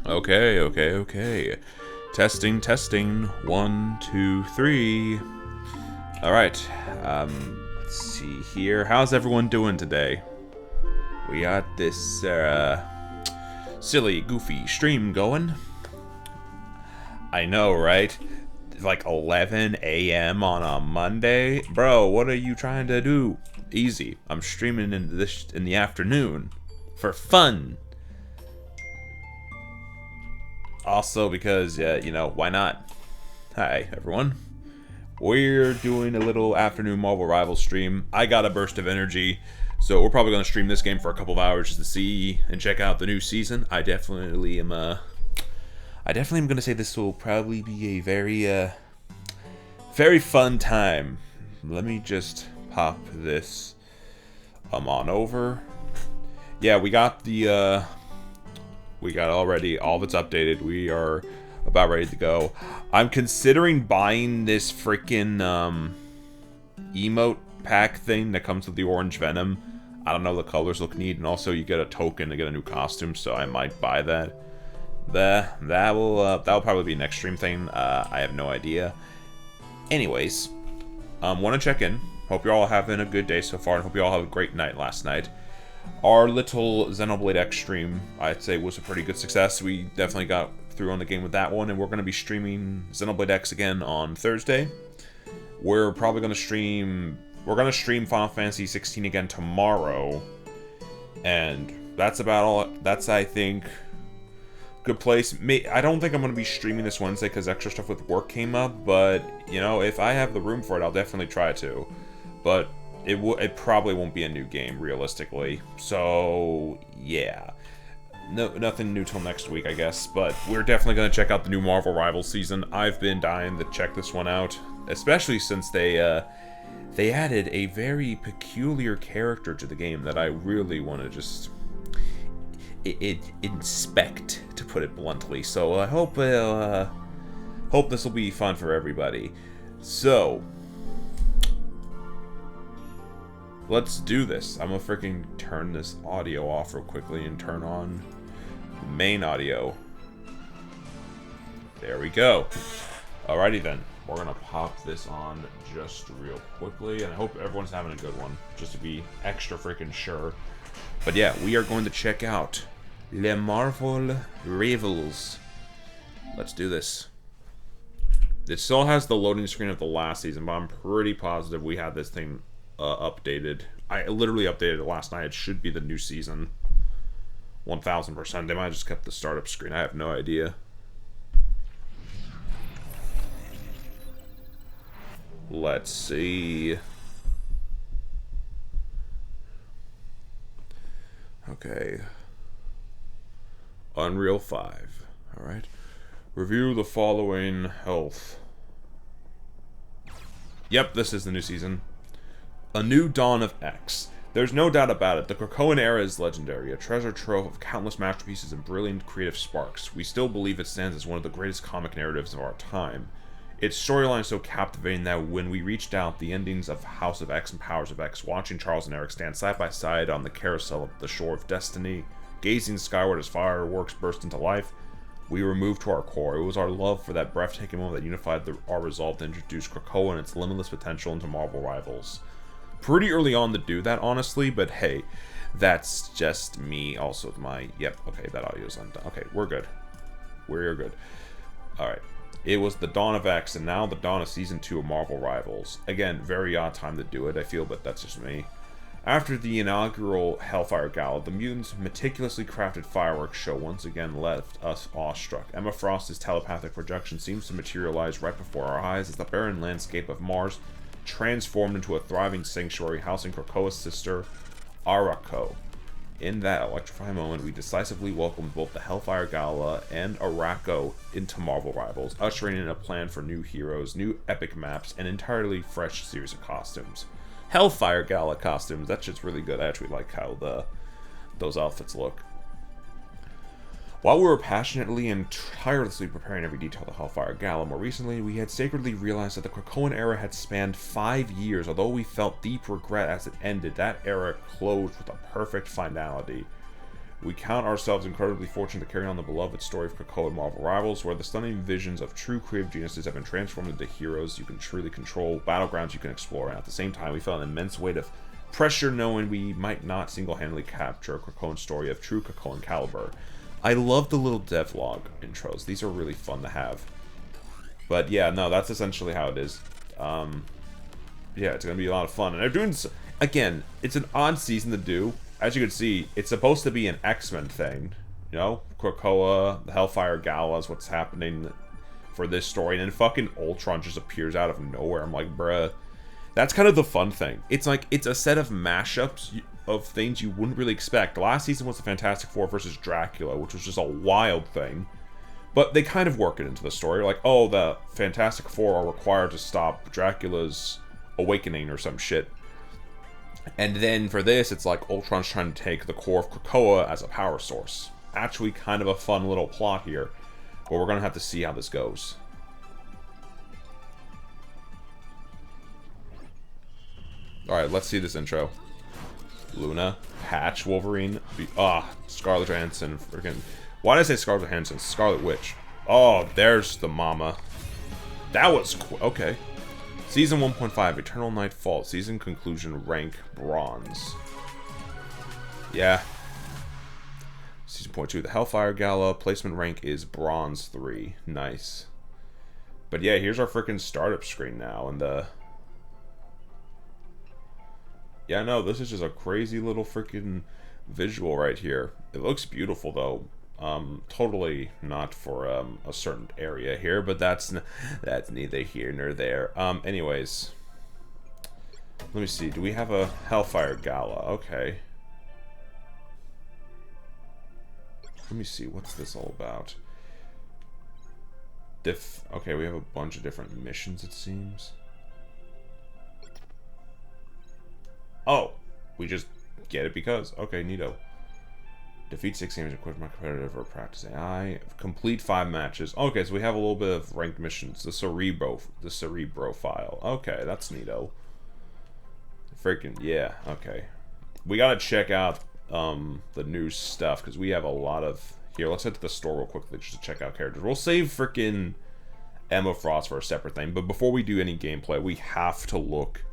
Okay, okay, okay. Testing, testing. 1, 2, 3. Alright. Let's see here. How's everyone doing today? We got this, silly, goofy stream going. I know, right? It's like 11 a.m. on a Monday? Bro, what are you trying to do? Easy. I'm streaming in the afternoon. For fun. Also because, why not? Hi, everyone. We're doing a little afternoon Marvel Rivals stream. I got a burst of energy, so we're probably going to stream this game for a couple of hours just to see and check out the new season. I definitely am going to say this will probably be a very fun time. Let me just pop this on over. Yeah, we got already all of it's updated. We are about ready to go. I'm considering buying this freaking emote pack thing that comes with the orange venom. I don't know, the colors look neat, and also you get a token to get a new costume, so I might buy that. That'll probably be a next stream thing. I have no idea. Anyways, want to check in. Hope you're all having a good day so far, and hope you all have a great night last night. Our little Xenoblade X stream, I'd say, was a pretty good success. We definitely got through on the game with that one, and we're going to be streaming Xenoblade X again on Thursday. We're probably going to stream... We're going to stream Final Fantasy 16 again tomorrow. And that's about all... That's, I think... Good place. I don't think I'm going to be streaming this Wednesday because extra stuff with work came up, but, if I have the room for it, I'll definitely try to. But... It probably won't be a new game, realistically. So, yeah. Nothing new till next week, I guess. But we're definitely going to check out the new Marvel Rivals season. I've been dying to check this one out. Especially since they added a very peculiar character to the game that I really want to just... inspect, to put it bluntly. So I hope this will be fun for everybody. So... let's do this. I'm gonna freaking turn this audio off real quickly and turn on the main audio. There we go. Alrighty then. We're gonna pop this on just real quickly, and I hope everyone's having a good one, just to be extra freaking sure. But yeah, we are going to check out Le Marvel Rivals. Let's do this. It still has the loading screen of the last season, but I'm pretty positive we had this thing updated. I literally updated it last night. It should be the new season. 1000%. They might have just kept the startup screen. I have no idea. Let's see. Okay. Unreal 5. Alright. Review the following health. Yep, this is the new season. A new dawn of X. There's no doubt about it, the Krakoan era is legendary, a treasure trove of countless masterpieces and brilliant creative sparks. We still believe it stands as one of the greatest comic narratives of our time. Its storyline is so captivating that when we reached out the endings of House of X and Powers of X, watching Charles and Eric stand side by side on the carousel of the shore of destiny, gazing skyward as fireworks burst into life, we were moved to our core. It was our love for that breathtaking moment that unified our resolve to introduce Krakoa and its limitless potential into Marvel Rivals. Pretty early on to do that, honestly, but hey, that's just me. Also, yep, okay, that audio's undone. Okay, we're good. We're good. Alright. It was the dawn of X, and now the dawn of Season 2 of Marvel Rivals. Again, very odd time to do it, I feel, but that's just me. After the inaugural Hellfire Gala, the mutants' meticulously crafted fireworks show once again left us awestruck. Emma Frost's telepathic projection seems to materialize right before our eyes as the barren landscape of Mars transformed into a thriving sanctuary housing Krakoa's sister, Arako. In that electrifying moment, we decisively welcomed both the Hellfire Gala and Arako into Marvel Rivals, ushering in a plan for new heroes, new epic maps, and entirely fresh series of costumes. Hellfire Gala costumes, that shit's really good. I actually like how those outfits look. While we were passionately and tirelessly preparing every detail of the Hellfire Gala, more recently we had sacredly realized that the Krakoan era had spanned 5 years. Although we felt deep regret as it ended, that era closed with a perfect finality. We count ourselves incredibly fortunate to carry on the beloved story of Krakoa and Marvel Rivals, where the stunning visions of true creative geniuses have been transformed into heroes you can truly control, battlegrounds you can explore, and at the same time we felt an immense weight of pressure knowing we might not single-handedly capture a Krakoan story of true Krakoan caliber. I love the little devlog intros. These are really fun to have. But yeah, no, that's essentially how it is. Yeah, it's going to be a lot of fun. And they're doing... Again, it's an odd season to do. As you can see, it's supposed to be an X-Men thing. You know? Krakoa, the Hellfire Gala is what's happening for this story. And then fucking Ultron just appears out of nowhere. I'm like, bruh. That's kind of the fun thing. It's like, it's a set of mashups of things you wouldn't really expect. The last season was the Fantastic Four versus Dracula, which was just a wild thing. But they kind of work it into the story. Like, oh, the Fantastic Four are required to stop Dracula's awakening or some shit. And then for this, it's like Ultron's trying to take the core of Krakoa as a power source. Actually kind of a fun little plot here. But we're going to have to see how this goes. Alright, let's see this intro. Luna, Patch, Wolverine, Scarlett Johansson, freaking... Why did I say Scarlett Johansson? Scarlet Witch. Oh, there's the mama. That was... Okay. Season 1.5, Eternal Night Fall. Season conclusion, rank bronze. Yeah. Season 0.2, the Hellfire Gala. Placement rank is bronze 3. Nice. But yeah, here's our freaking startup screen now. And the... Yeah, no, this is just a crazy little freaking visual right here. It looks beautiful, though. Totally not for a certain area here, but that's neither here nor there. Anyways, let me see. Do we have a Hellfire Gala? Okay. Let me see. What's this all about? Okay, we have a bunch of different missions, it seems. Oh, we just get it because. Okay, neato. Defeat 6 enemies, equip my competitive or practice AI. Complete 5 matches. Okay, so we have a little bit of ranked missions. The Cerebro file. Okay, that's neato. Freaking, yeah, okay. We gotta check out the new stuff, because we have a lot of... Here, let's head to the store real quickly just to check out characters. We'll save freaking Emma Frost for a separate thing, but before we do any gameplay, we have to look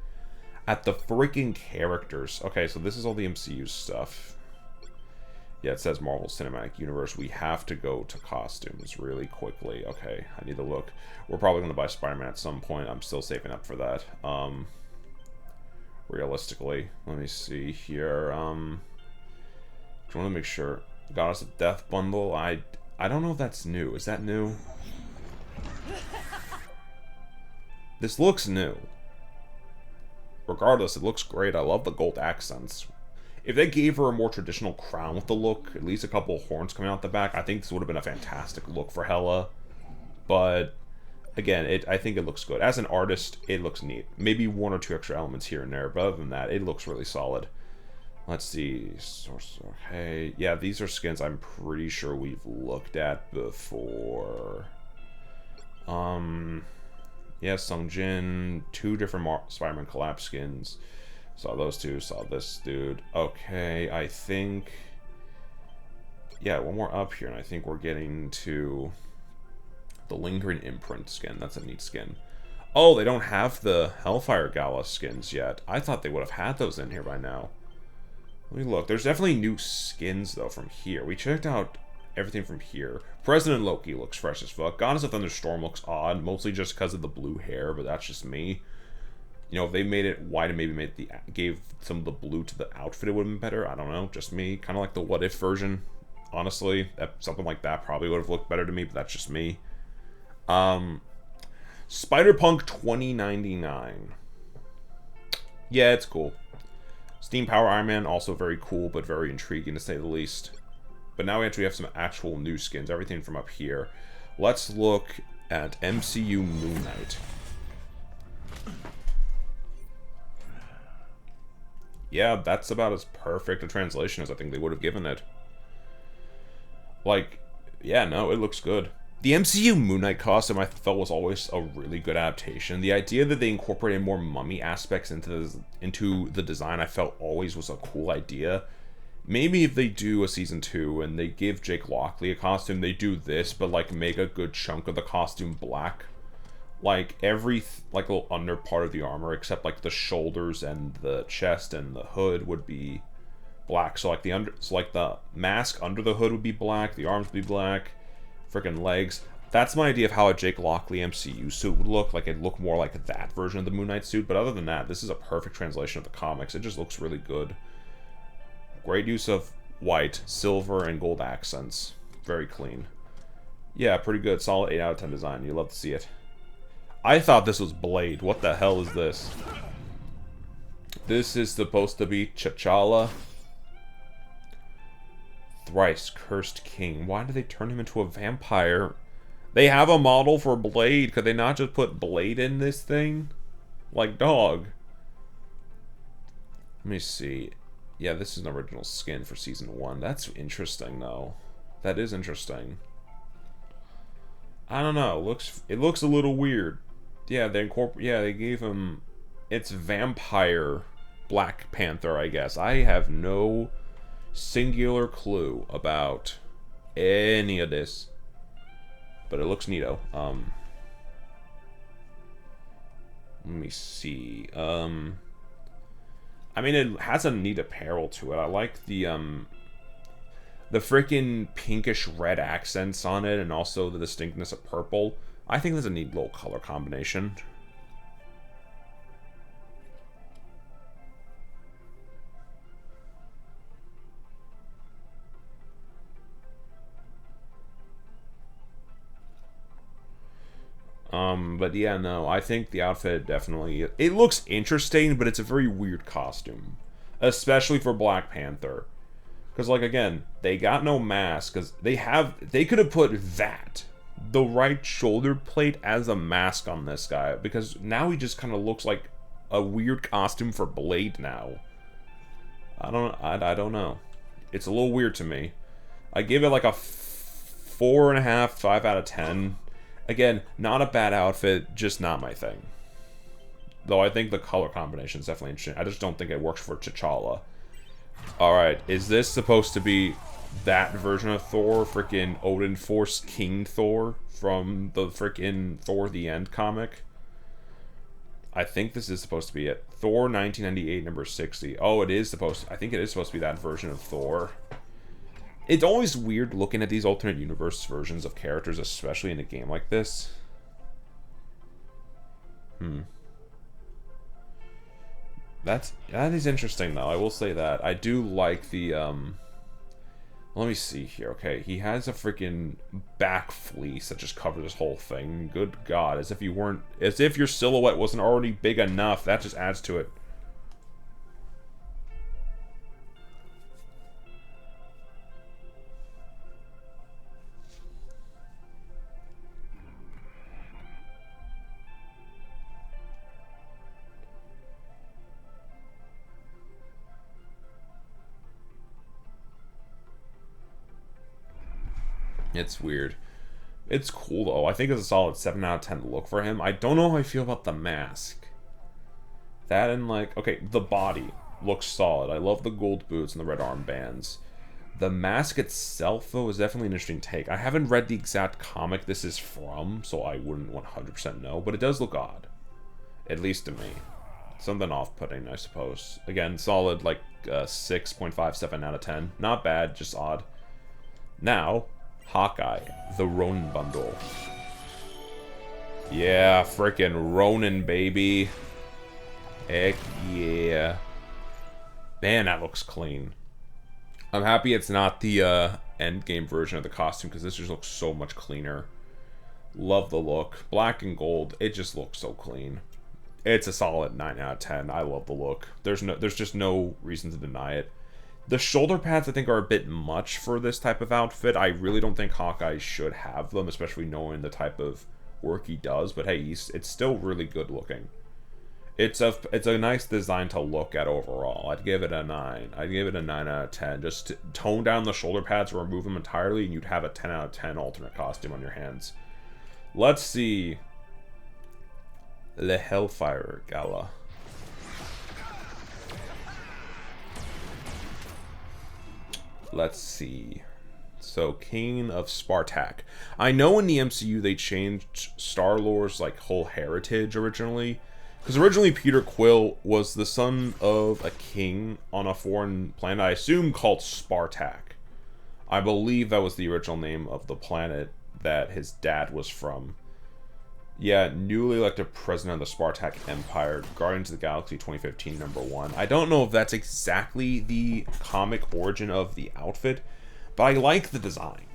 at the freaking characters. Okay, so this is all the MCU stuff. Yeah, it says Marvel Cinematic Universe. We have to go to costumes really quickly. Okay, I need to look. We're probably going to buy Spider-Man at some point. I'm still saving up for that. Realistically, let me see here. I want to make sure. Goddess of Death bundle. I don't know if that's new. Is that new? This looks new. Regardless, it looks great. I love the gold accents. If they gave her a more traditional crown with the look, at least a couple of horns coming out the back, I think this would have been a fantastic look for Hela. But, again, I think it looks good. As an artist, it looks neat. Maybe 1 or 2 extra elements here and there, but other than that, it looks really solid. Let's see. Okay. Yeah, these are skins I'm pretty sure we've looked at before. Yeah, Sung Jin, 2 different Spider-Man collab skins. Saw those 2, saw this dude. Okay, I think... Yeah, one more up here, and I think we're getting to the Lingering Imprint skin. That's a neat skin. Oh, they don't have the Hellfire Gala skins yet. I thought they would have had those in here by now. Let me look. There's definitely new skins, though, from here. We checked out everything from here. President Loki looks fresh as fuck. Goddess of Thunderstorm looks odd, mostly just because of the blue hair, but that's just me. You know, if they made it white and maybe gave some of the blue to the outfit, it would have been better. I don't know, just me. Kind of like the What If version, honestly. Something like that probably would have looked better to me, but that's just me. Spider-Punk 2099. Yeah, it's cool. Steam Power Iron Man, also very cool, but very intriguing to say the least. But now we actually have some actual new skins, everything from up here. Let's look at MCU Moon Knight. Yeah, that's about as perfect a translation as I think they would have given it. Like, yeah, no, it looks good. The MCU Moon Knight costume I felt was always a really good adaptation. The idea that they incorporated more mummy aspects into the design I felt always was a cool idea. Maybe if they do a season 2 and they give Jake Lockley a costume, they do this, but like make a good chunk of the costume black. Like every like little under part of the armor, except like the shoulders and the chest and the hood would be black. So like the mask under the hood would be black, the arms would be black, freaking legs. That's my idea of how a Jake Lockley MCU suit would look. Like it'd look more like that version of the Moon Knight suit. But other than that, this is a perfect translation of the comics. It just looks really good. Great use of white, silver, and gold accents. Very clean. Yeah, pretty good. Solid 8 out of 10 design. You love to see it. I thought this was Blade. What the hell is this? This is supposed to be T'Challa. Thrice cursed king. Why did they turn him into a vampire? They have a model for Blade. Could they not just put Blade in this thing? Like, dog. Let me see. Yeah, this is an original skin for season 1. That's interesting, though. That is interesting. I don't know. It looks a little weird. Yeah, they gave him... It's vampire Black Panther, I guess. I have no singular clue about any of this. But it looks neato. Let me see. I mean, it has a neat apparel to it. I like the freaking pinkish red accents on it, and also the distinctness of purple. I think that's a neat little color combination. But yeah, no, I think the outfit definitely... It looks interesting, but it's a very weird costume. Especially for Black Panther. Because, like, again, they got no mask. Because they could have put the right shoulder plate as a mask on this guy. Because now he just kind of looks like a weird costume for Blade now. I don't know. It's a little weird to me. I give it like a 4.5, 5 out of 10. Again, not a bad outfit, just not my thing. Though I think the color combination is definitely interesting. I just don't think it works for T'Challa. Alright, is this supposed to be that version of Thor? Freaking Odin Force King Thor from the freaking Thor The End comic? I think this is supposed to be it. Thor 1998, number 60. Oh, it is supposed to... I think it is supposed to be that version of Thor. It's always weird looking at these alternate universe versions of characters, especially in a game like this. That is interesting, though. I will say that. I do like the, let me see here. Okay, he has a freaking back fleece that just covers this whole thing. Good God, as if your silhouette wasn't already big enough. That just adds to it. It's weird. It's cool, though. I think it's a solid 7 out of 10 look for him. I don't know how I feel about the mask. That and, like... Okay, the body looks solid. I love the gold boots and the red armbands. The mask itself, though, is definitely an interesting take. I haven't read the exact comic this is from, so I wouldn't 100% know. But it does look odd. At least to me. Something off-putting, I suppose. Again, solid, like, 6.57 out of 10. Not bad, just odd. Now... Hawkeye, the Ronin bundle. Yeah, frickin' Ronin, baby. Heck yeah. Man, that looks clean. I'm happy it's not the endgame version of the costume, because this just looks so much cleaner. Love the look. Black and gold, it just looks so clean. It's a solid 9 out of 10. I love the look. There's just no reason to deny it. The shoulder pads, I think, are a bit much for this type of outfit. I really don't think Hawkeye should have them, especially knowing the type of work he does. But hey, it's still really good looking. It's a nice design to look at overall. I'd give it a 9. I'd give it a 9 out of 10. Just tone down the shoulder pads or remove them entirely, and you'd have a 10 out of 10 alternate costume on your hands. Let's see. Le Hellfire Gala. let's see. So, King of Spartak. I know in the MCU they changed Star-Lord's, like, whole heritage originally. Because originally Peter Quill was the son of a king on a foreign planet, I assume called Spartak. I believe that was the original name of the planet that his dad was from. Yeah, newly elected president of the Spartak Empire, Guardians of the Galaxy 2015 #1. I don't know if that's exactly the comic origin of the outfit, but I like the design.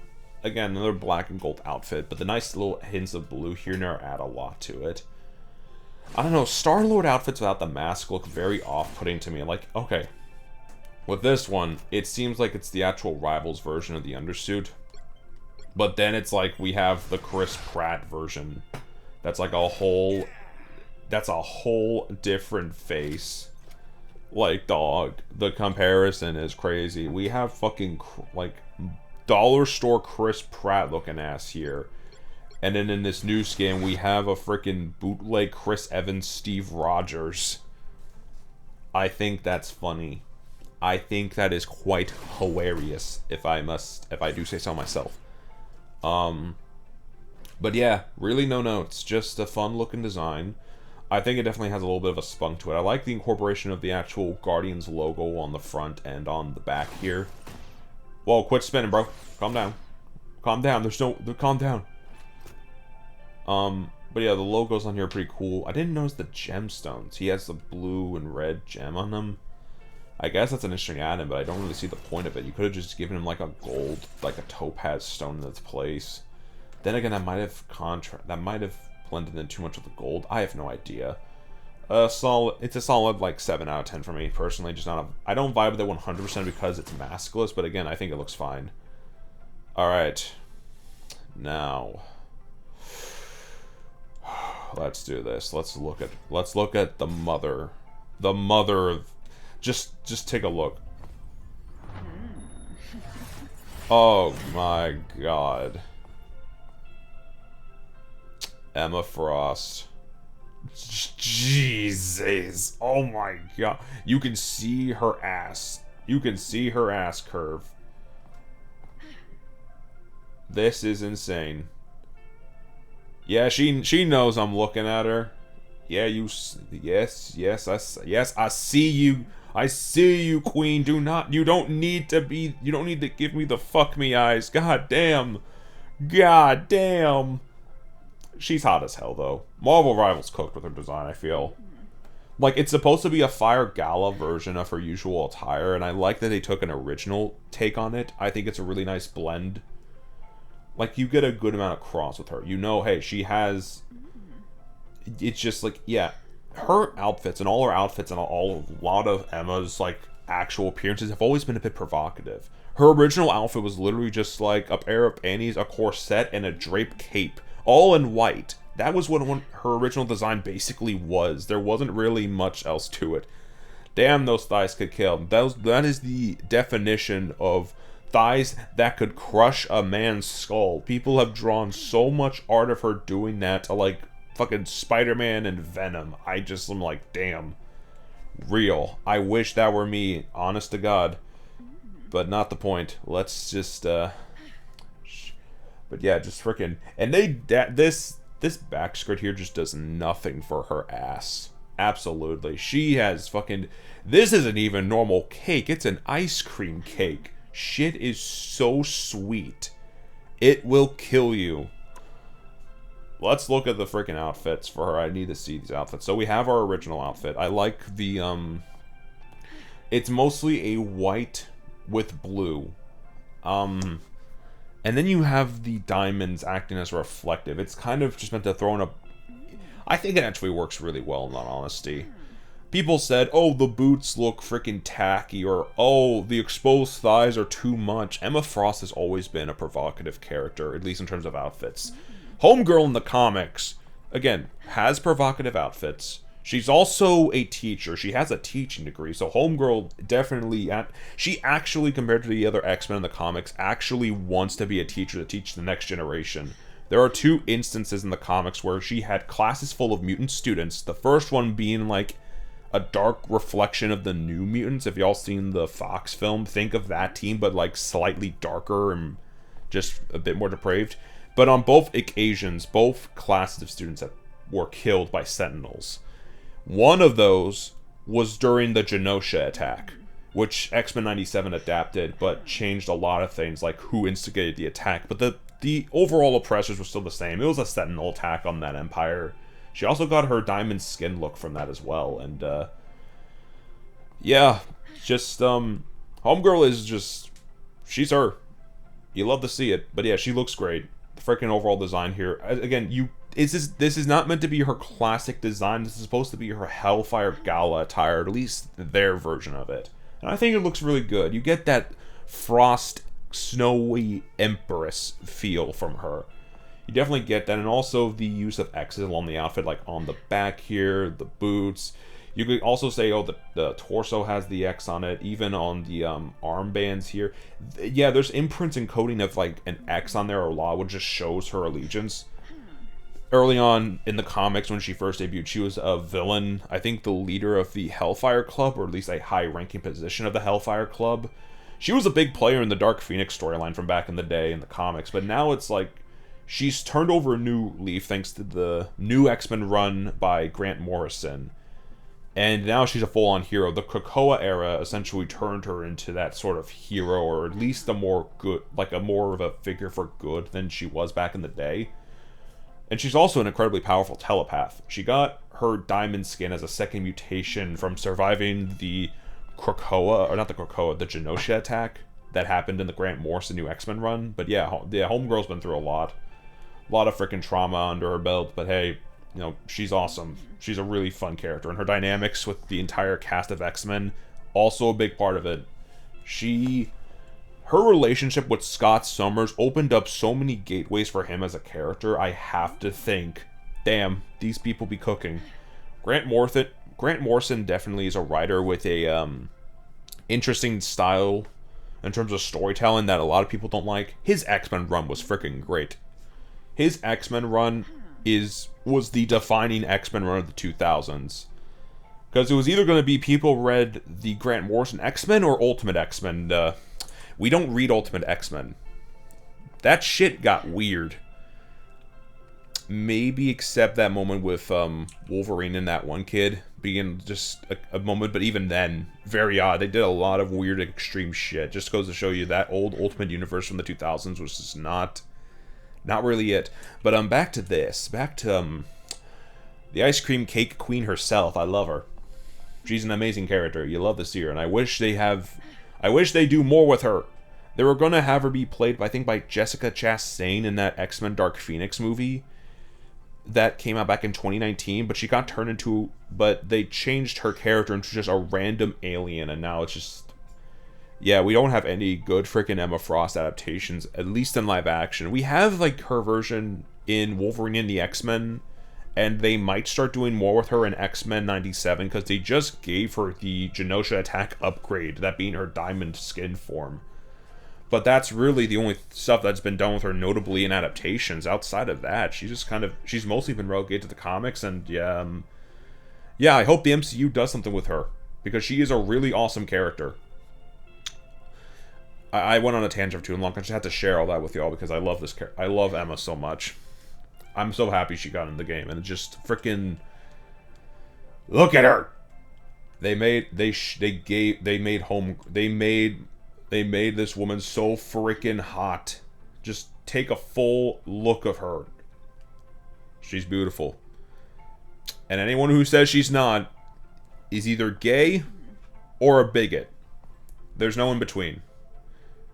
Again, another black and gold outfit, but the nice little hints of blue here and there add a lot to it. I don't know, Star-Lord outfits without the mask look very off-putting to me. Like, okay, with this one, it seems like it's the actual Rivals version of the undersuit. But then it's like we have the Chris Pratt version. That's like a whole different face. Like, dog, the comparison is crazy. We have fucking, like, dollar store Chris Pratt looking ass here. And then in this new skin, we have a freaking bootleg Chris Evans, Steve Rogers. I think that's funny. I think that is quite hilarious, if I do say so myself. But yeah, really no notes. Just a fun looking design. I think it definitely has a little bit of a spunk to it. I like the incorporation of the actual Guardians logo on the front and on the back here. Whoa, quit spinning, bro. Calm down. Calm down. Calm down. But yeah, the logos on here are pretty cool. I didn't notice the gemstones. He has the blue and red gem on them. I guess that's an interesting add-in, but I don't really see the point of it. You could have just given him like a gold, like a topaz stone in its place. Then again, that might have blended in too much of the gold. I have no idea. It's a solid like 7 out of 10 for me personally. Just not I don't vibe with it 100% because it's maskless, but again, I think it looks fine. All right, now let's do this. Let's look at the mother. The mother of just take a look. Oh my god. Emma Frost. Jesus. Oh my god. You can see her ass. You can see her ass curve. This is insane. Yeah, she knows I'm looking at her. Yeah, yes, I see you. I see you, queen. You don't need to give me the fuck me eyes. God damn. God damn. She's hot as hell, though. Marvel Rivals cooked with her design, I feel. Like, it's supposed to be a Fire Gala version of her usual attire, and I like that they took an original take on it. I think it's a really nice blend. Like, you get a good amount of cross with her. You know, hey, she has... It's just, like, yeah. Her outfits, and all her outfits, and a lot of Emma's, like, actual appearances have always been a bit provocative. Her original outfit was literally just, like, a pair of panties, a corset, and a draped cape. All in white. That was what her original design basically was. There wasn't really much else to it. Damn, those thighs could kill. That is the definition of thighs that could crush a man's skull. People have drawn so much art of her doing that to, like, fucking Spider-Man and Venom. I just am like, damn. Real. I wish that were me, honest to God. But not the point. Let's just, But yeah, just freaking... And this back skirt here just does nothing for her ass. Absolutely. She has fucking... This isn't even normal cake. It's an ice cream cake. Shit is so sweet. It will kill you. Let's look at the freaking outfits for her. I need to see these outfits. So we have our original outfit. I like the, It's mostly a white with blue. And then you have the diamonds acting as reflective. It's kind of just meant to throw in a... I think it actually works really well, in all honesty. People said, oh, the boots look freaking tacky, or, oh, the exposed thighs are too much. Emma Frost has always been a provocative character, at least in terms of outfits. Homegirl in the comics, again, has provocative outfits. She's also a teacher. She has a teaching degree, so Homegirl definitely... She actually, compared to the other X-Men in the comics, actually wants to be a teacher to teach the next generation. There are 2 instances in the comics where she had classes full of mutant students. The first one being, like, a dark reflection of the New Mutants. If y'all seen the Fox film, think of that team, but like slightly darker and just a bit more depraved. But on both occasions, both classes of students were killed by Sentinels. One of those was during the Genosha attack, which X-Men 97 adapted, but changed a lot of things, like who instigated the attack. But the overall oppressors were still the same. It was a Sentinel attack on that empire. She also got her diamond skin look from that as well. And, yeah, just, Homegirl is just, she's her. You love to see it. But yeah, she looks great. The freaking overall design here. Again, this is not meant to be her classic design. This is supposed to be her Hellfire Gala attire, at least their version of it. And I think it looks really good. You get that frost, snowy Empress feel from her. You definitely get that. And also the use of X's along the outfit, like on the back here, the boots. You could also say, oh, the torso has the X on it, even on the armbands here. Yeah, there's imprints and coding of like an X on there a lot, which just shows her allegiance. Early on in the comics, when she first debuted, she was a villain. I think the leader of the Hellfire Club, or at least a high-ranking position of the Hellfire Club. She was a big player in the Dark Phoenix storyline from back in the day in the comics, but now it's like she's turned over a new leaf thanks to the new X-Men run by Grant Morrison. And now she's a full-on hero. The Krakoa era essentially turned her into that sort of hero, or at least a more good, like a more of a figure for good than she was back in the day. And she's also an incredibly powerful telepath. She got her diamond skin as a second mutation from surviving the Krakoa, or not the Krakoa, the Genosha attack that happened in the Grant Morrison new X-Men run. But yeah, Homegirl's been through a lot of freaking trauma under her belt. But hey, you know, she's awesome. She's a really fun character, and her dynamics with the entire cast of X-Men, also a big part of it. Her relationship with Scott Summers opened up so many gateways for him as a character. I have to think, damn, these people be cooking. Grant Morrison definitely is a writer with a interesting style in terms of storytelling that a lot of people don't like. His X-Men run was freaking great. His X-Men run was the defining X-Men run of the 2000s. Because it was either going to be people read the Grant Morrison X-Men or Ultimate X-Men. We don't read Ultimate X-Men. That shit got weird. Maybe except that moment with Wolverine and that one kid being just a moment, but even then, very odd. They did a lot of weird extreme shit. Just goes to show you that old Ultimate Universe from the 2000s was just not really it. But back to this. Back to the Ice Cream Cake Queen herself. I love her. She's an amazing character. You love to see her, and I wish they do more with her. They were going to have her be played, by Jessica Chastain in that X-Men Dark Phoenix movie that came out back in 2019, but they changed her character into just a random alien, and now it's just, yeah, we don't have any good freaking Emma Frost adaptations, at least in live action. We have, like, her version in Wolverine and the X-Men, and they might start doing more with her in X-Men 97, because they just gave her the Genosha attack upgrade, that being her diamond skin form. But that's really the only stuff that's been done with her, notably in adaptations. Outside of that, she's mostly been relegated to the comics, and yeah, I hope the MCU does something with her, because she is a really awesome character. I went on a tangent for too long. I just had to share all that with y'all because I love this character. I love Emma so much. I'm so happy she got in the game, and just freaking look at her. They made this woman so freaking hot. Just take a full look of her. She's beautiful. And anyone who says she's not is either gay or a bigot. There's no in between.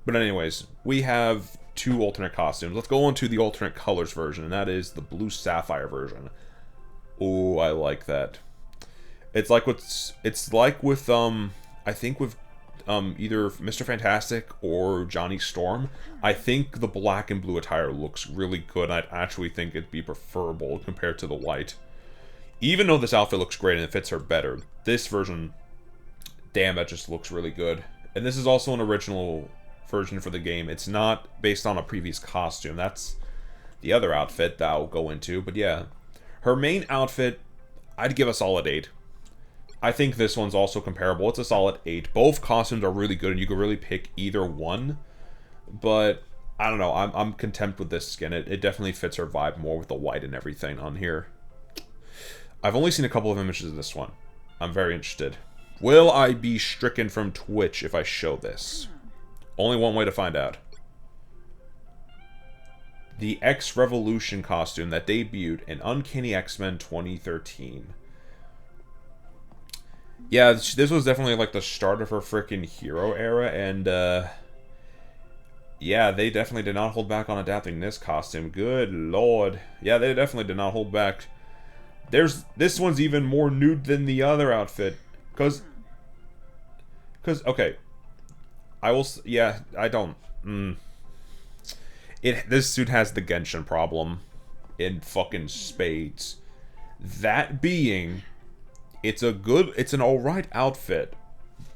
But anyways, we have two alternate costumes. Let's go on to the alternate colors version, and that is the blue sapphire version. Oh, I like that. It's like with I think with either Mr. Fantastic or Johnny Storm. I think the black and blue attire looks really good. I'd actually think it'd be preferable compared to the white. Even though this outfit looks great and it fits her better, this version, damn, that just looks really good. And this is also an original version for the game. It's not based on a previous costume. That's the other outfit that I'll go into. But yeah, her main outfit, I'd give a solid 8. I think this one's also comparable. It's a solid 8. Both costumes are really good, and you can really pick either one. But, I don't know. I'm content with this skin. It definitely fits her vibe more with the white and everything on here. I've only seen a couple of images of this one. I'm very interested. Will I be stricken from Twitch if I show this? Only one way to find out. The X-Revolution costume that debuted in Uncanny X-Men 2013. Yeah, this was definitely like the start of her freaking hero era, and yeah, they definitely did not hold back on adapting this costume. Good lord. Yeah, they definitely did not hold back. This one's even more nude than the other outfit, cause okay, yeah, I don't. This suit has the Genshin problem in fucking spades. That being, it's an alright outfit,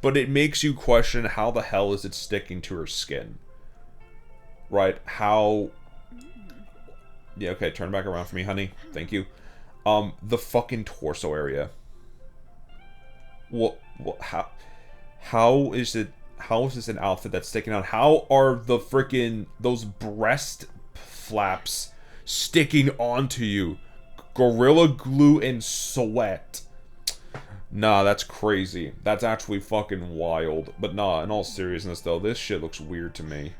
but it makes you question how the hell is it sticking to her skin. Right, how... Yeah, okay, turn back around for me, honey. Thank you. The fucking torso area. How is this an outfit that's sticking out? How are the freaking... those breast flaps sticking onto you? Gorilla Glue and sweat. Nah, that's crazy. That's actually fucking wild. But nah, in all seriousness though, this shit looks weird to me.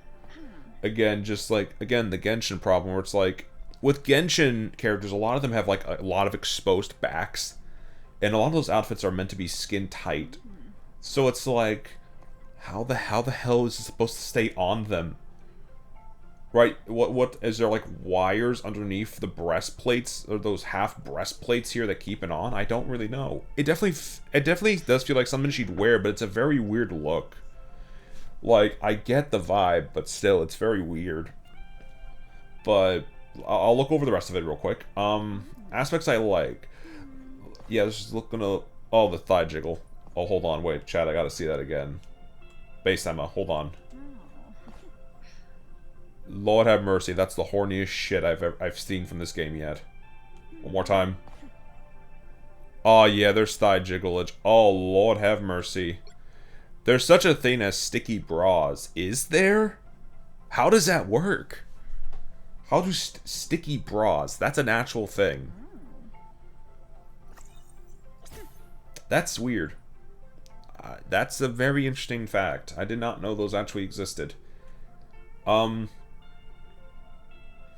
Again, just like, the Genshin problem where it's like, with Genshin characters, a lot of them have like a lot of exposed backs. And a lot of those outfits are meant to be skin tight. So it's like, how the hell is it supposed to stay on them? Right, what is there, like, wires underneath the breastplates, or those half breastplates here that keep it on? I don't really know. It definitely does feel like something she'd wear, but it's a very weird look. Like, I get the vibe, but still, it's very weird. But, I'll look over the rest of it real quick. Aspects I like. Yeah, this is looking to... Oh, the thigh jiggle. Oh, hold on, wait, chat, I gotta see that again. Base Emma, hold on. Lord have mercy, that's the horniest shit I've seen from this game yet. One more time. Oh yeah, there's thigh jigglage. Oh Lord have mercy. There's such a thing as sticky bras. Is there? How does that work? How do sticky bras? That's an actual thing. That's weird. That's a very interesting fact. I did not know those actually existed.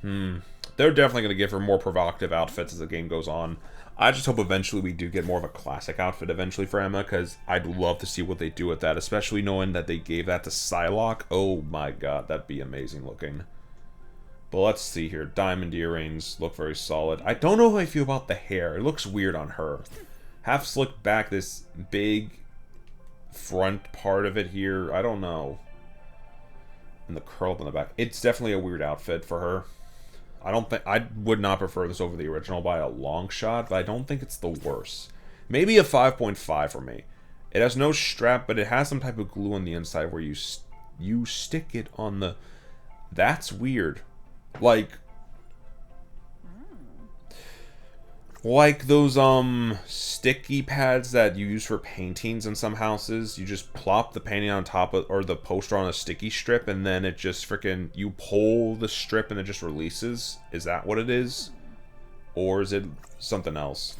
They're definitely going to give her more provocative outfits as the game goes on. I just hope eventually we do get more of a classic outfit eventually for Emma, because I'd love to see what they do with that, especially knowing that they gave that to Psylocke. Oh my god, that'd be amazing looking. But let's see here. Diamond earrings look very solid. I don't know how I feel about the hair. It looks weird on her. Half slicked back, this big front part of it here. I don't know. And the curl up in the back. It's definitely a weird outfit for her. I would not prefer this over the original by a long shot, but I don't think it's the worst. Maybe a 5.5 for me. It has no strap, but it has some type of glue on the inside where you stick it on the... That's weird. Like those sticky pads that you use for paintings in some houses. You just plop the painting on top of, or the poster on a sticky strip, and then it just freaking, you pull the strip and it just releases. Is that what it is? Or is it something else?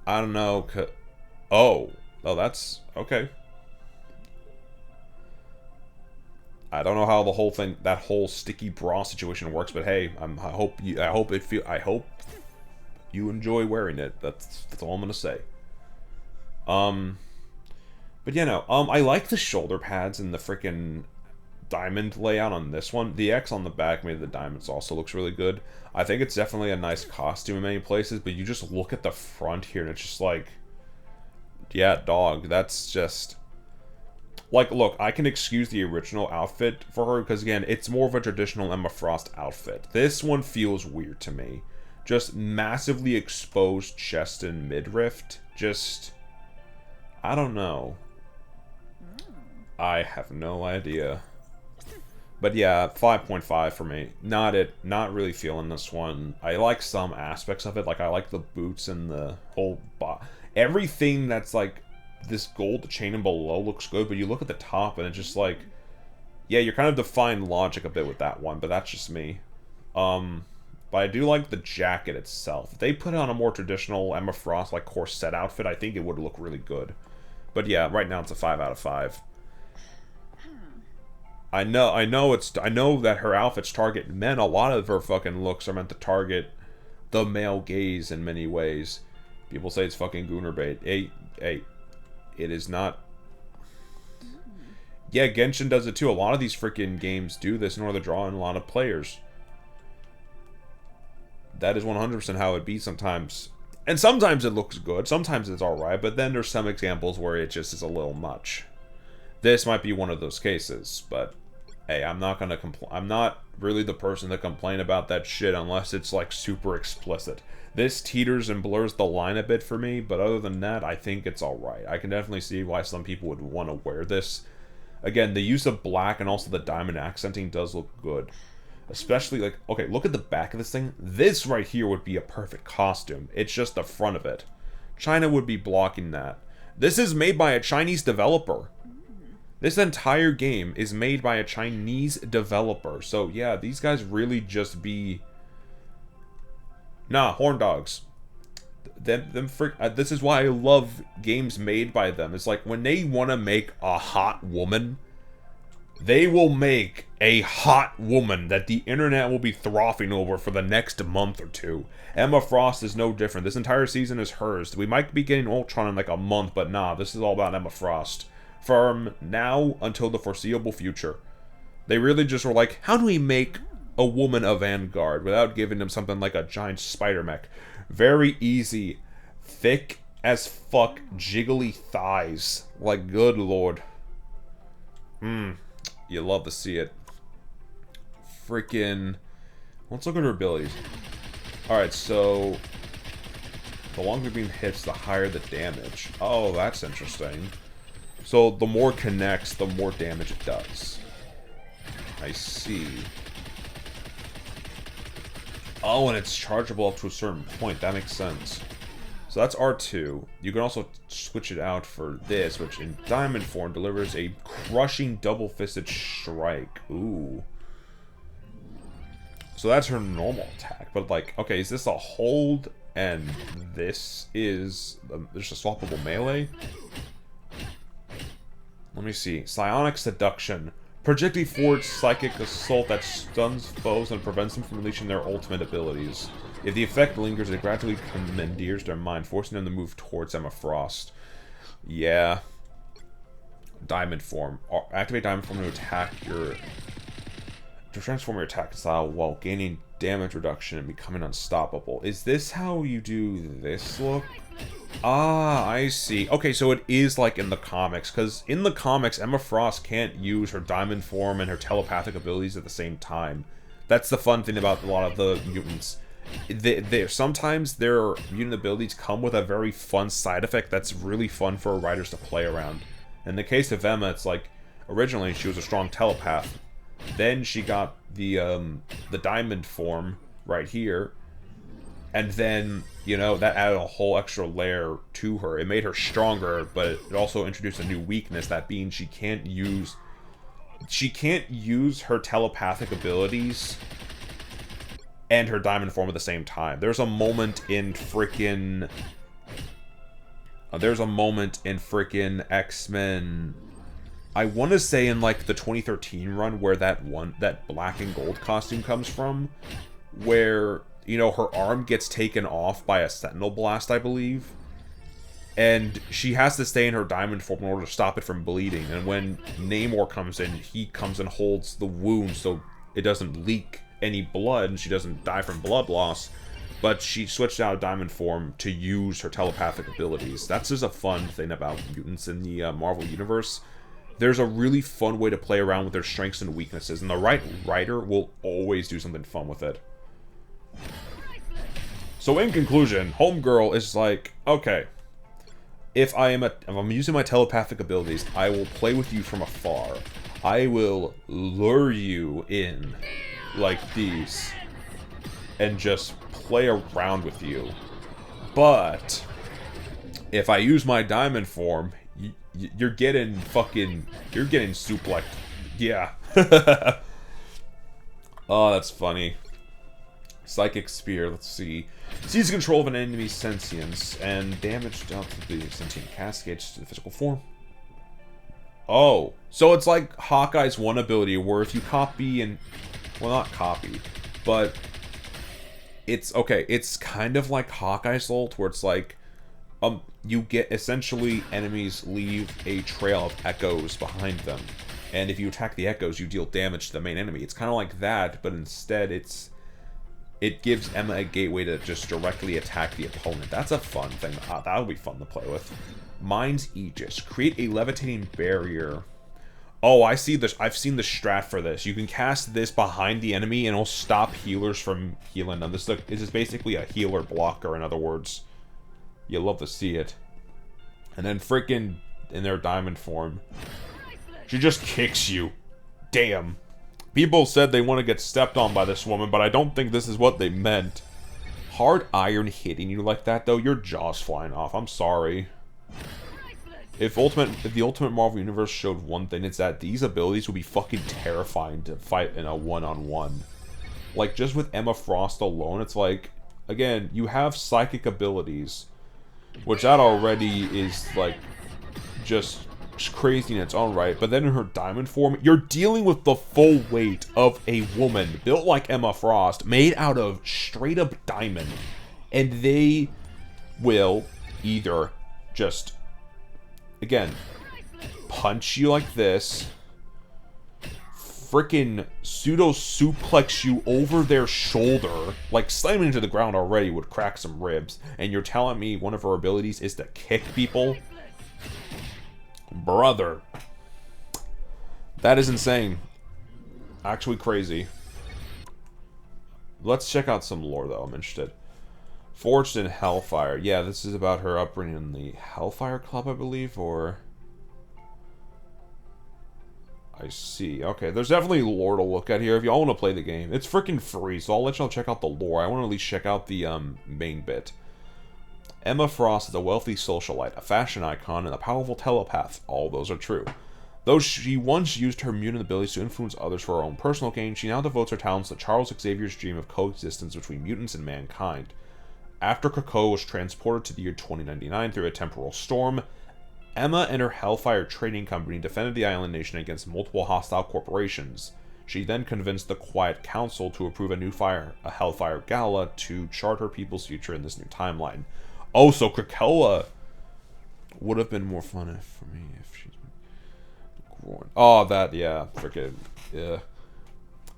I don't know. Oh, that's okay. I don't know how the whole thing, that whole sticky bra situation works, but hey, I hope you enjoy wearing it. That's all I'm gonna say. But yeah, no, I like the shoulder pads and the freaking diamond layout on this one. The X on the back made the diamonds also looks really good. I think it's definitely a nice costume in many places, but you just look at the front here and it's just like, yeah, dog, that's just... Like, look, I can excuse the original outfit for her, because, again, it's more of a traditional Emma Frost outfit. This one feels weird to me. Just massively exposed chest and midriff. Just... I don't know. I have no idea. But yeah, 5.5 for me. Not really feeling this one. I like some aspects of it. Like, I like the boots and the whole everything that's like this gold chain and below looks good, but you look at the top and it's just like, yeah, you're kind of defying logic a bit with that one, but that's just me. But I do like the jacket itself. If they put it on a more traditional Emma Frost, like, corset outfit, I think it would look really good. But yeah, right now it's a 5 out of 5. I know that her outfits target men. A lot of her fucking looks are meant to target the male gaze in many ways. People say it's fucking gooner bait. Hey, it is not. Yeah, Genshin does it too. A lot of these freaking games do this in order to draw in a lot of players. That is 100% how it be sometimes. And sometimes it looks good, sometimes it's alright, but then there's some examples where it just is a little much. This might be one of those cases, but hey, I'm not gonna I'm not really the person to complain about that shit unless it's like super explicit. This teeters and blurs the line a bit for me, but other than that, I think it's alright. I can definitely see why some people would want to wear this. Again, the use of black and also the diamond accenting does look good. Especially, like, okay, look at the back of this thing. This right here would be a perfect costume. It's just the front of it. China would be blocking that. This is made by a Chinese developer. This entire game is made by a Chinese developer. So, yeah, these guys really just be... Nah, horn dogs. This is why I love games made by them. It's like, when they want to make a hot woman... They will make a hot woman that the internet will be frothing over for the next month or two. Emma Frost is no different. This entire season is hers. We might be getting Ultron in like a month, but nah, this is all about Emma Frost. From now until the foreseeable future. They really just were like, how do we make a woman a Vanguard without giving them something like a giant spider mech? Very easy. Thick as fuck, jiggly thighs. Like, good lord. You love to see it. Freaking... Let's look at her abilities. Alright, so... The longer beam hits, the higher the damage. Oh, that's interesting. So, the more connects, the more damage it does. I see. Oh, and it's chargeable up to a certain point. That makes sense. So that's R2. You can also switch it out for this, which in diamond form delivers a crushing double-fisted strike. Ooh. So that's her normal attack. But like, okay, is this a hold and this is just a swappable melee? Let me see. Psionic Seduction. Projectile forward psychic assault that stuns foes and prevents them from unleashing their ultimate abilities. If the effect lingers, it gradually commandeers their mind, forcing them to move towards Emma Frost. Yeah. Diamond form. Activate diamond form to attack your... To transform your attack style while gaining damage reduction and becoming unstoppable. Is this how you do this look? Ah, I see. Okay, so it is like in the comics, because in the comics, Emma Frost can't use her diamond form and her telepathic abilities at the same time. That's the fun thing about a lot of the mutants. Sometimes their mutant abilities come with a very fun side effect that's really fun for writers to play around. In the case of Emma, it's like, originally she was a strong telepath. Then she got the diamond form right here. And then, you know, that added a whole extra layer to her. It made her stronger, but it also introduced a new weakness, that being she can't use her telepathic abilities and her diamond form at the same time. There's a moment in frickin' X-Men, I want to say in like the 2013 run, where that black and gold costume comes from, where, you know, her arm gets taken off by a sentinel blast, I believe, and she has to stay in her diamond form in order to stop it from bleeding. And when Namor comes in, he comes and holds the wound so it doesn't leak any blood and she doesn't die from blood loss. But she switched out of diamond form to use her telepathic abilities. That's just a fun thing about mutants in the Marvel Universe. There's a really fun way to play around with their strengths and weaknesses, and the right writer will always do something fun with it. So in conclusion, Homegirl is like, okay, if I'm using my telepathic abilities, I will play with you from afar. I will lure you in like these and just play around with you. But if I use my diamond form, you're getting suplexed. Yeah. Oh, that's funny. Psychic Spear, let's see. Seize control of an enemy's sentience and damage dealt to the sentient cascades to the physical form. Oh, so it's like Hawkeye's one ability where if you copy and... Well, not copy, but... It's, okay, it's kind of like Hawkeye's ult where it's like... you get, essentially, enemies leave a trail of echoes behind them. And if you attack the echoes, you deal damage to the main enemy. It's kind of like that, but instead it gives Emma a gateway to just directly attack the opponent. That's a fun thing. That would be fun to play with. Mind's Aegis. Create a levitating barrier. Oh, I see this. I've seen the strat for this. You can cast this behind the enemy and it'll stop healers from healing them. This is basically a healer blocker, in other words. You'll love to see it. And then freaking in their diamond form, she just kicks you. Damn. People said they want to get stepped on by this woman, but I don't think this is what they meant. Hard iron hitting you like that, though, your jaw's flying off. I'm sorry. If the Ultimate Marvel Universe showed one thing, it's that these abilities would be fucking terrifying to fight in a one-on-one. Like, just with Emma Frost alone, it's like, again, you have psychic abilities, which that already is, like, just crazy in its own right, but then in her diamond form, you're dealing with the full weight of a woman built like Emma Frost, made out of straight up diamond, and they will either just, again, punch you like this, frickin' pseudo suplex you over their shoulder, like slamming into the ground already would crack some ribs, and you're telling me one of her abilities is to kick people? Brother. That is insane. Actually crazy. Let's check out some lore, though. I'm interested. Forged in Hellfire. Yeah, this is about her upbringing in the Hellfire Club, I believe, or... I see. Okay, there's definitely lore to look at here if y'all want to play the game. It's freaking free, so I'll let y'all check out the lore. I want to at least check out the main bit. Emma Frost is a wealthy socialite, a fashion icon, and a powerful telepath. All those are true. Though she once used her mutant abilities to influence others for her own personal gain, she now devotes her talents to Charles Xavier's dream of coexistence between mutants and mankind. After Krakoa was transported to the year 2099 through a temporal storm, Emma and her Hellfire trading company defended the island nation against multiple hostile corporations. She then convinced the Quiet Council to approve a Hellfire Gala to chart her people's future in this new timeline. Oh, so Krakoa would have been more fun for me if she's grown. Oh, that, yeah, freaking, yeah.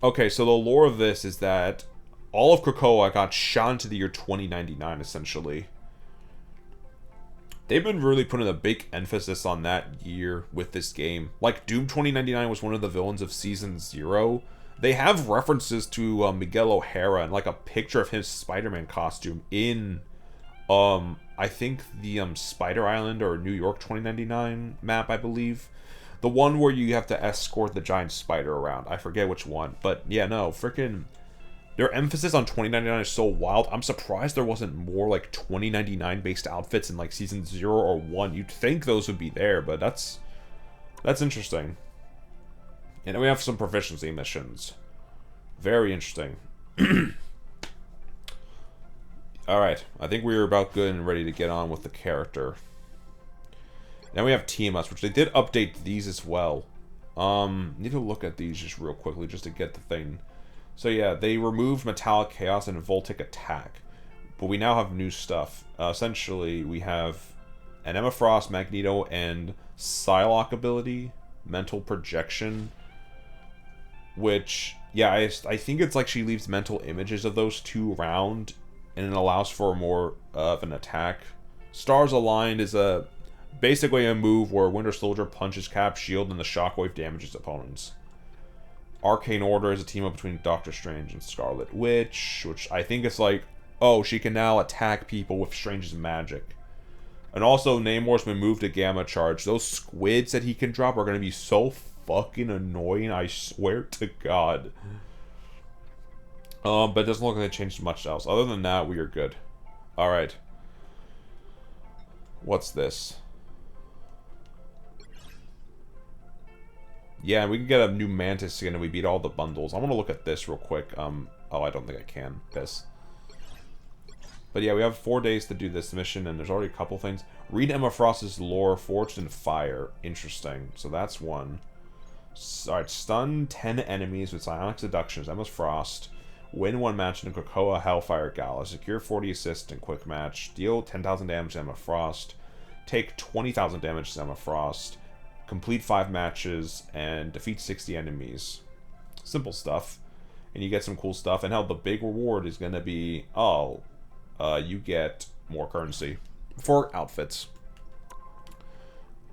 Okay, so the lore of this is that all of Krakoa got shot into the year 2099, essentially. They've been really putting a big emphasis on that year with this game. Like, Doom 2099 was one of the villains of Season 0. They have references to Miguel O'Hara and, like, a picture of his Spider-Man costume in... I think the Spider Island or New York 2099 map, I believe. The one where you have to escort the giant spider around. I forget which one. But yeah, no, freaking... Their emphasis on 2099 is so wild. I'm surprised there wasn't more like 2099 based outfits in like Season 0 or 1. You'd think those would be there, but that's interesting. And we have some proficiency missions. Very interesting. Alright, I think we are about good and ready to get on with the character. Now we have team-ups, which they did update these as well. Need to look at these just real quickly, just to get the thing. So yeah, they removed Metallic Chaos and Voltic Attack. But we now have new stuff. Essentially, we have an Emma Frost, Magneto, and Psylocke ability. Mental Projection. Which, yeah, I think it's like she leaves mental images of those two around, and it allows for more of an attack. Stars Aligned is basically a move where Winter Soldier punches Cap's shield and the shockwave damages opponents. Arcane Order is a team up between Doctor Strange and Scarlet Witch, which I think is like, oh, she can now attack people with Strange's magic. And also, Namor's been moved to Gamma Charge. Those squids that he can drop are going to be so fucking annoying, I swear to God. But it doesn't look like they changed much else. Other than that, we are good. Alright. What's this? Yeah, we can get a new Mantis skin and we beat all the bundles. I want to look at this real quick. Oh, I don't think I can. This. But yeah, we have 4 days to do this mission, and there's already a couple things. Read Emma Frost's lore, Forged in Fire. Interesting. So that's one. Alright, stun 10 enemies with Psionic Seductions. Emma Frost. Win 1 match in Krakoa Hellfire Gala. Secure 40 assists in quick match. Deal 10,000 damage to Emma Frost. Take 20,000 damage to Emma Frost. Complete 5 matches and defeat 60 enemies. Simple stuff. And you get some cool stuff. And hell, the big reward is going to be... Oh, you get more currency for outfits.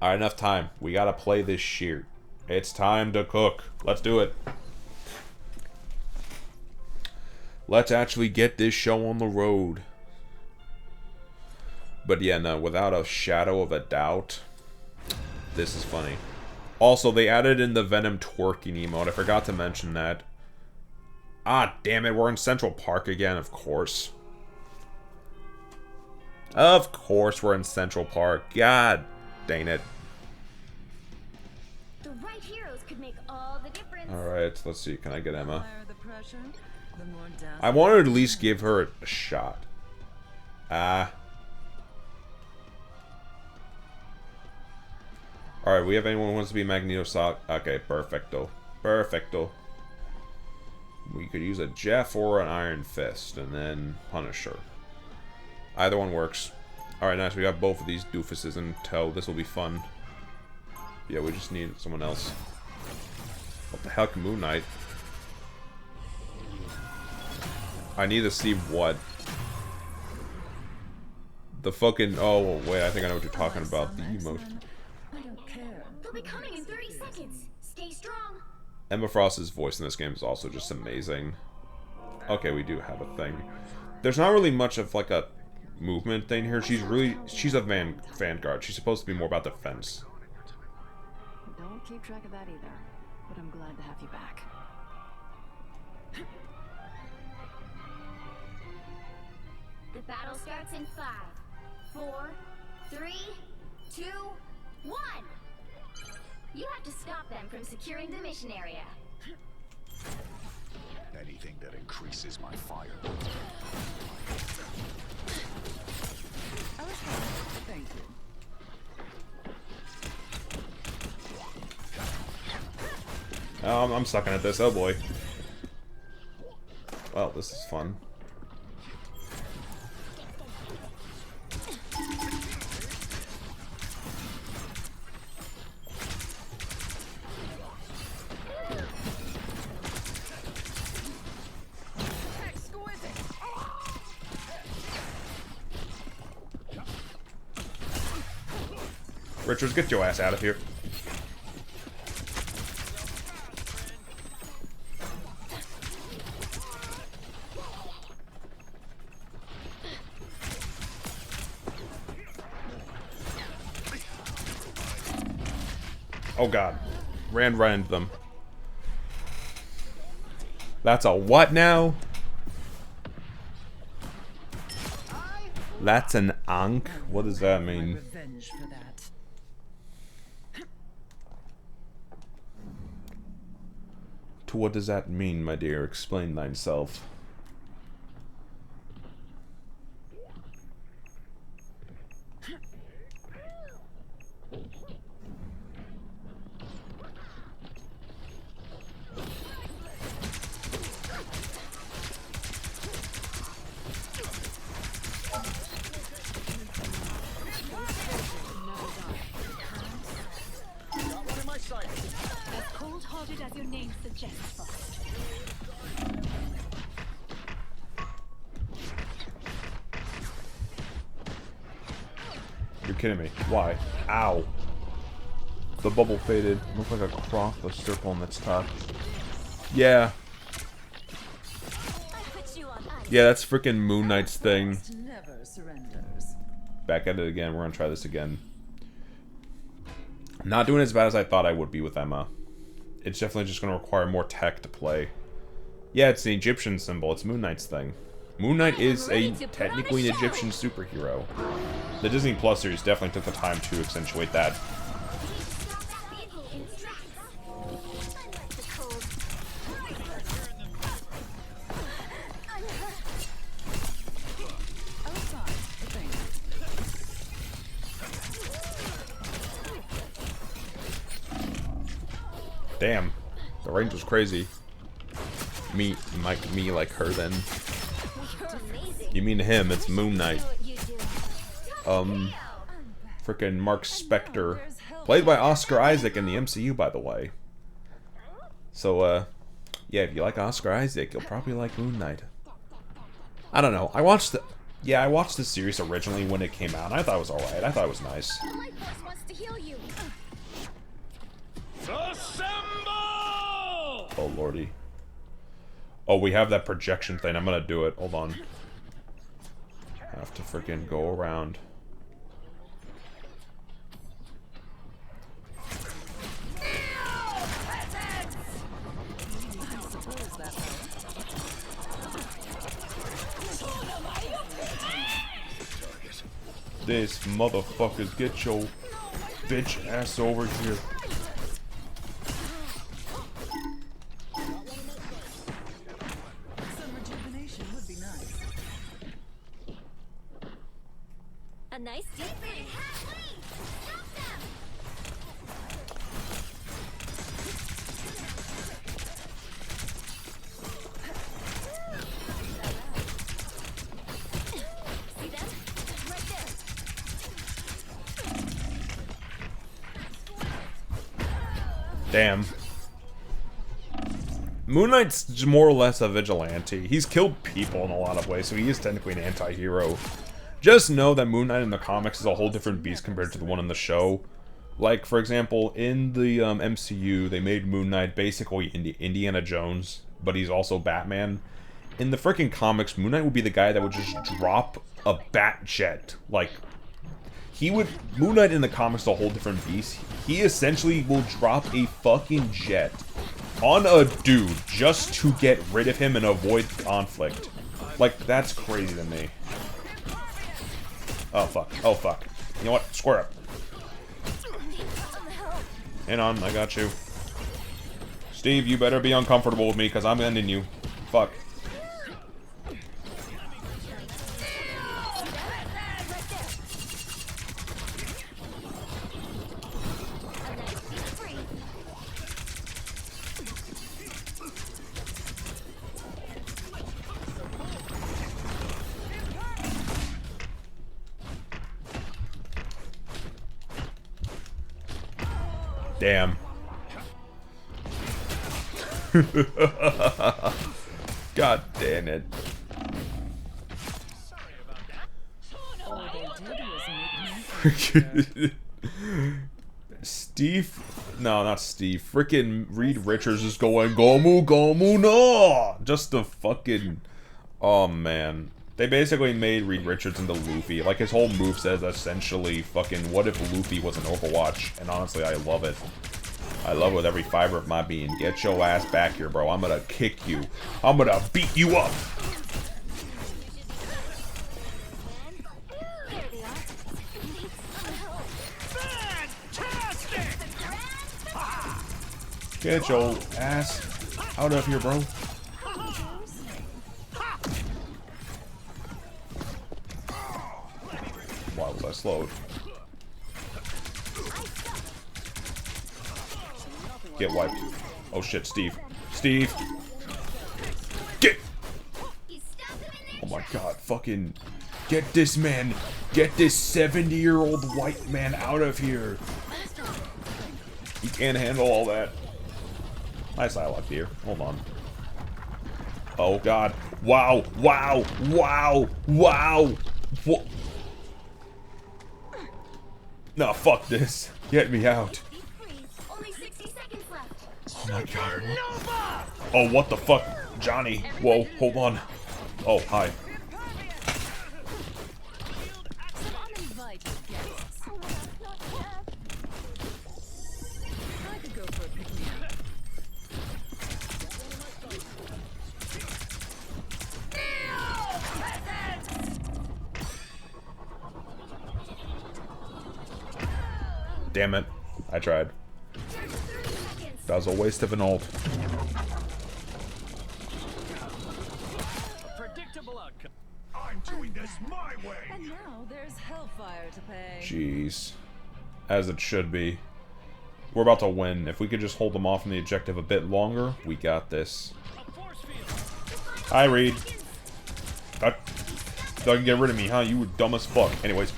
Alright, enough time. We got to play this shit. It's time to cook. Let's do it. Let's actually get this show on the road. But yeah, no, without a shadow of a doubt, this is funny. Also, they added in the Venom twerking emote. I forgot to mention that. Ah, damn it, we're in Central Park again, of course. Of course we're in Central Park. God dang it. The right heroes could make all the difference. Alright, let's see. Can I get Emma? I wanted to at least give her a shot. Alright, we have anyone who wants to be Magneto Sock? Okay, perfecto. Perfecto. We could use a Jeff or an Iron Fist, and then Punisher. Either one works. Alright, nice. We got both of these doofuses in tow. This will be fun. Yeah, we just need someone else. What the heck, Moon Knight? I need to see what. The fucking... Oh, wait, I think I know what you're talking about. The emotion. They'll be coming in 30 seconds. Stay strong. Emma Frost's voice in this game is also just amazing. Okay, we do have a thing. There's not really much of, like, a movement thing here. She's a vanguard. She's supposed to be more about defense. Don't keep track of that either, but I'm glad to have you back. The battle starts in 5, 4, 3, 2, 1. You have to stop them from securing the mission area. Anything that increases my fire. Thank you. Oh, I'm sucking at this. Oh boy. Well, this is fun. Richards, get your ass out of here. Oh god. Ran right into them. That's a what now? That's an Ankh? What does that mean? To what does that mean, my dear? Explain thyself. As cold-hearted as your name suggests, Frost. You're kidding me. Why? Ow. The bubble faded. Looks like a cross, a circle, and it's tough. Yeah. Yeah, that's freaking Moon Knight's thing. Back at it again. We're gonna try this again. Not doing as bad as I thought I would be with Emma. it's definitely just going to require more tech to play. Yeah, it's the Egyptian symbol. It's Moon Knight's thing. Moon Knight is technically an Egyptian superhero. The Disney Plus series definitely took the time to accentuate that. Damn, the range was crazy. Me like her then. You mean him, it's Moon Knight. Frickin' Mark Spector. Played by Oscar Isaac in the MCU, by the way. So, yeah, if you like Oscar Isaac, you'll probably like Moon Knight. I don't know, I watched the series originally when it came out, and I thought it was alright. I thought it was nice. Oh lordy. Oh, we have that projection thing. I'm gonna do it. Hold on. I have to freaking go around. This motherfuckers, get your bitch ass over here. A nice deep thing. See them? Right there. Damn. Moon Knight's more or less a vigilante. He's killed people in a lot of ways, so he is technically an anti-hero. Just know that Moon Knight in the comics is a whole different beast compared to the one in the show. Like, for example, in the MCU, they made Moon Knight basically Indiana Jones, but he's also Batman. In the freaking comics, Moon Knight would be the guy that would just drop a bat jet. Like, Moon Knight in the comics is a whole different beast. He essentially will drop a fucking jet on a dude just to get rid of him and avoid conflict. Like, that's crazy to me. Oh, fuck. Oh, fuck. You know what? Square up. Hang on, I got you. Steve, you better be uncomfortable with me, because I'm ending you. Fuck. Damn. God damn it. Steve? No, not Steve. Frickin' Reed Richards is going, Gomu, Gomu, no! Just the fucking... Oh, man. They basically made Reed Richards into Luffy. Like, his whole moveset is essentially fucking, what if Luffy was an Overwatch? And honestly, I love it. I love it with every fiber of my being. Get your ass back here, bro. I'm gonna kick you. I'm gonna beat you up. Get your ass out of here, bro. Why was I slowed? Get wiped. Oh shit, Steve. Steve! Get! Oh my god, fucking... Get this man! Get this 70-year-old white man out of here! He can't handle all that. Nice dialogue here. Hold on. Oh god. Wow! Wow! Wow! Wow! What? No, fuck this. Get me out. Oh my god. Oh, what the fuck? Johnny. Whoa, hold on. Oh, hi. Damn it. I tried. That was a waste of an ult. Predictable outcome. I'm doing this my way. And now there's hellfire to pay. Jeez. As it should be. We're about to win. If we could just hold them off on the objective a bit longer, we got this. Hi, Reed. That can get rid of me, huh? You were dumb as fuck. Anyways.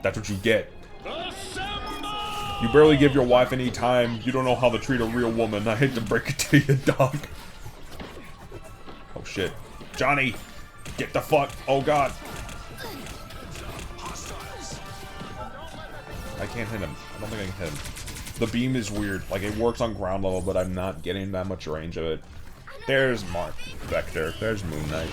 That's what you get. You barely give your wife any time. You don't know how to treat a real woman. I hate to break it to you, dog. Oh, shit. Johnny! Get the fuck! Oh, God! I can't hit him. I don't think I can hit him. The beam is weird. Like, it works on ground level, but I'm not getting that much range of it. There's Mark Vector. There's Moon Knight.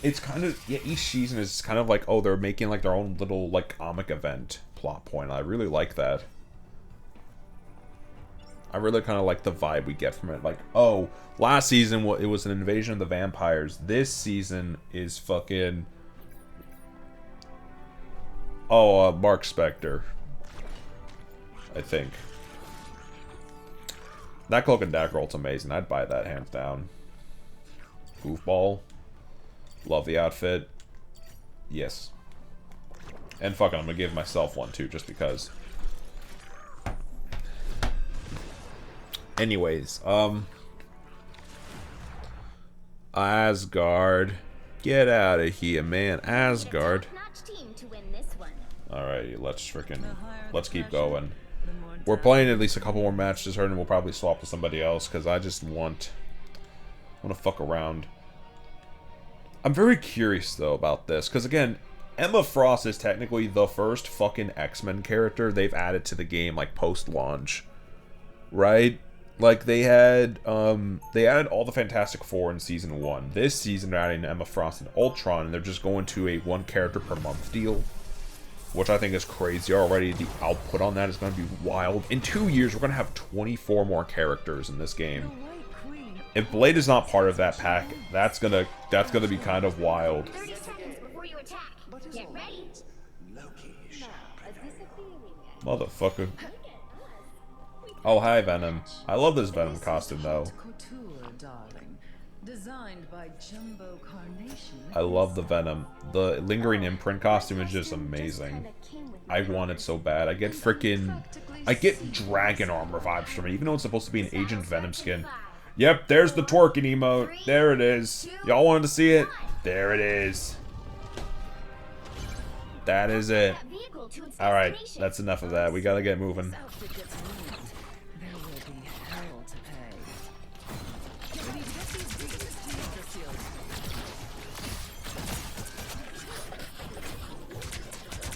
It's kind of... Yeah, each season is kind of like, oh, they're making, like, their own little, like, comic event plot point. I really like that. I really kind of like the vibe we get from it. Like, oh, last season, it was an invasion of the vampires. This season is fucking... Oh, Mark Spector. I think. That Cloak and Dagger ult's amazing. I'd buy that hands down. Goofball. Love the outfit. Yes. And fucking, I'm gonna give myself one too, just because. Anyways, Asgard. Get out of here, man. Asgard. Alright, let's keep going. We're playing at least a couple more matches, and we'll probably swap to somebody else, because I just want to fuck around. I'm very curious, though, about this, because, again, Emma Frost is technically the first fucking X-Men character they've added to the game, like, post-launch. Right? Like, they added all the Fantastic Four in Season 1. This season, they're adding Emma Frost and Ultron, and they're just going to a one-character-per-month deal. Which I think is crazy already. The output on that is going to be wild. In 2 years, we're going to have 24 more characters in this game. If Blade is not part of that pack, that's gonna be kind of wild. 30 seconds before you attack. Get ready. Motherfucker. Oh, hi, Venom. I love this Venom costume, though. I love the Venom. The lingering imprint costume is just amazing. I want it so bad. I get dragon armor vibes from it, even though it's supposed to be an Agent Venom skin. Yep, there's the twerking emote. There it is. Y'all wanted to see it? There it is. That is it. Alright, that's enough of that. We gotta get moving.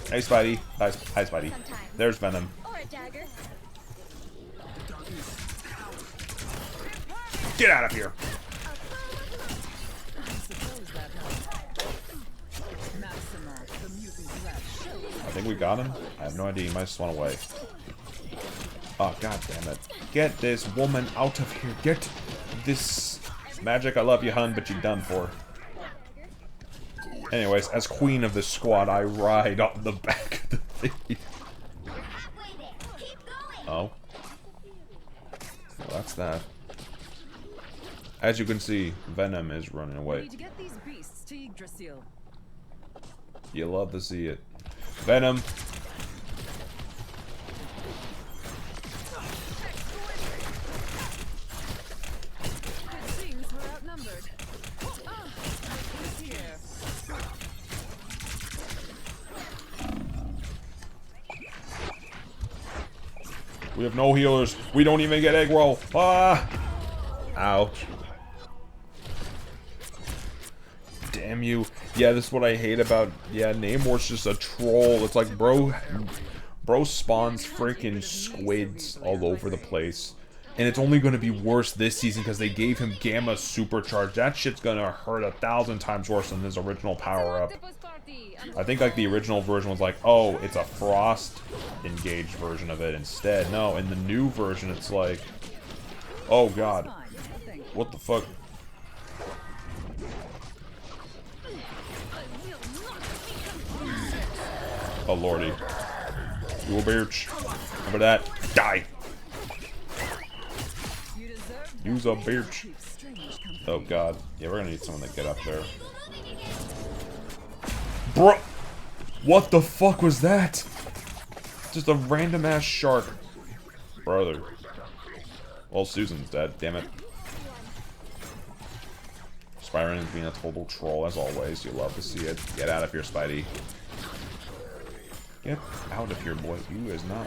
Hey, Spidey. Hi, Spidey. There's Venom. Get out of here! I think we got him. I have no idea. He might just went away. Oh, god damn it. Get this woman out of here. Get this... Magic, I love you, hun, but you're done for. Anyways, as queen of this squad, I ride on the back of the thing. Oh. Well, that's that. As you can see, Venom is running away. You love to see it. Venom! We have no healers. We don't even get egg roll. Ah! Ouch. Damn you. Yeah, this is what I hate about... Yeah, Namor's just a troll. It's like, bro spawns freaking squids all over the place. And it's only going to be worse this season because they gave him Gamma Supercharge. That shit's going to hurt 1,000 times worse than his original power-up. I think, like, the original version was like, oh, it's a frost-engaged version of it instead. No, in the new version, it's like... Oh, God. What the fuck? Oh lordy. You a bitch. Remember that? Die. Use a bitch. Oh god. Yeah, we're gonna need someone to get up there. Bro! What the fuck was that? Just a random ass shark. Brother. Well, Susan's dead, damn it. Spyron is being a total troll as always. You love to see it. Get out of here, Spidey. Get out of here, boy. You is not.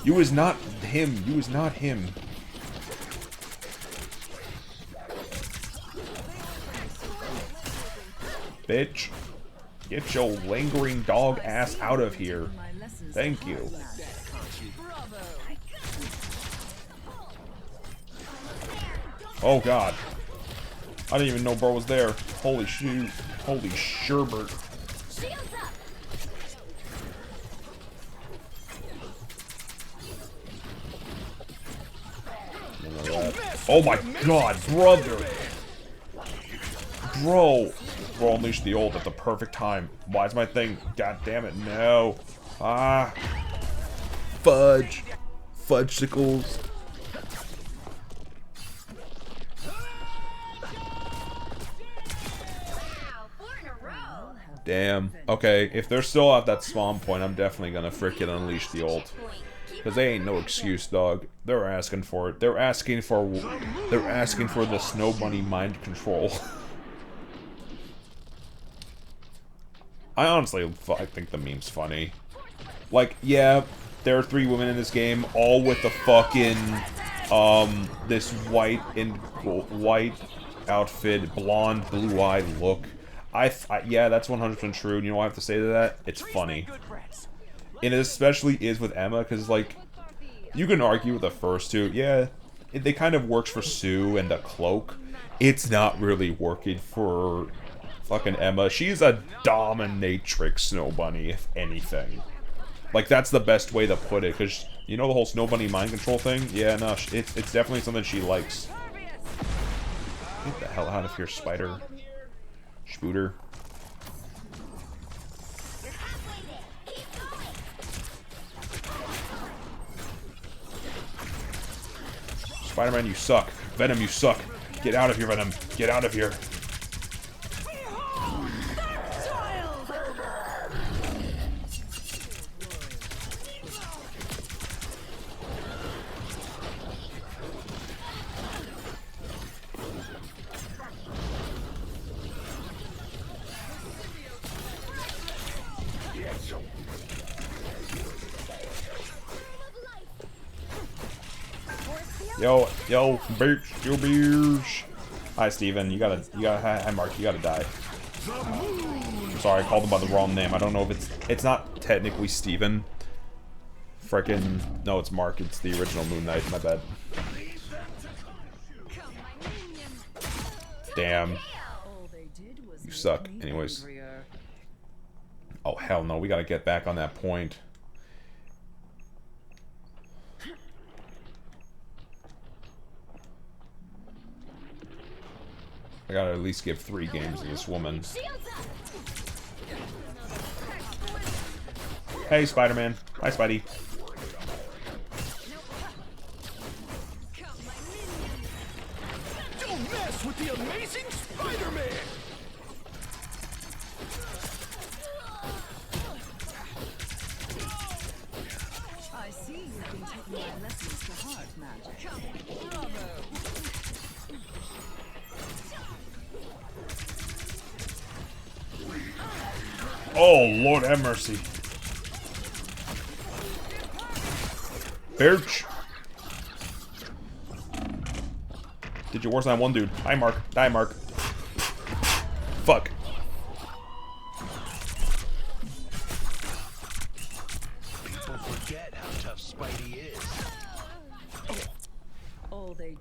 You is not him. You is not him. Bitch. Get your lingering dog ass out of here. Thank you. Oh god. I didn't even know bro was there. Holy shoot. Holy sherbert. Oh my god, brother! Bro! Bro unleashed the ult at the perfect time. Why is my thing? God damn it, no. Ah. Fudge. Fudgesicles. Damn. Okay, if they're still at that spawn point, I'm definitely gonna frickin' unleash the ult. Because they ain't no excuse, dog. They're asking for it. They're asking for the Snow Bunny mind control. I think the meme's funny. Like, yeah, there are 3 women in this game, all with the fucking, this white outfit, blonde, blue-eyed look. Yeah, that's 100% true. And you know what I have to say to that? It's funny. And it especially is with Emma, because, like, you can argue with the first 2. Yeah, they kind of works for Sue and the cloak. It's not really working for fucking Emma. She's a dominatrix Snow Bunny, if anything. Like, that's the best way to put it, because, you know the whole Snow Bunny mind control thing? Yeah, no, it's definitely something she likes. Get the hell out of here, Spider. Spooter. Spider-Man, you suck. Venom, you suck. Get out of here, Venom. Get out of here. Yo, bitch, yo, bitch. Hi, Steven. Hi, Mark. You gotta die. I'm sorry, I called him by the wrong name. I don't know if it's not technically Steven. Frickin', no, it's Mark. It's the original Moon Knight. My bad. Damn. You suck. Anyways. Oh, hell no. We gotta get back on that point. I gotta at least give 3 games to this woman. Hey, Spider-Man. Hi, Spidey. Don't mess with the amazing Spider-Man! I see you've been taking my lessons to heart, Magic. Bravo! Oh, Lord have mercy. Birch. Did you worse than one dude? Hi, Mark. Die, Mark. Fuck. People forget how tough Spidey is.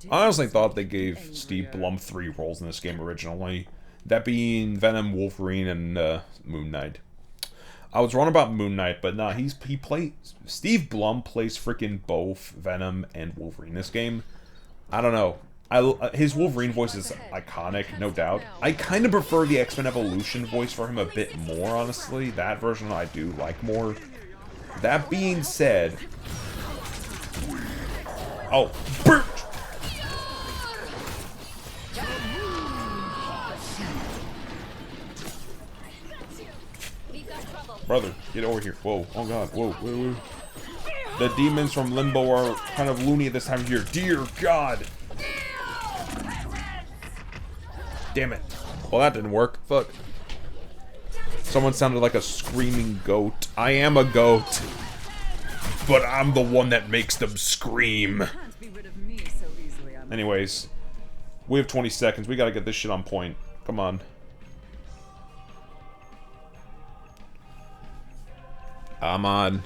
I honestly thought they gave Steve Blum 3 roles in this game originally. That being Venom, Wolverine, and Moon Knight. I was wrong about Moon Knight, but nah, Steve Blum plays freaking both Venom and Wolverine in this game. I don't know. His Wolverine voice is iconic, no doubt. I kind of prefer the X-Men Evolution voice for him a bit more, honestly. That version I do like more. That being said... Oh, burp! Brother, get over here. Whoa, oh god, whoa, whoa, whoa. The demons from Limbo are kind of loony at this time of year. Dear God! Damn it. Well, that didn't work. Fuck. Someone sounded like a screaming goat. I am a goat. But I'm the one that makes them scream. Anyways. We have 20 seconds. We gotta get this shit on point. Come on. I'm on.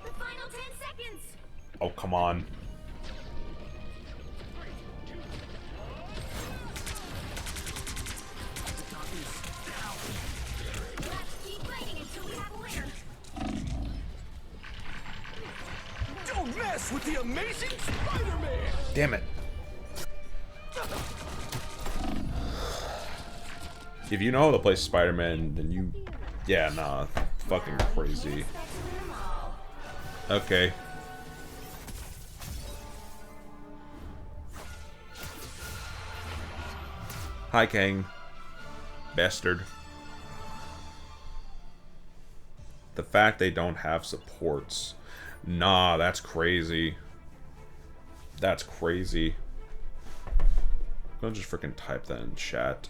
The final 10 seconds. Oh, come on. Keep fighting until we have a winner. Don't mess with the amazing Spider-Man! Damn it. If you know how to play Spider-Man, then you... Yeah, nah. Fucking crazy. Okay. Hi, Kang. Bastard. The fact they don't have supports. Nah, that's crazy. That's crazy. I'm gonna just freaking type that in chat.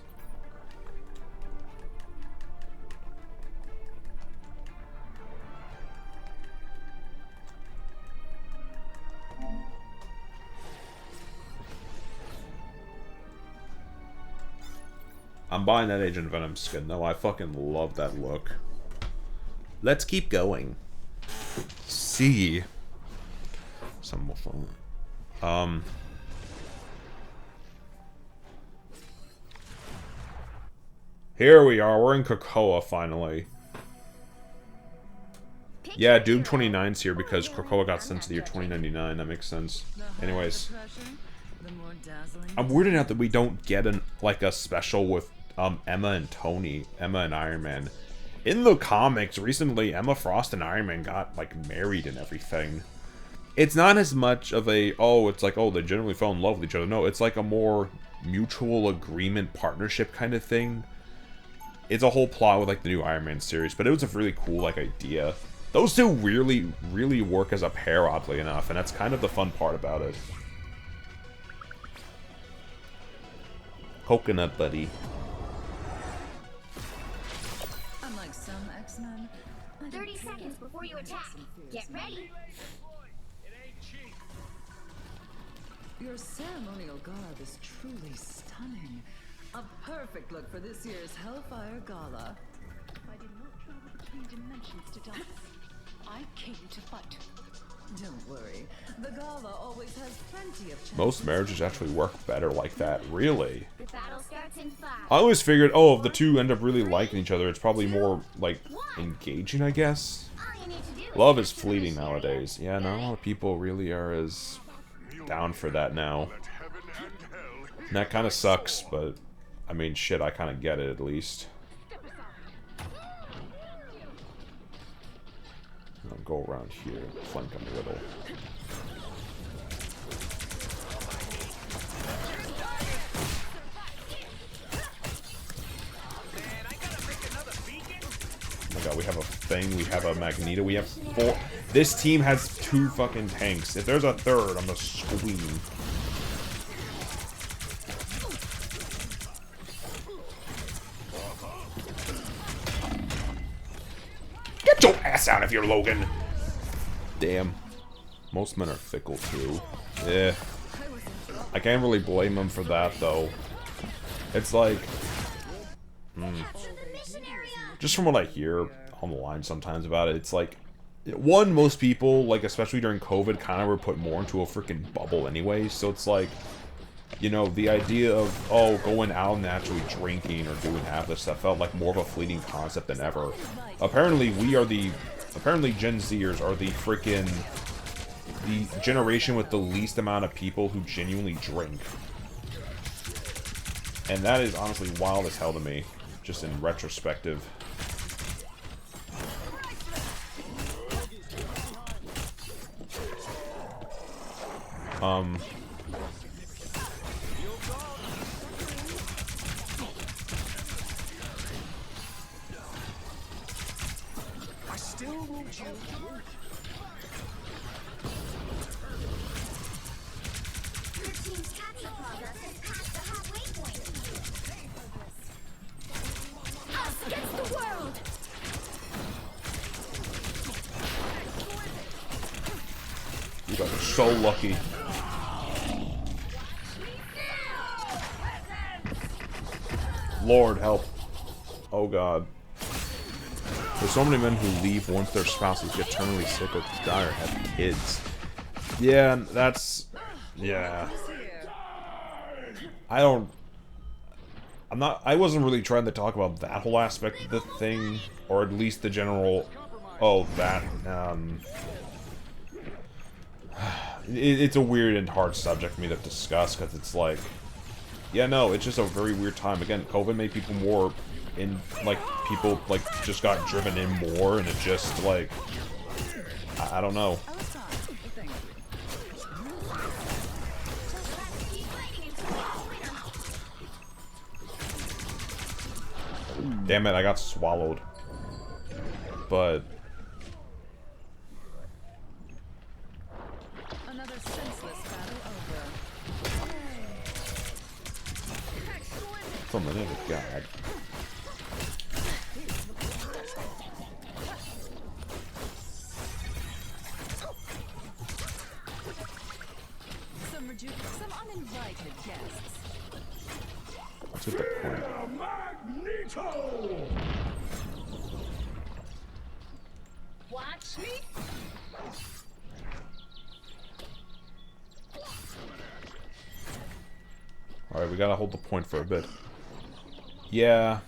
I'm buying that Agent Venom skin, though. I fucking love that look. Let's keep going. See. Some more fun. Here we are. We're in Krakoa, finally. Yeah, Doom 29's here because Krakoa got sent to the year 2099. That makes sense. Anyways. I'm weirded out that we don't get a special with Emma and Tony, Emma and Iron Man. In the comics, recently, Emma Frost and Iron Man got, like, married and everything. It's not as much of a, it's like, they generally fell in love with each other. No, it's like a more mutual agreement partnership kind of thing. It's a whole plot with, like, the new Iron Man series, but it was a really cool, like, idea. Those two really, really work as a pair, oddly enough, and that's kind of the fun part about it. Coconut buddy. Unlike some X-Men, 30 seconds before you attack. Get ready. your ceremonial garb is truly stunning. A perfect look for this year's Hellfire Gala. I did not travel between dimensions to dance. I came to fight. Don't worry, the gala always has plenty of chances. Most marriages actually work better like that, really. The battle starts in 5. I always figured, if the two end up really liking each other, it's probably more, like, engaging, I guess. All you need to do is Love is get to the fleeting mission. nowadays. Yeah, not a lot of people really are as down for that now. And that kind of sucks, but, I mean, shit, I kind of get it, at least. I'll go around here, flank him a little. Oh my god, we have a thing, we have a Magneto, we have 4. This team has 2 fucking tanks. If there's a third, I'm gonna scream. Get your ass out of here, Logan! Damn. Most men are fickle, too. Yeah. I can't really blame them for that, though. It's like... Capture the mission area. Just from what I hear on the line sometimes about it, it's like... One, most people, like, especially during COVID, kind of were put more into a freaking bubble anyway, so it's like... You know, the idea of, going out and actually drinking or doing half this stuff felt like more of a fleeting concept than ever. Apparently, apparently Gen Zers are the the generation with the least amount of people who genuinely drink. And that is honestly wild as hell to me, just in retrospective. I still want you. Your team's capture progress has passed the halfway point. Us against the world! You guys are so lucky. Lord help. Oh god. There's so many men who leave once their spouses get terminally sick or die or have kids. Yeah, that's... yeah. I wasn't really trying to talk about that whole aspect of the thing, or at least the general... oh, that, it's a weird and hard subject for me to discuss, because it's like... yeah, no, it's just a very weird time. Again, COVID made people more... people, just got driven in more, and it just, I don't know. Damn it, I got swallowed. But... Another senseless battle over. from the name of God. Some uninvited guests. What's with the point? Magneto! Watch me. Alright, we gotta hold the point for a bit. Yeah.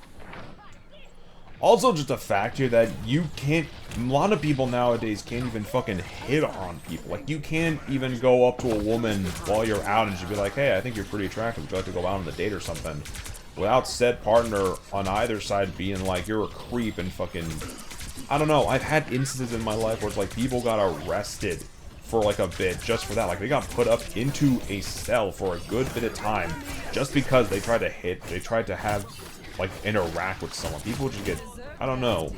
Also, just a fact here that you can't... a lot of people nowadays can't even fucking hit on people. Like, you can't even go up to a woman while you're out and she'd be like, hey, I think you're pretty attractive. Would you like to go out on a date or something? Without said partner on either side being like, you're a creep and fucking... I don't know. I've had instances in my life where it's like people got arrested for like a bit just for that. Like, they got put up into a cell for a good bit of time just because they tried to hit, they tried to have... like, interact with someone. People just get, I don't know.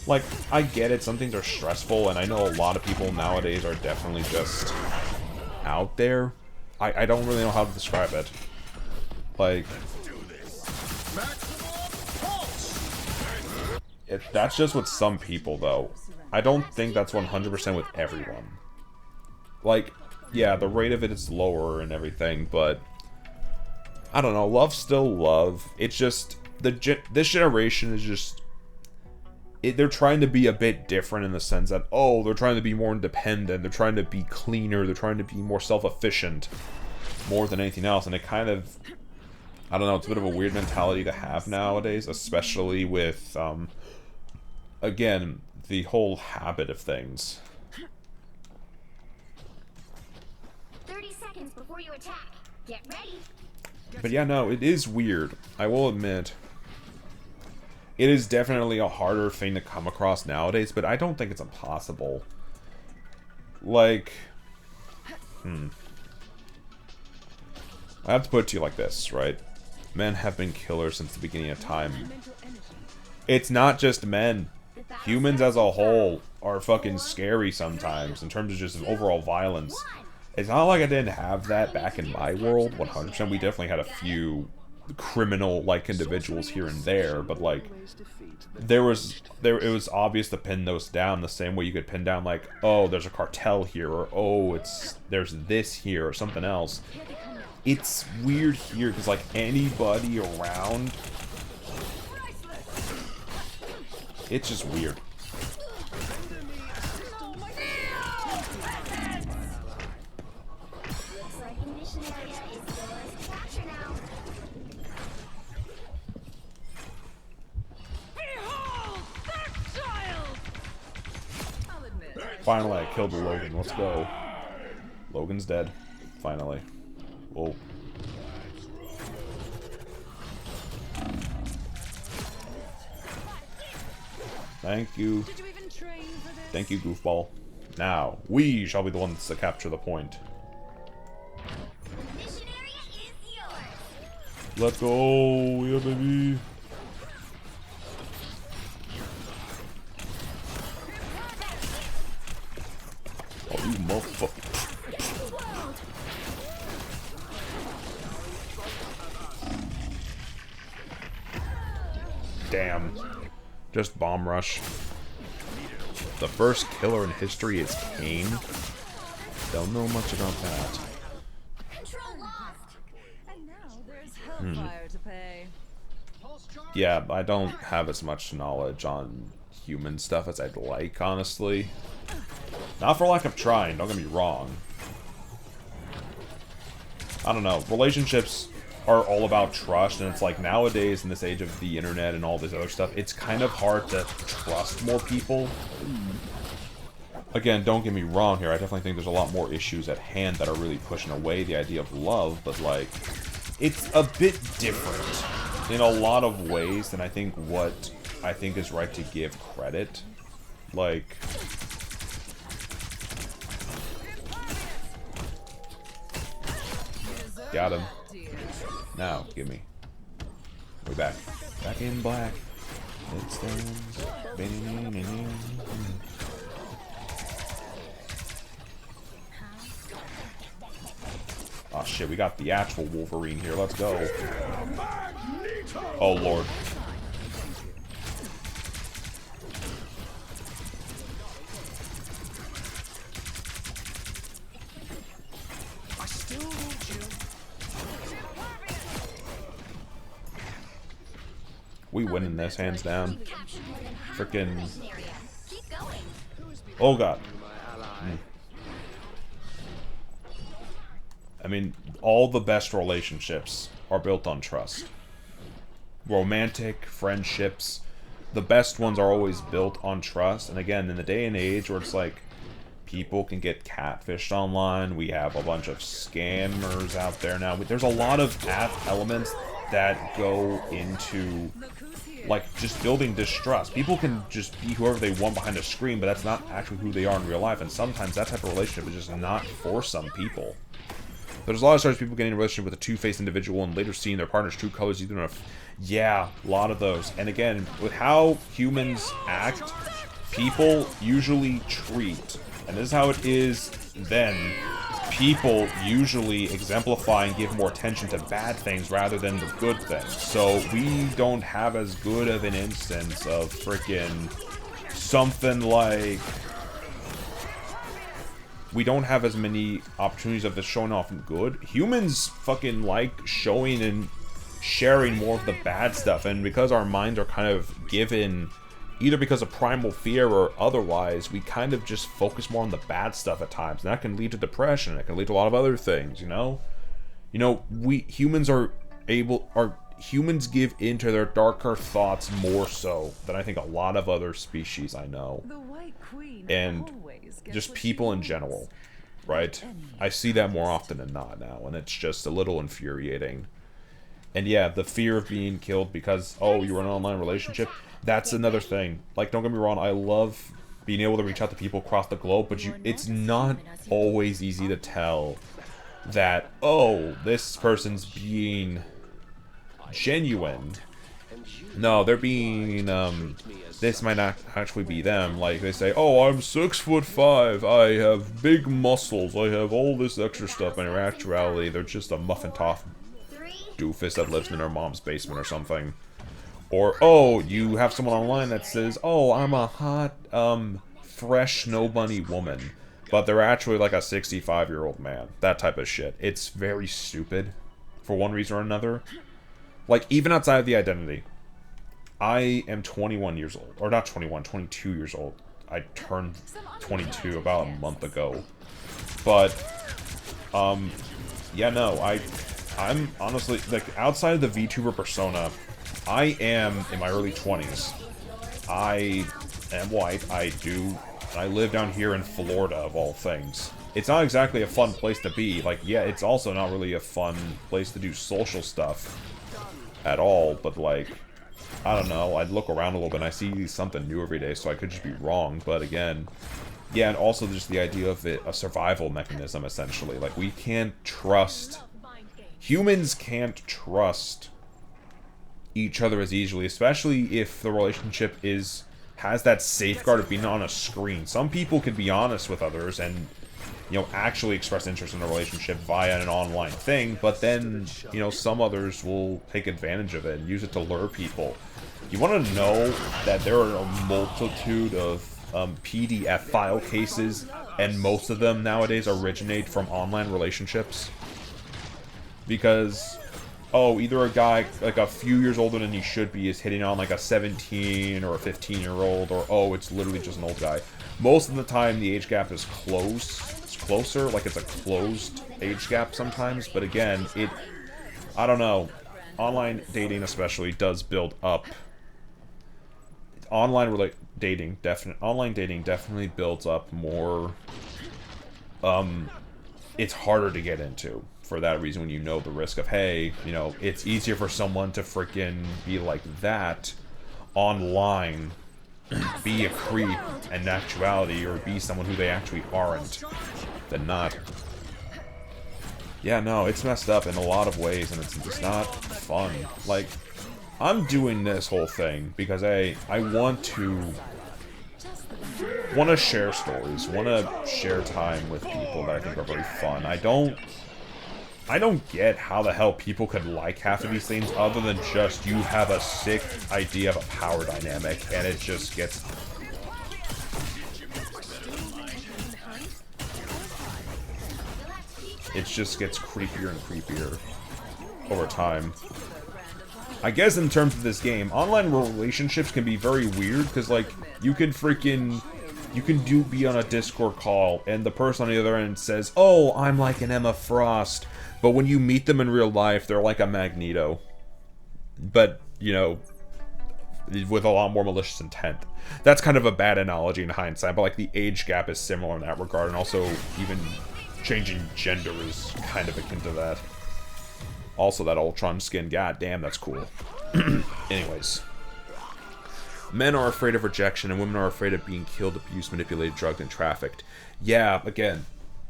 Like, I get it, some things are stressful, and I know a lot of people nowadays are definitely just out there. I don't really know how to describe it. Like, that's just with some people, though. I don't think that's 100% with everyone. Like, yeah, the rate of it is lower and everything, but... I don't know, love's still love. It's just, this generation is just, they're trying to be a bit different in the sense that, oh, they're trying to be more independent, they're trying to be cleaner, they're trying to be more self-efficient, more than anything else, and it kind of, I don't know, it's a bit of a weird mentality to have nowadays, especially with, again, the whole habit of things. 30 seconds before you attack. Get ready. But yeah, no, it is weird. I will admit. It is definitely a harder thing to come across nowadays, but I don't think it's impossible. Like... I have to put it to you like this, right? Men have been killers since the beginning of time. It's not just men. Humans as a whole are fucking scary sometimes in terms of just overall violence. It's not like I didn't have that back in my world, 100%. We definitely had a few criminal-like individuals here and there, but like, it was obvious to pin those down the same way you could pin down like, oh, there's a cartel here, or oh, there's this here, or something else. It's weird here, because like, anybody around, it's just weird. Finally, I killed Logan. Let's go. Logan's dead. Finally. Whoa. Thank you. Did you even train for this? Thank you, goofball. Now, we shall be the ones to capture the point. Mission area is yours. Let's go, yeah, baby. Oh, you motherfucker. Damn. Just bomb rush. The first killer in history is Kane. Don't know much about that. Control lost. And now there's hellfire to pay. Yeah, I don't have as much knowledge on human stuff as I'd like, honestly. Not for lack of trying, don't get me wrong. I don't know, relationships are all about trust, and it's like nowadays in this age of the internet and all this other stuff, it's kind of hard to trust more people. Again, don't get me wrong here, I definitely think there's a lot more issues at hand that are really pushing away the idea of love, but like, it's a bit different in a lot of ways than I think what I think is right to give credit. Like, got him. Now, give me. We're back. Back in black. It stands. Oh shit, we got the actual Wolverine here. Let's go. Oh lord. I still want you. We winning this, hands down. Captured more than half the Frickin'. mission area. Keep going. Oh god. I mean, all the best relationships are built on trust. Romantic friendships, the best ones are always built on trust. And again, in the day and age where it's like people can get catfished online, we have a bunch of scammers out there now. There's a lot of elements that go into like just building distrust. People can just be whoever they want behind a screen, but that's not actually who they are in real life. And sometimes that type of relationship is just not for some people. There's a lot of stories of people getting in a relationship with a two-faced individual and later seeing their partner's true colors either enough. Yeah, a lot of those. And again, with how humans act, people usually treat, and this is how it is then, people usually exemplify and give more attention to bad things rather than the good things. So we don't have as good of an instance of freaking something like... We don't have as many opportunities of this showing off good. Humans fucking like showing and sharing more of the bad stuff, and because our minds are kind of given, either because of primal fear or otherwise, we kind of just focus more on the bad stuff at times, and that can lead to depression. It can lead to a lot of other things, you know. We humans humans give into their darker thoughts more so than I think a lot of other species I know. The White Queen And always gets just what she people in wants. general, right? I see that more often than not now, and it's just a little infuriating. And yeah, the fear of being killed because, oh, you were in an online relationship, that's another thing. Like, don't get me wrong, I love being able to reach out to people across the globe, but it's not always easy to tell that, oh, this person's being genuine. No, they're being, this might not actually be them. Like, they say, oh, I'm 6'5", I have big muscles, I have all this extra stuff, and in actuality, they're just a muffin-toff doofus that lives in their mom's basement or something. Or, oh, you have someone online that says, oh, I'm a hot, fresh snow bunny woman, but they're actually like a 65-year-old man. That type of shit. It's very stupid, for one reason or another. Like, even outside of the identity, I am 21 years old. Or not 21, 22 years old. I turned 22 about a month ago. But, yeah, no, I'm honestly, like, outside of the VTuber persona, I am in my early 20s. I am white. I do And I live down here in Florida, of all things. It's not exactly a fun place to be. Like, yeah, it's also not really a fun place to do social stuff at all, but like, I don't know, I'd look around a little bit and I see something new every day, so I could just be wrong, but again, yeah, and also just the idea of it, a survival mechanism, essentially. Like, we can't trust, humans can't trust each other as easily, especially if the relationship has that safeguard of being on a screen. Some people can be honest with others and, you know, actually express interest in a relationship via an online thing, but then, you know, some others will take advantage of it and use it to lure people. You want to know that there are a multitude of PDF file cases, and most of them nowadays originate from online relationships? Because, oh, either a guy like a few years older than he should be is hitting on like a 17 or a 15-year-old, or oh, it's literally just an old guy. Most of the time the age gap is closer, like it's a closed age gap sometimes, but again, I don't know, online dating especially does build up. Online dating definitely builds up more, it's harder to get into for that reason, when you know the risk of, hey, you know, it's easier for someone to freaking be like that online, be a creep in actuality, or be someone who they actually aren't, than not. Yeah, no, it's messed up in a lot of ways, and it's just not fun. Like, I'm doing this whole thing because I want to share stories, want to share time with people that I think are very fun. I don't get how the hell people could like half of these things other than just you have a sick idea of a power dynamic and it just gets creepier and creepier over time. I guess in terms of this game, online relationships can be very weird because, like, you can be on a Discord call and the person on the other end says, "Oh, I'm like an Emma Frost," but when you meet them in real life, they're like a Magneto. But, you know, with a lot more malicious intent. That's kind of a bad analogy in hindsight, but like the age gap is similar in that regard, and also even changing gender is kind of akin to that. Also, that Ultron skin, god damn, that's cool. Anyways. Men are afraid of rejection, and women are afraid of being killed, abused, manipulated, drugged, and trafficked. Yeah, again,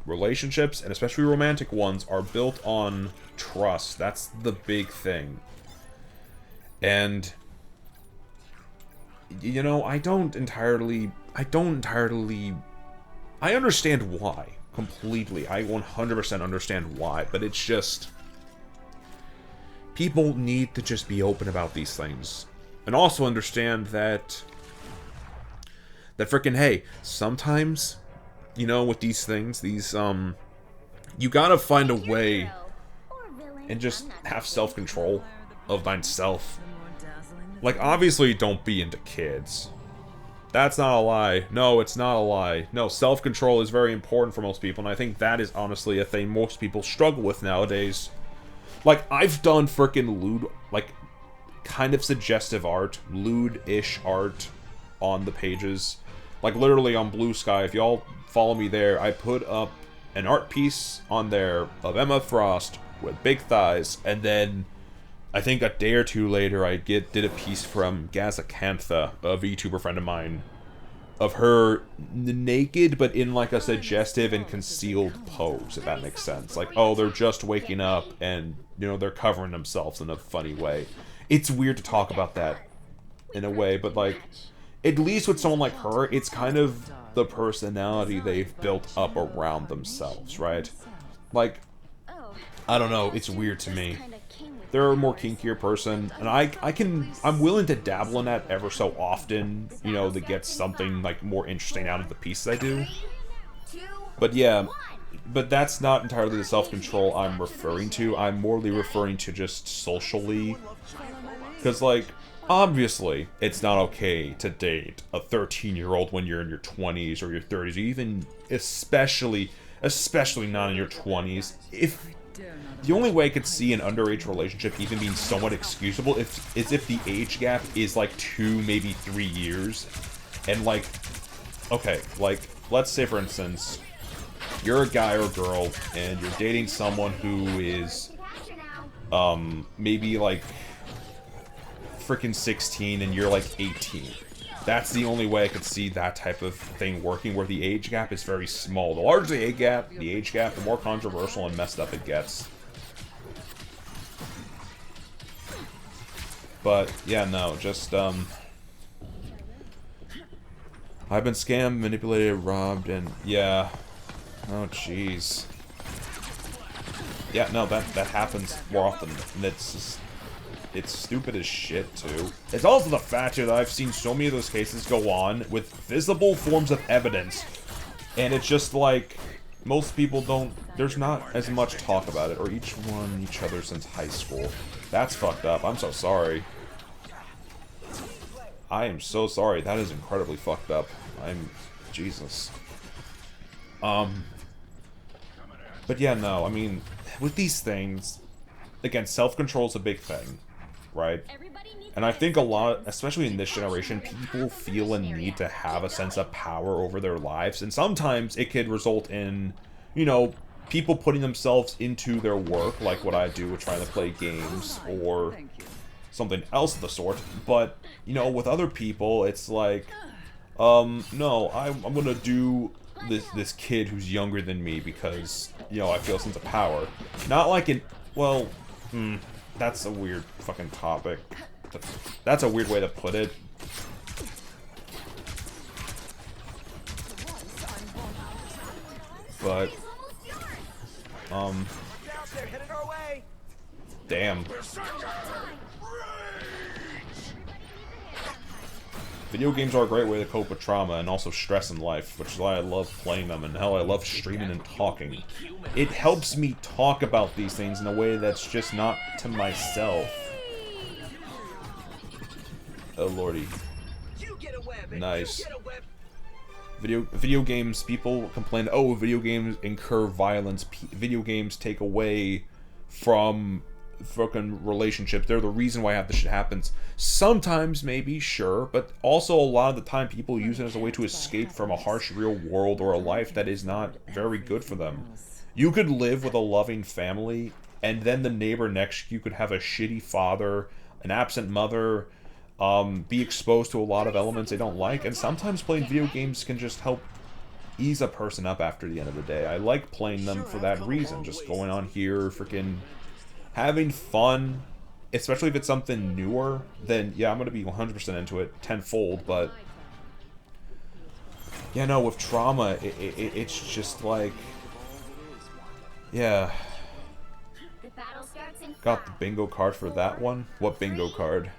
relationships, and especially romantic ones, are built on trust. That's the big thing. And, you know, I understand why, completely. I 100% understand why, but it's just, people need to just be open about these things. And also understand that frickin', hey, sometimes, you know, with these things, you gotta find a way and just have self-control of thyself. Like, obviously, don't be into kids. That's not a lie. No, it's not a lie. No, self-control is very important for most people, and I think that is honestly a thing most people struggle with nowadays. Like, I've done frickin' lewd, like, kind of suggestive art, lewd-ish art on the pages. Like, literally on Blue Sky, if y'all follow me there, I put up an art piece on there of Emma Frost with big thighs, and then I think a day or two later I did a piece from Gazakantha, a VTuber friend of mine, of her naked, but in like a suggestive and concealed pose, if that makes sense. Like, oh, they're just waking up and, you know, they're covering themselves in a funny way. It's weird to talk about that in a way, but like, at least with someone like her, it's kind of the personality they've built up around themselves, right? Like, I don't know, it's weird to me. They're a more kinkier person, and I'm willing to dabble in that ever so often, you know, to get something, like, more interesting out of the pieces I do. But yeah, but that's not entirely the self-control I'm referring to. I'm morely referring to just socially. Because, like, obviously, it's not okay to date a 13-year-old when you're in your 20s or your 30s, or even especially not in your 20s. The only way I could see an underage relationship even being somewhat excusable is if the age gap is like 2, maybe 3 years. And like, okay, like, let's say for instance, you're a guy or a girl, and you're dating someone who is, maybe like, freaking 16, and you're like 18. That's the only way I could see that type of thing working, where the age gap is very small. The larger the age gap, the more controversial and messed up it gets. But, yeah, no, just, I've been scammed, manipulated, robbed, and, yeah. Oh, jeez. Yeah, no, that happens more often, and it's just, it's stupid as shit, too. It's also the fact that I've seen so many of those cases go on with visible forms of evidence, and it's just like, most people don't, there's not as much talk about it, or each other since high school. That's fucked up. I'm so sorry. I am so sorry. That is incredibly fucked up. Jesus. But yeah, no, I mean, with these things, again, self-control is a big thing, right? And I think a lot, especially in this generation, people feel a need to have a sense of power over their lives, and sometimes it could result in, you know, people putting themselves into their work, like what I do with trying to play games, or something else of the sort. But, you know, with other people, it's like, no, I'm gonna do this kid who's younger than me because, you know, I feel a sense of power. Not like in, well, that's a weird fucking topic. That's a weird way to put it. But, damn. Video games are a great way to cope with trauma and also stress in life, which is why I love playing them, and hell, I love streaming and talking. It helps me talk about these things in a way that's just not to myself. Oh lordy. Nice. Video games, people complain, oh, video games incur violence, video games take away from fucking relationships, they're the reason why half this shit happens. Sometimes, maybe, sure, but also a lot of the time people use it as a way to escape from a harsh real world or a life that is not very good for them. You could live with a loving family, and then the neighbor next to you could have a shitty father, an absent mother, be exposed to a lot of elements they don't like, and sometimes playing video games can just help ease a person up after the end of the day. I like playing them for that reason, just going on here, freaking having fun, especially if it's something newer, then yeah, I'm going to be 100% into it tenfold, but yeah, no, with trauma, it's just like, yeah. Got the bingo card for that one? What bingo card?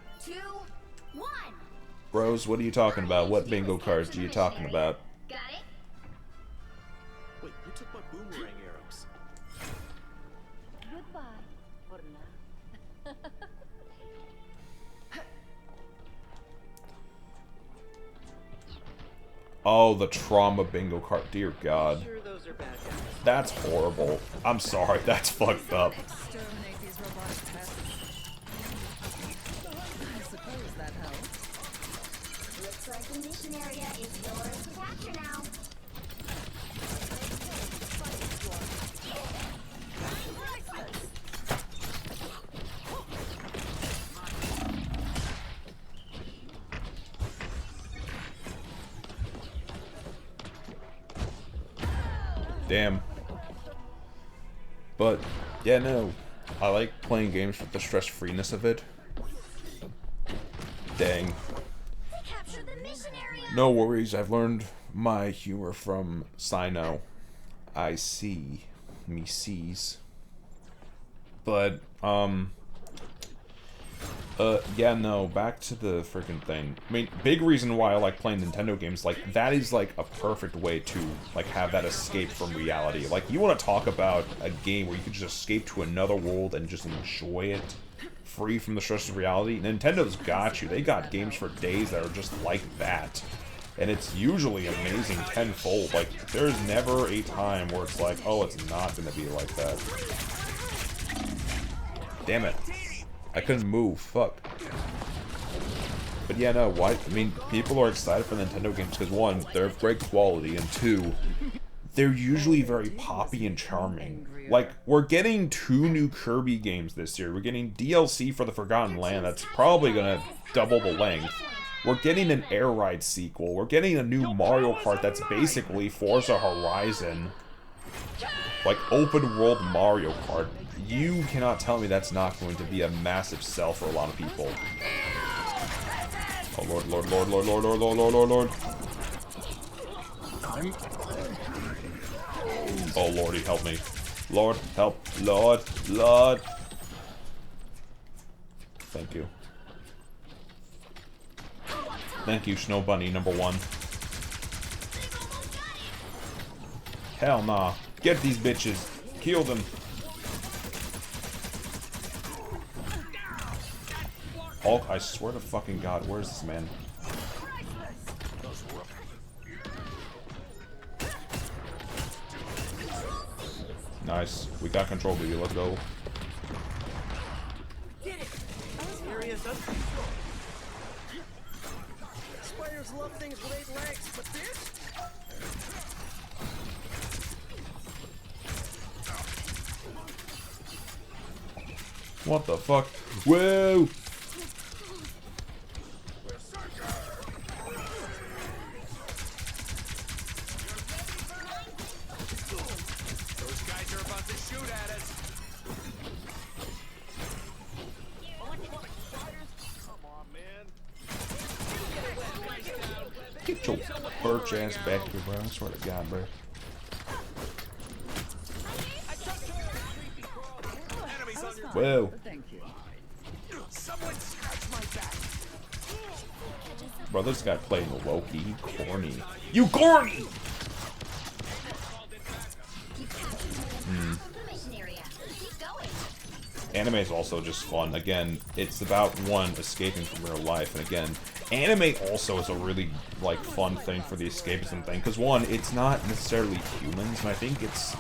Rose, what are you talking about? What bingo cards are you talking about? Wait, who took my boomerang arrows? Goodbye for now. Oh, the trauma bingo card. Dear God. Sure, those are bad guys. That's horrible. I'm sorry, that's fucked up. Exterminate these robotic pests. I suppose that helps. Looks like the mission area is yours to capture now. Damn. But, yeah, no. I like playing games with the stress-freeness of it. Dang. Capture the mission area. No worries, I've learned my humor from Sino. I see. Me sees. But, yeah, no, back to the freaking thing. I mean, big reason why I like playing Nintendo games, like, that is, like, a perfect way to, like, have that escape from reality. Like, you want to talk about a game where you can just escape to another world and just enjoy it, free from the stress of reality. Nintendo's got you. They got games for days that are just like that. And it's usually amazing tenfold. Like, there's never a time where it's like, oh, it's not gonna be like that. Damn it. I couldn't move. Fuck. But yeah, no, why? I mean, people are excited for Nintendo games because one, they're of great quality, and two, they're usually very poppy and charming. Like, we're getting 2 new Kirby games this year. We're getting DLC for the Forgotten Land that's probably gonna double the length. We're getting an Air Ride sequel. We're getting a new Mario Kart that's basically Forza Horizon. Like, open world Mario Kart. You cannot tell me that's not going to be a massive sell for a lot of people. Oh lord, lord, lord, lord, lord, lord, lord, lord, lord, lord. Oh lordy, help me. Lord, help. Lord, Lord. Thank you. Thank you, Snow Bunny number 1. Hell nah. Get these bitches. Kill them. Hulk, I swear to fucking God, where's this man? Nice. We got control, baby. Let's go. Spiders love things with 8 legs, but this? What the fuck? Whoa! Those guys are about to shoot at us. Come on, man. Get your birch ass back here, bro. I swear to God, bro. Whoa. Thank you. Someone scratch my back. Bro, this guy playing Loki. Corny. You corny! Anime is also just fun. Again, it's about, one, escaping from real life, and again, anime also is a really, like, fun thing for the escapism thing, because one, it's not necessarily humans, and I think it's,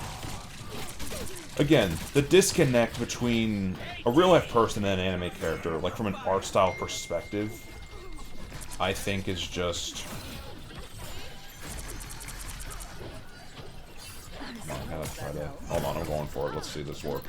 again, the disconnect between a real-life person and an anime character, like, from an art style perspective, I think is just... Come on, I gotta try to... Hold on, I'm going for it. Let's see this work.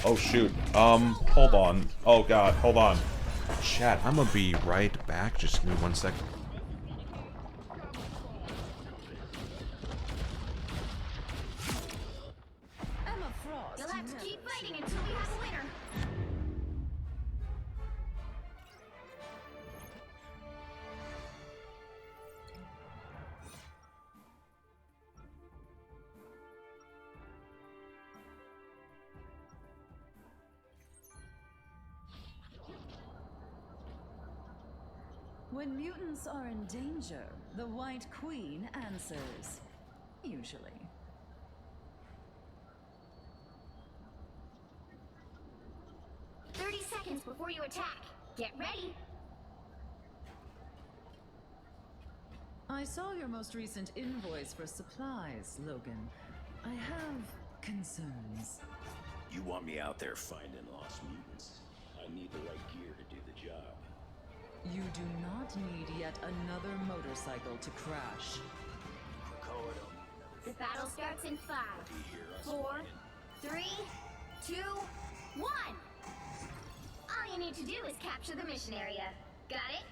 Oh shoot. Hold on. Oh god, hold on. Chat, I'm gonna be right back. Just give me 1 second. Emma Frost. You'll have to keep fighting until we have a winner. When mutants are in danger, the White Queen answers. Usually. Seconds before you attack. Get ready. I saw your most recent invoice for supplies, Logan. I have concerns. You want me out there finding lost mutants? I need the right gear to do the job. You do not need yet another motorcycle to crash. The battle starts in 5, 4, 3, 2, 1. All you need to do is capture the mission area. Got it?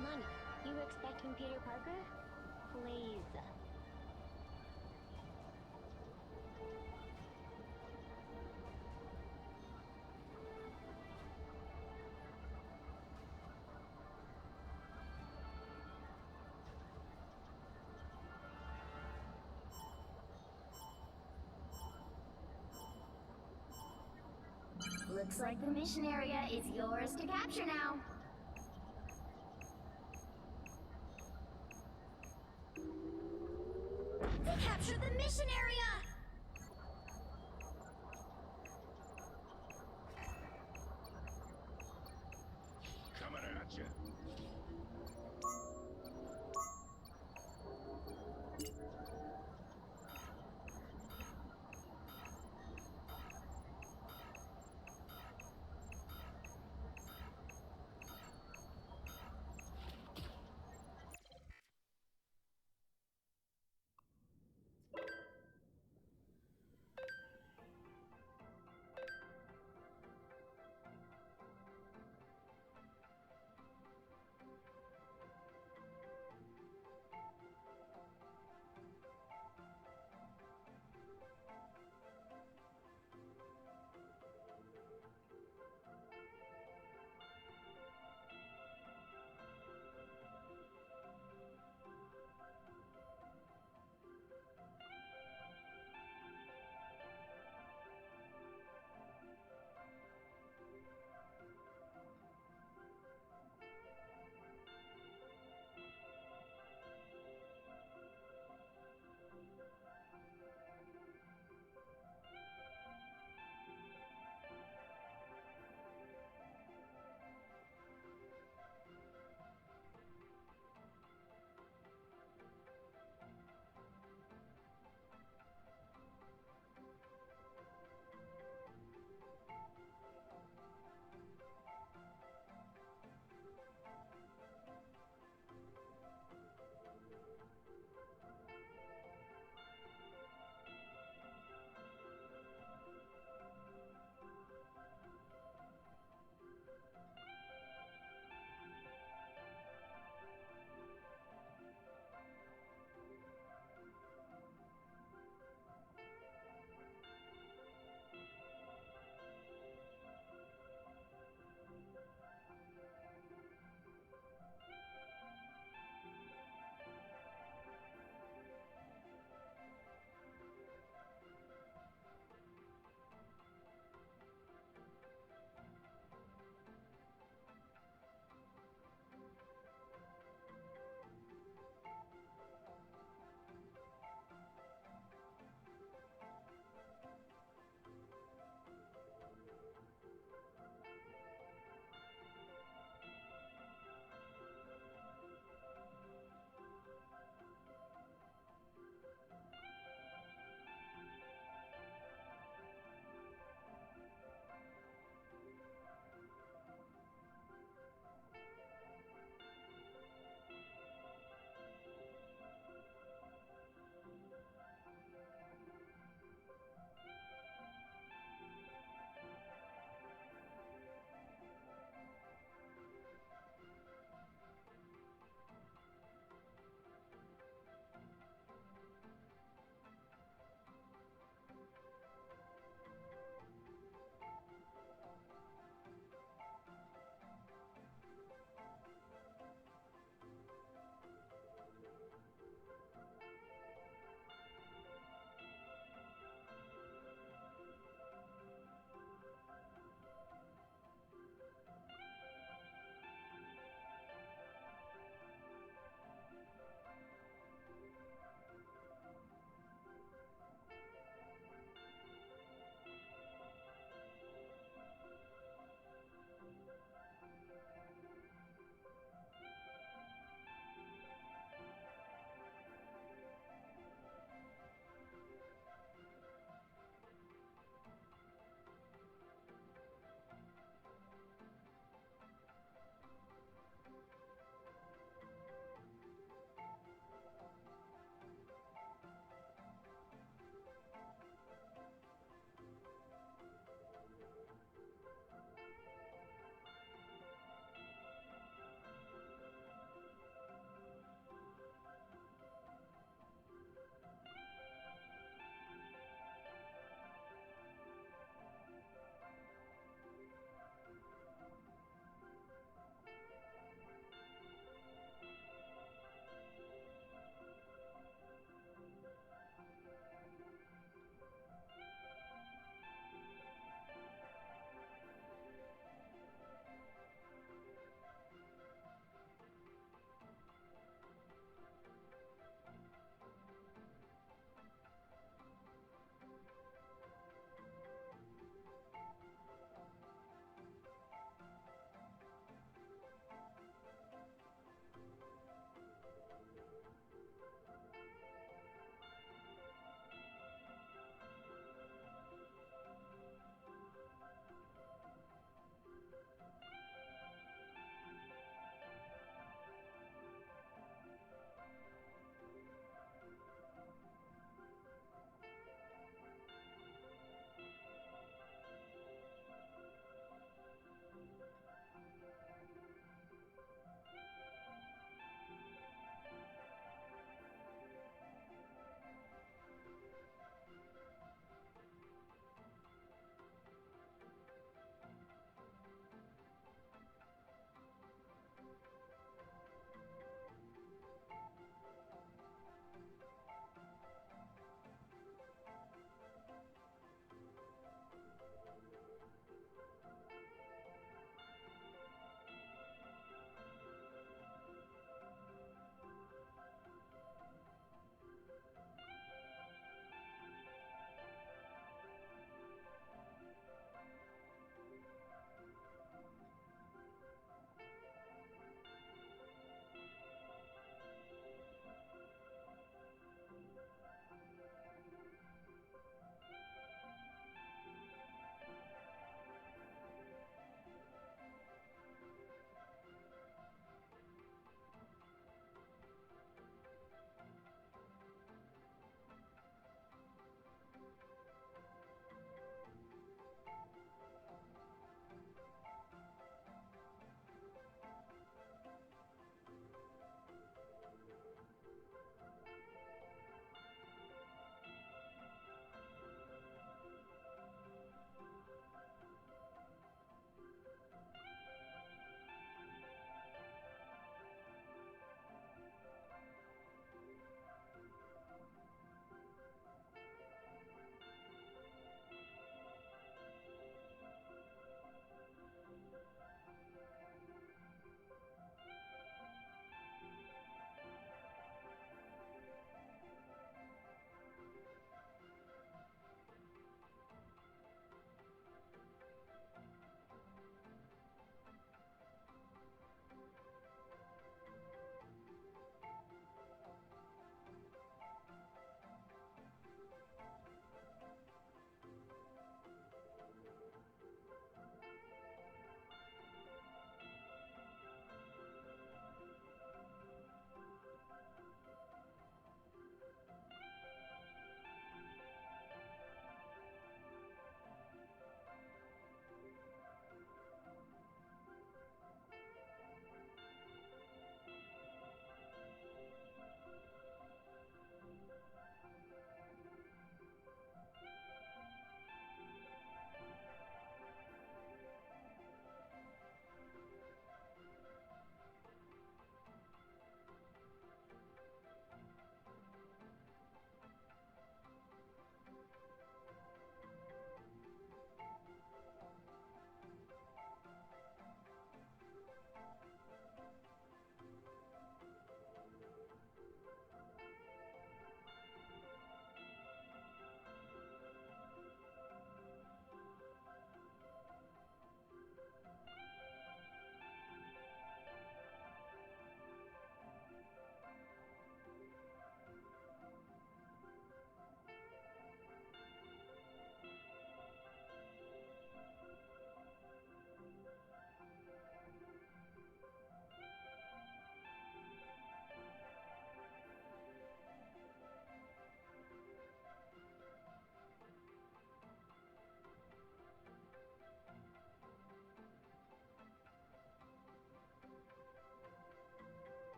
Nani, you expecting Peter Parker? Please. Looks like the mission area is yours to capture now. They captured the mission area! Coming at you.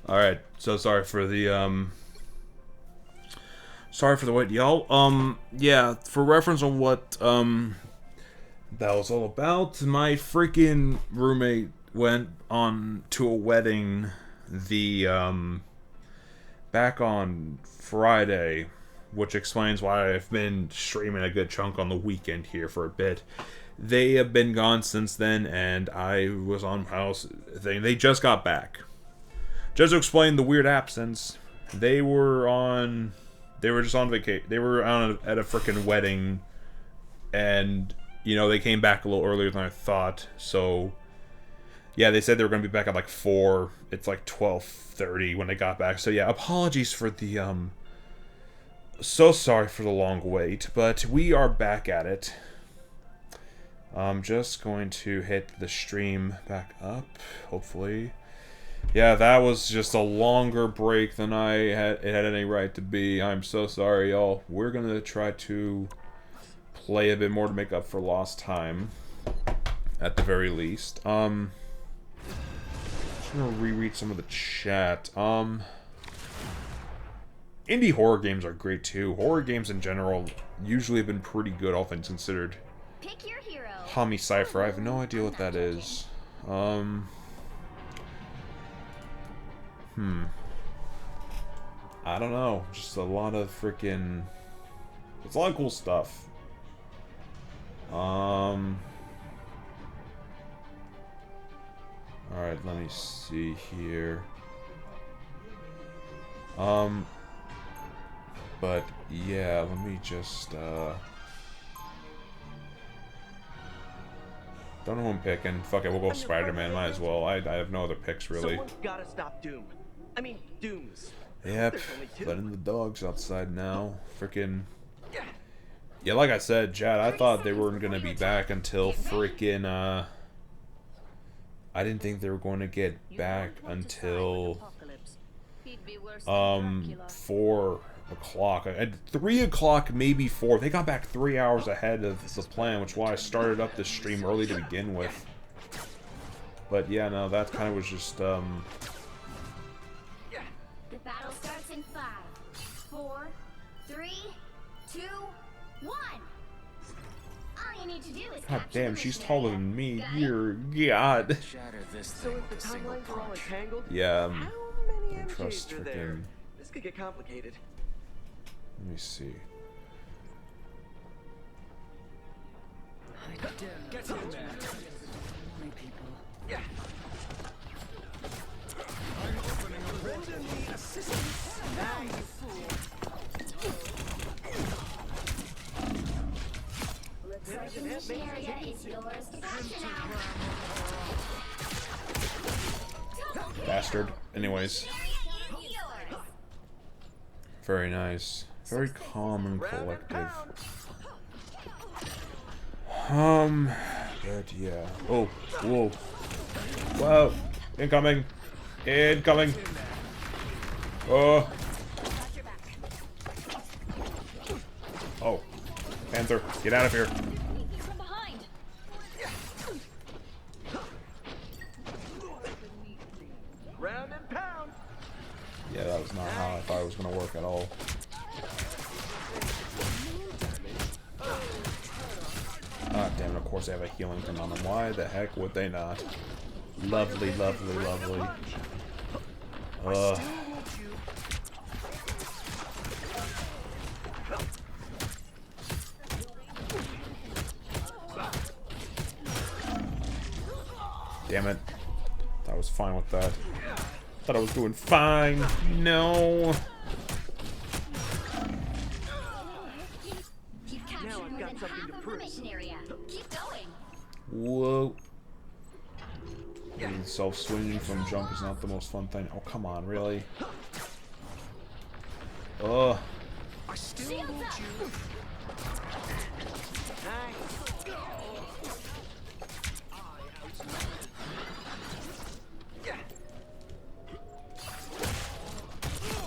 Alright, so sorry for the wait, y'all. Yeah, for reference on what that was all about, my freaking roommate went on to a wedding back on Friday, which explains why I've been streaming a good chunk on the weekend here for a bit. They have been gone since then, and I was on house thing. They just got back. Just to explain the weird absence, they were just on vacation. They were at a freaking wedding, and you know, they came back a little earlier than I thought. So yeah, they said they were going to be back at like 4. It's like 12:30 when they got back. So yeah, apologies for the so sorry for the long wait, but we are back at it. I'm just going to hit the stream back up, hopefully. Yeah, that was just a longer break than it had any right to be. I'm so sorry, y'all. We're gonna try to play a bit more to make up for lost time, at the very least. Just gonna reread some of the chat. Indie horror games are great too. Horror games in general usually have been pretty good, all things considered. Pick your hero. Hami Cypher, I have no idea what that is. I don't know. Just a lot of freaking... It's a lot of cool stuff. Alright, let me see here. But yeah, let me just don't know who I'm picking. Fuck it, we'll go Spider-Man. Might as well. I have no other picks really. Someone's gotta stop Doom. I mean, Dooms. Yep, There's only 2. letting the dogs outside now. Freaking. Yeah, like I said, Chad, I thought they weren't gonna be back until freaking I didn't think they were going to get back until 4 o'clock. At 3 o'clock, maybe 4. They got back 3 hours ahead of the plan, which is why I started up this stream early to begin with. But yeah, no, that kind of was just The battle starts in 5, 4, 3, 2, 1. All you need to do is God capture damn, the she's mission taller area. than me. Got it? Dear God. Shatter this So thing if the with a single timelines are all punch. entangled, Yeah, how many don't trust MJs are there? freaking... This could get complicated. Let me see. I dare Get in there. my people. Yeah. I'm opening a render me assistance. Looks like the mission area is yours to capture now. Bastard. Anyways. Yours. Very nice. Very calm and collective. But yeah. Oh, whoa. Whoa. Incoming. Incoming. Oh. Oh. Panther, get out of here. From behind. Round and pound. Yeah, that was not how I thought it was going to work at all. Ah, damn it, of course they have a healing thing on them. Why the heck would they not? Lovely, lovely, lovely. Damn it. I was fine with that. Thought I was doing fine. No. You've captured Now I've more got than something half to of the prove. mission area. Keep going. Whoa. Self-swinging from jump is not the most fun thing. Oh, come on, really? Ugh. I still Shields want up. you.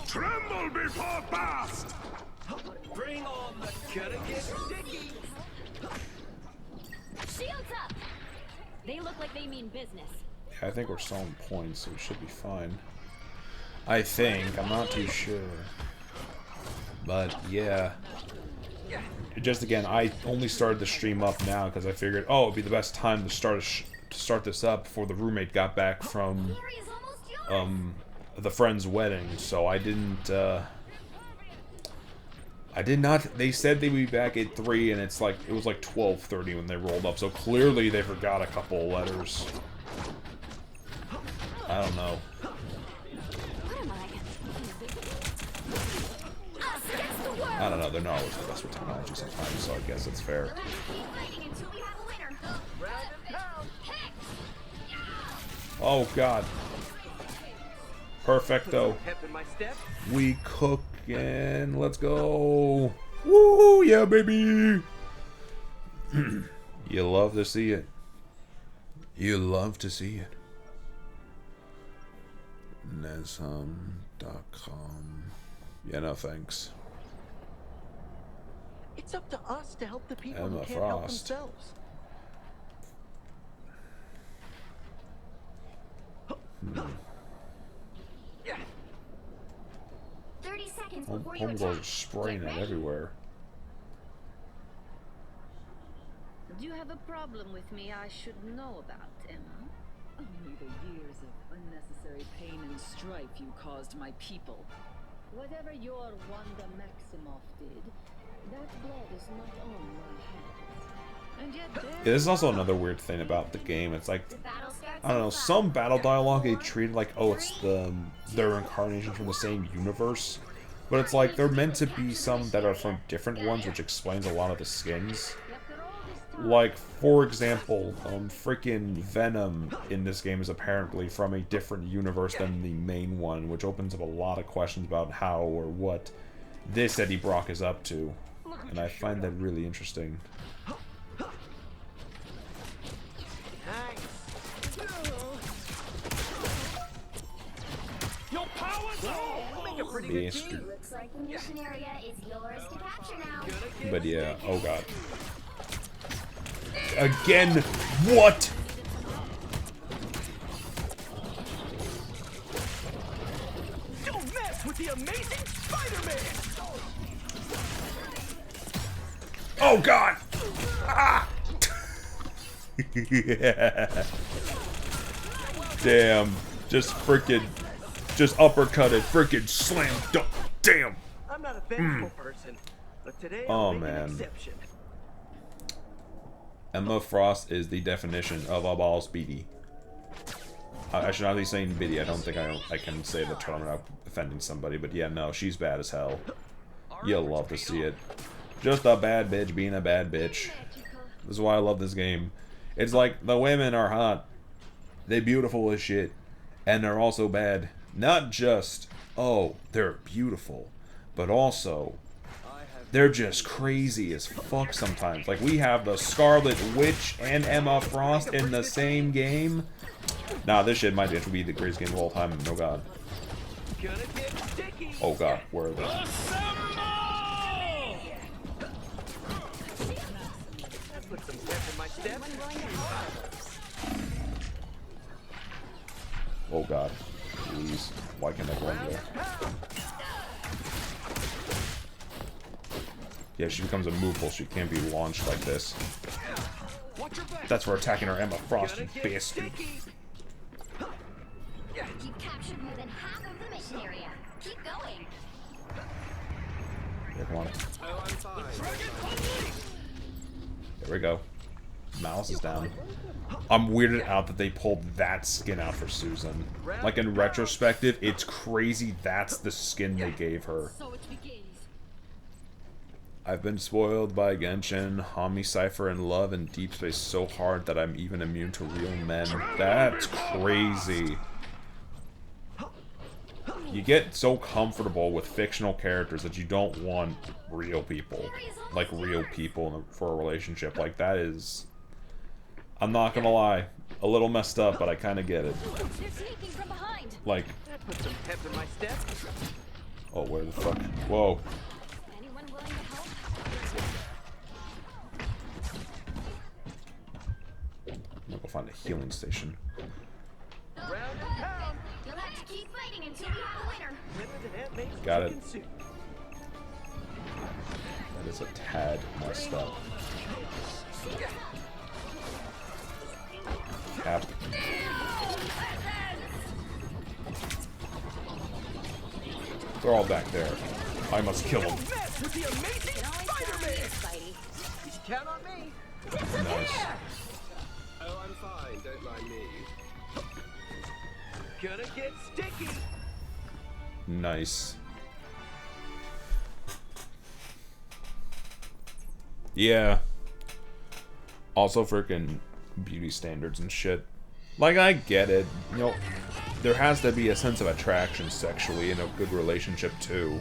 Tremble before blast! Bring on the gonna get sticky. Shields up. They look like they mean business. Yeah, I think we're selling points, so we should be fine. I think. I'm not too sure. But, yeah. Just again, I only started the stream up now because I figured, oh, it'd be the best time to start this up before the roommate got back from the friend's wedding. So I didn't. I did not. They said they'd be back at 3, and it was like 12:30 when they rolled up. So clearly they forgot a couple of letters. I don't know. I don't know, they're not always the best with technology sometimes, so I guess it's fair. Oh god. Perfecto. We cookin', let's go. Woo, yeah baby. You love to see it. You love to see it. Nesum.com. Yeah, no thanks. It's up to us to help the people Emma who can't help Frost. themselves. 30 seconds before you Homegirls attack. are spraying Get it ready. everywhere. Do you have a problem with me I should know about, Emma? Only the years of unnecessary pain and strife you caused my people. Whatever your Wanda Maximoff did, that blood is not on my hands. And yet Yeah, this is also another weird thing about the game. It's like, The battle starts I don't know, in some 5, battle dialogue they 4, treat like, oh, it's their incarnation from the same universe. But it's like, they're meant to be some that are from different ones, which explains a lot of the skins. Like, for example, freaking Venom in this game is apparently from a different universe than the main one, which opens up a lot of questions about how or what this Eddie Brock is up to. And I find that really interesting. Your power's on! Make a pretty good Bastard. team. Looks like the mission area is yours to capture now. But yeah, oh god. Again, what? Don't mess with the amazing Spider-Man! Oh god! Ah! Yeah. Damn. Just frickin'. Just uppercutted. Frickin' slam dunk. Damn. I'm not a vengeful person, but today Oh, I'll make man. an exception. Emma Frost is the definition of a ball speedy. I should not be saying biddy. I don't think I can say the term without offending somebody. But yeah, no, she's bad as hell. You'll love to see it. Just a bad bitch being a bad bitch. This is why I love this game. It's like, the women are hot. They're beautiful as shit. And they're also bad. Not just, oh, they're beautiful. But also, they're just crazy as fuck sometimes. Like, we have the Scarlet Witch and Emma Frost in the same game. Nah, this shit might actually be the greatest game of all time. Oh god. Gonna get sticky! Oh god, where are they? That puts some pep in my step. Oh god. Please. Why can't I go in there? Yeah, she becomes immovable. She can't be launched like this. That's for attacking our Emma Frost, you bastard. You've captured more than half of the mission area. Keep going. Yeah, come on. Oh, I'm fine. There we go. Mouse is down. I'm weirded out that they pulled that skin out for Susan. Like, in retrospective, it's crazy that's the skin they gave her. So it begins. I've been spoiled by Genshin, Hami Cypher, and Love and Deep Space so hard that I'm even immune to real men. That's crazy. You get so comfortable with fictional characters that you don't want real people. Like, real people for a relationship. Like, that is... I'm not gonna lie. A little messed up, but I kind of get it. They're sneaking from behind. Like... That puts some pep in my step. Oh, where the fuck? Whoa. Anyone willing to help? I'm gonna go find a healing station. You'll have to keep keep fighting until we have a winner. Women in Aunt May's Got it. chicken soup. That is a tad messed up. Cap. They're all back there. I must kill them. Mess with the amazing Spider-Man! Spidey. Count on me. Nice. Oh, I'm fine. Don't mind me. Gonna get sticky. Nice. Yeah. Also freaking beauty standards and shit. Like, I get it. You know, there has to be a sense of attraction sexually in a good relationship, too.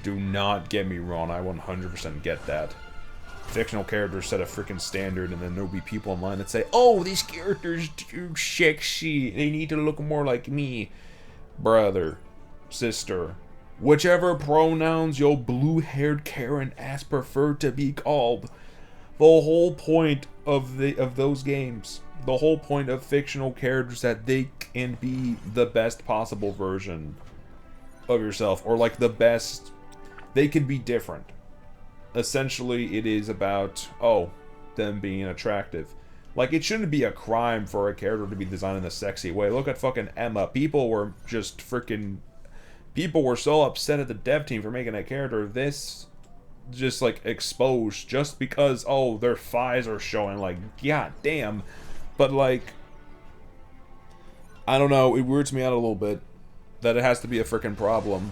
Do not get me wrong, I 100% get that. Fictional characters set a freaking standard, and then there'll be people online that say, oh, these characters too sexy. They need to look more like me. Brother, sister, whichever pronouns your blue-haired Karen ass prefer to be called. The whole point of those games, the whole point of fictional characters, that they can be the best possible version of yourself, or like the best. They can be different. Essentially, it is about, oh, them being attractive. Like, it shouldn't be a crime for a character to be designed in a sexy way. Look at fucking Emma. People were just freaking... People were so upset at the dev team for making a character this just, like, exposed just because, oh, their thighs are showing. Like, god damn. But, like... I don't know. It weirds me out a little bit that it has to be a freaking problem.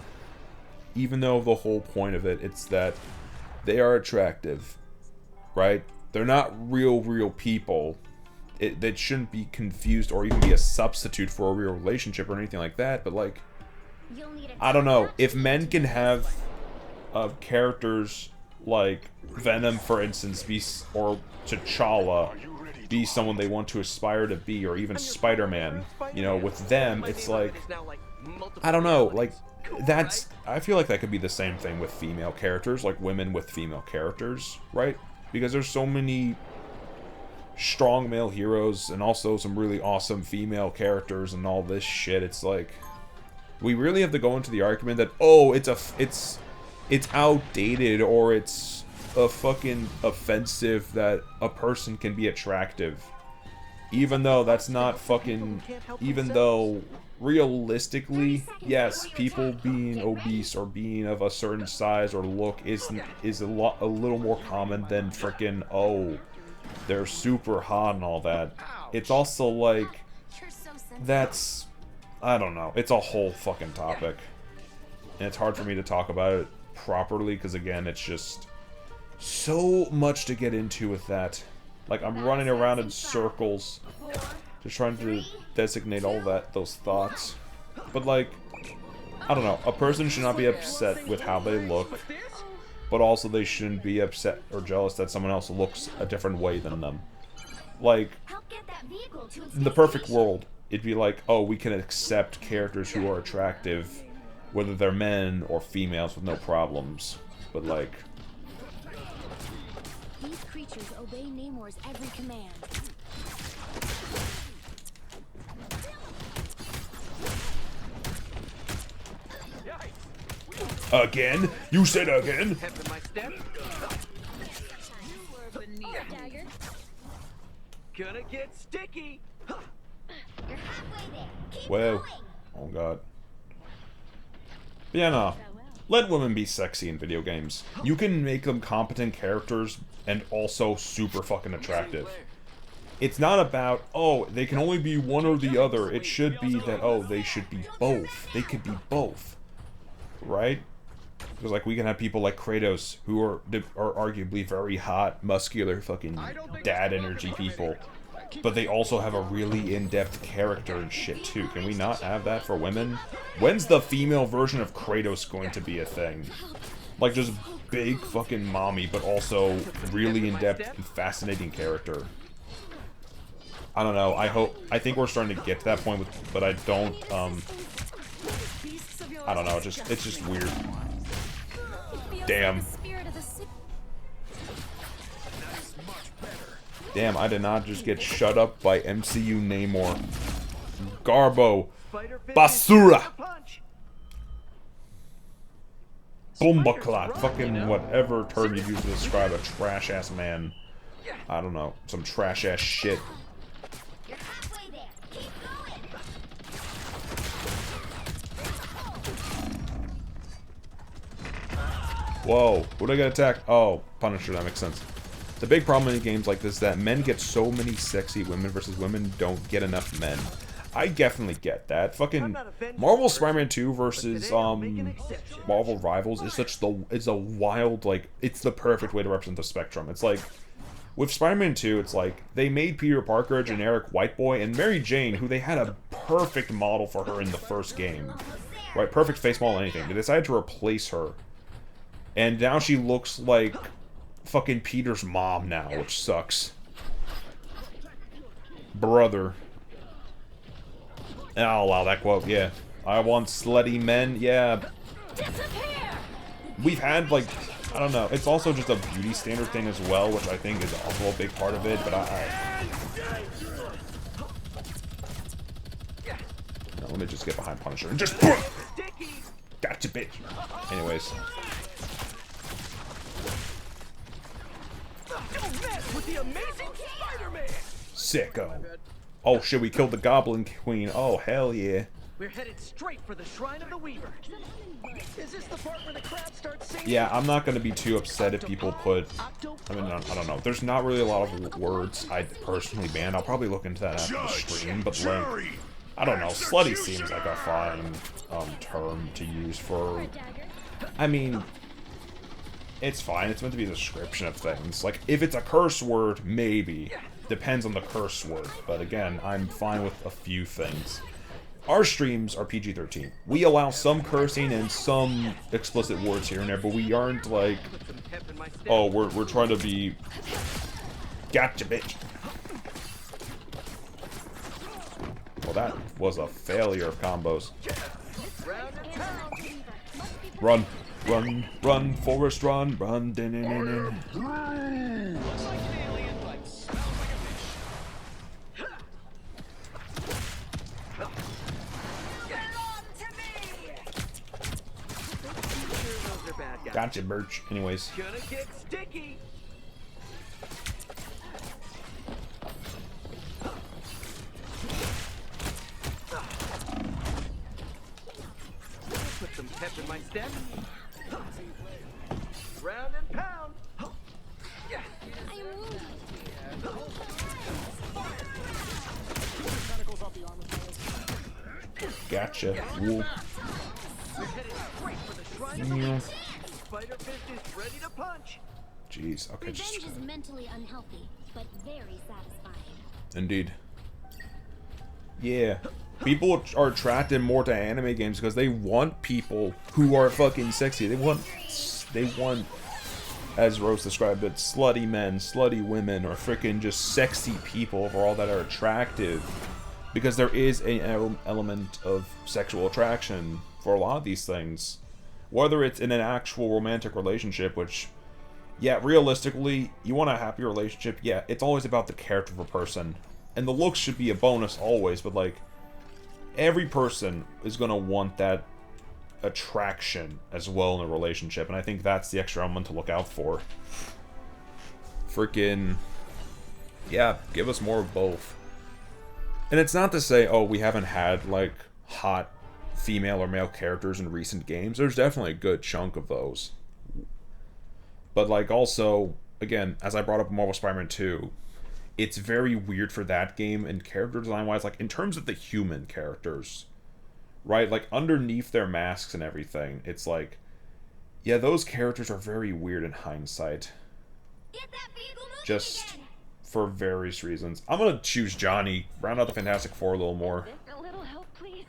Even though the whole point of it, it's that they are attractive, right? They're not real people. That shouldn't be confused or even be a substitute for a real relationship or anything like that. But like, I don't know. If men can have characters like Venom, for instance, or T'Challa be someone they want to aspire to be, or even Spider-Man, you know, with them, it's like, I don't know, like, I feel like that could be the same thing with female characters, like women with female characters, right? Because there's so many strong male heroes and also some really awesome female characters and all this shit. It's like, we really have to go into the argument that, oh, it's outdated, or it's a fucking offensive that a person can be attractive. Even though that's not fucking, even though realistically, yes, people being obese or being of a certain size or look is a little more common than freaking, oh, they're super hot and all that. It's also like, that's, I don't know, it's a whole fucking topic. And it's hard for me to talk about it properly because, again, it's just so much to get into with that. Like, I'm running around in circles just trying to designate all those thoughts. But, like, I don't know, a person should not be upset with how they look, but also they shouldn't be upset or jealous that someone else looks a different way than them. Like, in the perfect world, it'd be like, oh, we can accept characters who are attractive, whether they're men or females, with no problems. But, like, these creatures obey Namor's every command. again? You said again? Gonna get sticky. You're halfway there. Keep Whoa. going. Oh god. But yeah, no. Let women be sexy in video games. You can make them competent characters and also super fucking attractive. It's not about, oh, they can only be one or the other. It should be that, oh, they should be both. They could be both. Right? Because, like, we can have people like Kratos, who are arguably very hot, muscular, fucking dad energy people. But they also have a really in-depth character and shit, too. Can we not have that for women? When's the female version of Kratos going to be a thing? Like, just big fucking mommy, but also really in-depth and fascinating character. I don't know, I think we're starting to get to that point, but I don't, I don't know, it's just weird. Damn. Damn, I did not just get shut up by MCU Namor. Garbo, Spider Fist Basura. is ready to punch. Bombaclat. Fucking whatever term you use to describe a trash-ass man. I don't know. Some trash-ass shit. You're halfway there. Keep going. Whoa. Who'd I get attacked? Oh, Punisher. That makes sense. The big problem in games like this is that men get so many sexy women versus women don't get enough men. I definitely get that. Fucking Marvel Spider-Man 2 versus Marvel Rivals is it's a wild, like, it's the perfect way to represent the spectrum. It's like with Spider-Man 2, it's like they made Peter Parker a generic white boy, and Mary Jane, who they had a perfect model for her in the first game, right? Perfect face model, anything. They decided to replace her, and now she looks like fucking Peter's mom now, which sucks. Brother. Oh, wow, that quote, yeah. I want slutty men, yeah. We've had, like, I don't know, it's also just a beauty standard thing as well, which I think is also a big part of it, but no, let me just get behind Punisher and just... Gotcha, bitch. Anyways. Don't mess with the amazing Spider-Man! Sicko. Oh shit, we killed the Goblin Queen. Oh, hell yeah. We're headed straight for the Shrine of the Weaver. Is this the part where the crowd starts singing? Yeah, I'm not gonna be too upset if people put... I mean, I don't know. There's not really a lot of words I'd personally ban. I'll probably look into that after the stream, but like... I don't know. Slutty seems like a fine term to use for... I mean... It's fine. It's meant to be a description of things. Like, if it's a curse word, maybe. Depends on the curse word. But again, I'm fine with a few things. Our streams are PG-13. We allow some cursing and some explicit words here and there, but we aren't like... Oh, we're trying to be... Gotcha, bitch. Well, that was a failure of combos. Run. Run, run, Forrest, run, run, din din din din. Looks like an alien, but smells like a fish. Gotcha, Birch. Anyways. Gonna get sticky. Put some pep in my step. Round and pound. Gotcha. Cool. Yeah. Spider Fist is ready to punch. Jeez. Okay. Revenge Just. is mentally unhealthy, but very satisfying. Indeed. Yeah. People are attracted more to anime games because they want people who are fucking sexy. They want, as Rose described it, slutty men, slutty women, or freaking just sexy people overall that are attractive. Because there is an element of sexual attraction for a lot of these things. Whether it's in an actual romantic relationship, which, yeah, realistically, you want a happy relationship, yeah, it's always about the character of a person. And the looks should be a bonus always, but like, every person is going to want that attraction as well in a relationship, and I think that's the extra element to look out for. Freaking, yeah, give us more of both. And it's not to say, oh, we haven't had, like, hot female or male characters in recent games. There's definitely a good chunk of those. But, like, also, again, as I brought up Marvel Spider-Man 2, it's very weird for that game, and character design-wise, like, in terms of the human characters, right? Like, underneath their masks and everything, it's like, yeah, those characters are very weird in hindsight. Just for various reasons. I'm gonna choose Johnny, round out the Fantastic Four a little more. A little help, please.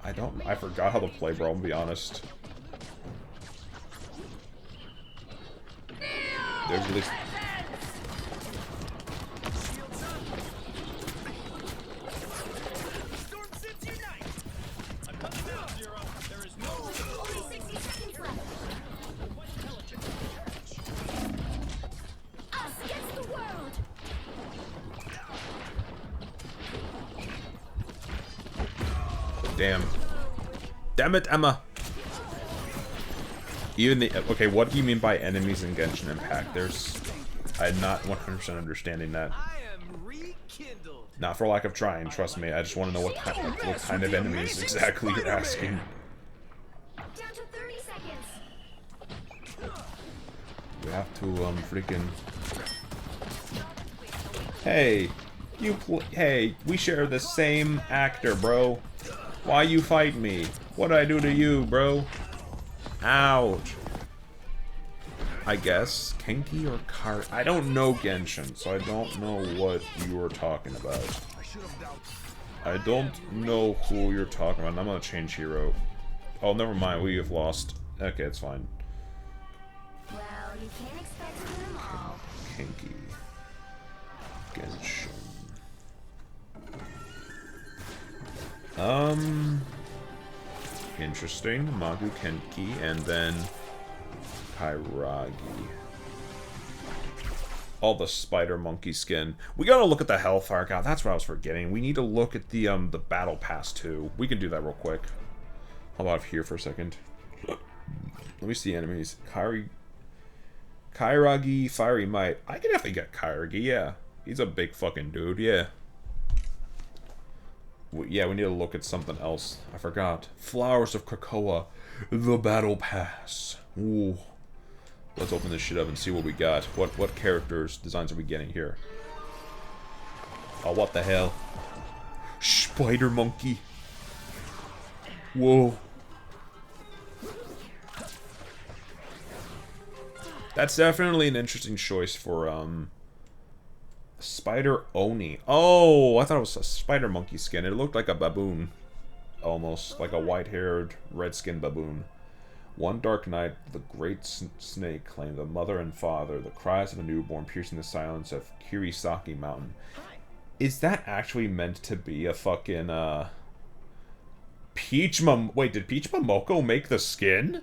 I forgot how to play, bro, I'm gonna be honest. There's at least... Damn. Damn it, Emma. Even the... Okay, what do you mean by enemies in Genshin Impact? I'm not 100% understanding that. Not for lack of trying, trust me. I just want to know what kind of enemies exactly you're asking. Down to 30 seconds. We have to, freaking... Hey, hey, we share the same actor, bro. Why you fight me? What'd I do to you, bro? Ouch. I guess Kenki or Kar. I don't know Genshin, so I don't know what you were talking about. I don't know who you're talking about. I'm gonna change hero. Oh, never mind. We have lost. Okay, it's fine. Well, you can't expect to win them all. Kenki. Genshin. Interesting. Magu Kenki, and then Kairagi. All the spider monkey skin. We gotta look at the Hellfire God. That's what I was forgetting. We need to look at the battle pass too. We can do that real quick. How about here for a second? Let me see enemies. Kairagi, Fiery Might. I can definitely get Kairagi, yeah. He's a big fucking dude, yeah. Yeah, we need to look at something else. I forgot. Flowers of Krakoa. The Battle Pass. Ooh. Let's open this shit up and see what we got. What characters, designs are we getting here? Oh, what the hell? Spider Monkey. Whoa. That's definitely an interesting choice for, Spider Oni. Oh, I thought it was a spider monkey skin. It looked like a baboon. Almost. Like a white-haired, red-skinned baboon. One dark night, the great snake claimed the mother and father, the cries of a newborn piercing the silence of Kirisaki Mountain. Is that actually meant to be a fucking, Wait, did Peach Momoko make the skin?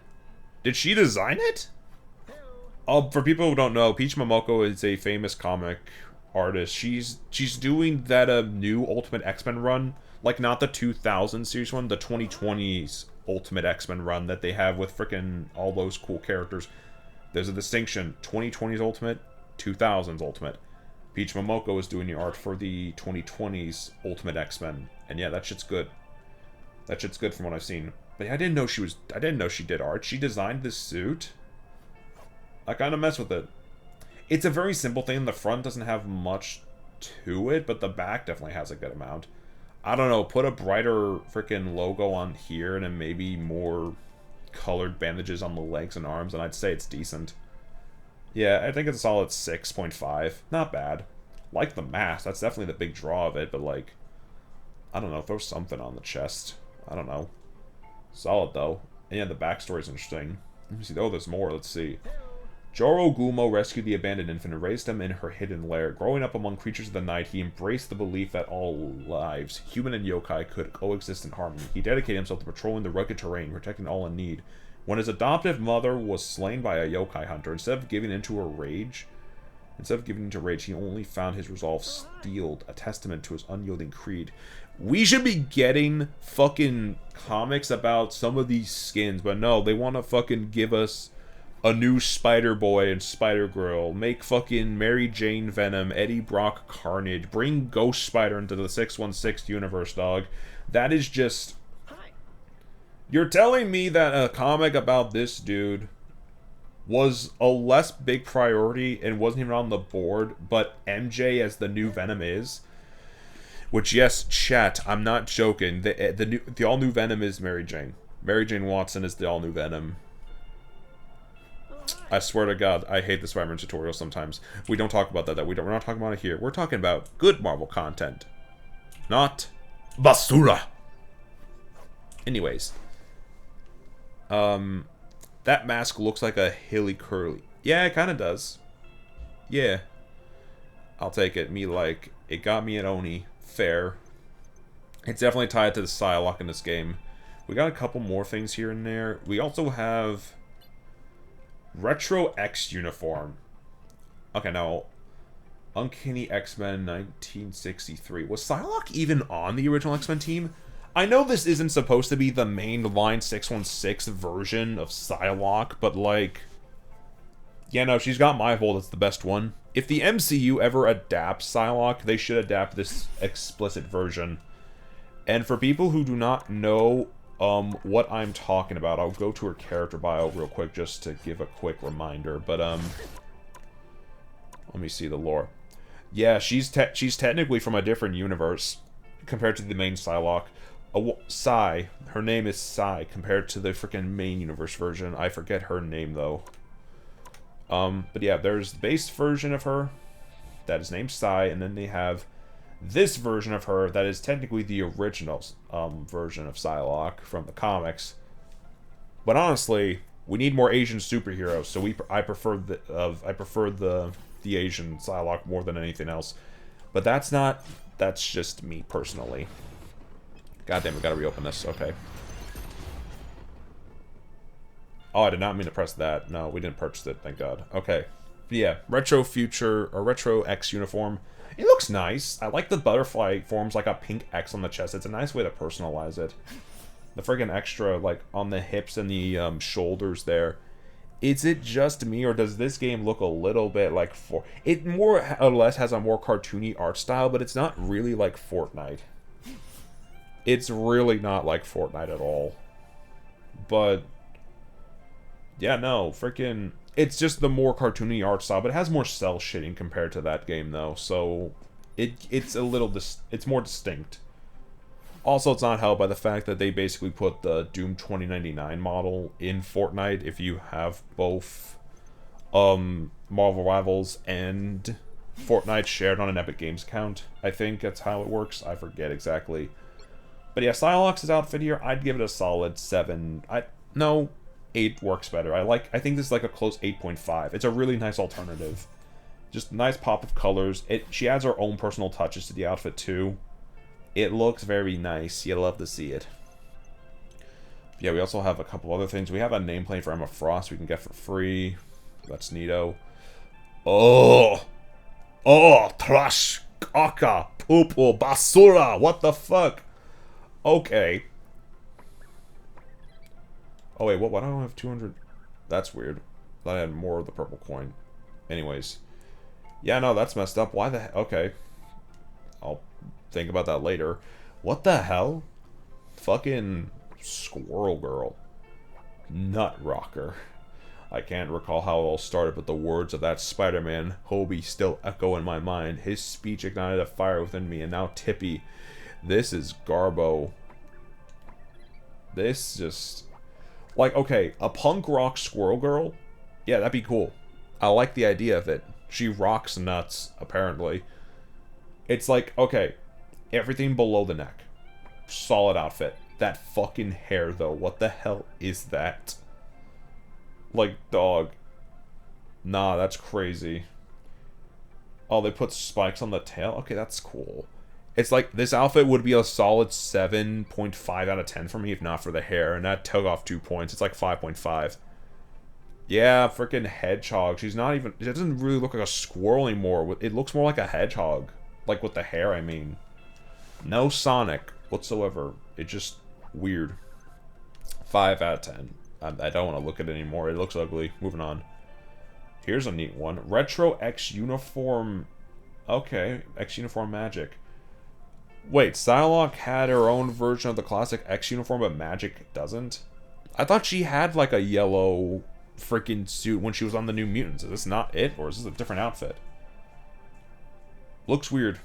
Did she design it? Oh, for people who don't know, Peach Momoko is a famous comic artist. She's doing that new Ultimate X-Men run, like not the 2000 series one, the 2020s Ultimate X-Men run that they have with frickin' all those cool characters. There's a distinction: 2020s Ultimate, 2000s Ultimate. Peach Momoko is doing the art for the 2020s Ultimate X-Men, and yeah, that shit's good. That shit's good from what I've seen. But yeah, I didn't know she did art. She designed this suit. I kind of mess with it. It's a very simple thing. The front doesn't have much to it, but the back definitely has a good amount. I don't know, put a brighter freaking logo on here and then maybe more colored bandages on the legs and arms, and I'd say it's decent. Yeah, I think it's a solid 6.5. Not bad. Like the mask, that's definitely the big draw of it, but like, I don't know, throw something on the chest. I don't know. Solid though. And yeah, the backstory's interesting. Let me see. Oh, there's more. Let's see. Joro Gumo rescued the abandoned infant and raised him in her hidden lair. Growing up among creatures of the night, he embraced the belief that all lives, human and yokai, could coexist in harmony. He dedicated himself to patrolling the rugged terrain, protecting all in need. When his adoptive mother was slain by a yokai hunter, instead of giving into rage, he only found his resolve steeled, a testament to his unyielding creed. We should be getting fucking comics about some of these skins, but no, they want to fucking give us a new Spider-Boy and Spider-Girl, make fucking Mary Jane Venom, Eddie Brock Carnage, bring Ghost Spider into the 616 universe, dog. That is just... You're telling me that a comic about this dude was a less big priority and wasn't even on the board, but MJ as the new Venom is? Which, yes, chat, I'm not joking. The all-new Venom is Mary Jane. Mary Jane Watson is the all-new Venom. I swear to God, I hate the Spider-Man tutorial sometimes. We don't talk about that. We're not talking about it here. We're talking about good Marvel content. Not basura. Anyways. That mask looks like a hilly curly. Yeah, it kind of does. Yeah. I'll take it. It got me at Oni. Fair. It's definitely tied to the Psylocke in this game. We got a couple more things here and there. We also have Retro X uniform. Okay, now Uncanny X-Men 1963. Was Psylocke even on the original X-Men team? I know this isn't supposed to be the main line 616 version of Psylocke, but like, yeah, no, she's got my vote. It's the best one. If the MCU ever adapts Psylocke, they should adapt this explicit version. And for people who do not know what I'm talking about, I'll go to her character bio real quick just to give a quick reminder. But let me see the lore. Yeah, she's technically from a different universe compared to the main Psylocke. Psy, her name is Psy compared to the freaking main universe version. I forget her name though. But yeah, there's the base version of her that is named Psy, and then they have this version of her that is technically the original version of Psylocke from the comics. But honestly, we need more Asian superheroes, so I prefer the Asian Psylocke more than anything else. But that's just me personally. God damn, we gotta reopen this. Okay. Oh, I did not mean to press that. No, we didn't purchase it, thank God. Okay. But yeah, Retro Future, or Retro X uniform. It looks nice. I like the butterfly forms like a pink X on the chest. It's a nice way to personalize it. The friggin' extra, like, on the hips and the shoulders there. Is it just me, or does this game look a little bit like... It more or less has a more cartoony art style, but it's not really like Fortnite. It's really not like Fortnite at all. But... yeah, no, freaking... It's just the more cartoony art style, but it has more cell shading compared to that game, though. So, it's a little... it's more distinct. Also, it's not helped by the fact that they basically put the Doom 2099 model in Fortnite if you have both Marvel Rivals and Fortnite shared on an Epic Games account. I think that's how it works. I forget exactly. But yeah, Psylocke's outfit here, I'd give it a solid 7. No, 8 works better. I think this is like a close 8.5. It's a really nice alternative. Just nice pop of colors. She adds her own personal touches to the outfit too. It looks very nice. You love to see it. Yeah, we also have a couple other things. We have a nameplate for Emma Frost we can get for free. That's neato. Oh! Oh! Trash! Caca! Poo-poo! Basura! What the fuck? Okay. Oh wait, what? Why don't I have 200? That's weird. Thought I had more of the purple coin. Anyways. Yeah, no, that's messed up. Why the... okay. I'll think about that later. What the hell? Fucking Squirrel Girl. Nut Rocker. I can't recall how it all started, but the words of that Spider-Man Hobie still echo in my mind. His speech ignited a fire within me, and now Tippy. This is Garbo. This just... like, okay, a punk rock Squirrel Girl? Yeah, that'd be cool. I like the idea of it. She rocks nuts, apparently. It's like, okay, everything below the neck. Solid outfit. That fucking hair, though. What the hell is that? Like, dog. Nah, that's crazy. Oh, they put spikes on the tail? Okay, that's cool. It's like, this outfit would be a solid 7.5 out of 10 for me if not for the hair. And that took off 2 points. It's like 5.5. Yeah, freaking hedgehog. She's not even... it doesn't really look like a squirrel anymore. It looks more like a hedgehog. Like, with the hair, I mean. No Sonic whatsoever. It's just weird. 5 out of 10. I don't want to look at it anymore. It looks ugly. Moving on. Here's a neat one. Retro X Uniform... okay. X Uniform Magic. Wait, Psylocke had her own version of the classic X Uniform, but Magic doesn't? I thought she had, like, a yellow freaking suit when she was on the New Mutants. Is this not it? Or is this a different outfit? Looks weird.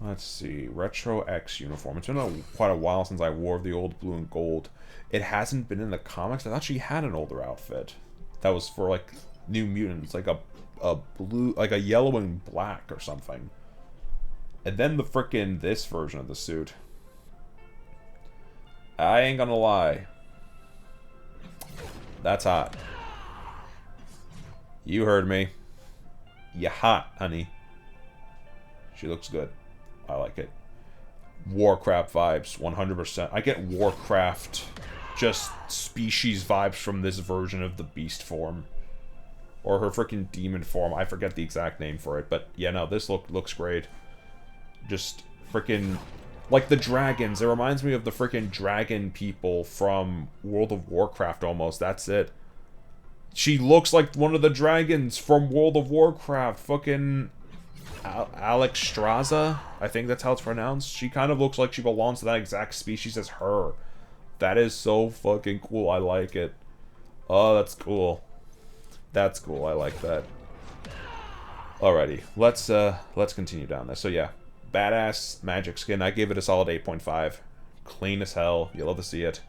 Let's see. Retro X Uniform. It's been quite a while since I wore the old blue and gold. It hasn't been in the comics. I thought she had an older outfit. That was for, like, New Mutants. Like a blue... like a yellow and black or something. And then the frickin' this version of the suit. I ain't gonna lie. That's hot. You heard me. You hot, honey. She looks good. I like it. Warcraft vibes, 100%. I get Warcraft, just species vibes from this version of the beast form. Or her freaking demon form. I forget the exact name for it. But yeah, no, this looks great. Just freaking... Like the dragons. It reminds me of the freaking dragon people from World of Warcraft almost. That's it. She looks like one of the dragons from World of Warcraft. Fucking... Alexstrasza? I think that's how it's pronounced. She kind of looks like she belongs to that exact species as her. That is so fucking cool. I like it. Oh, that's cool. That's cool. I like that. Alrighty. Let's continue down this. So yeah. Badass magic skin. I gave it a solid 8.5. Clean as hell. You love to see it.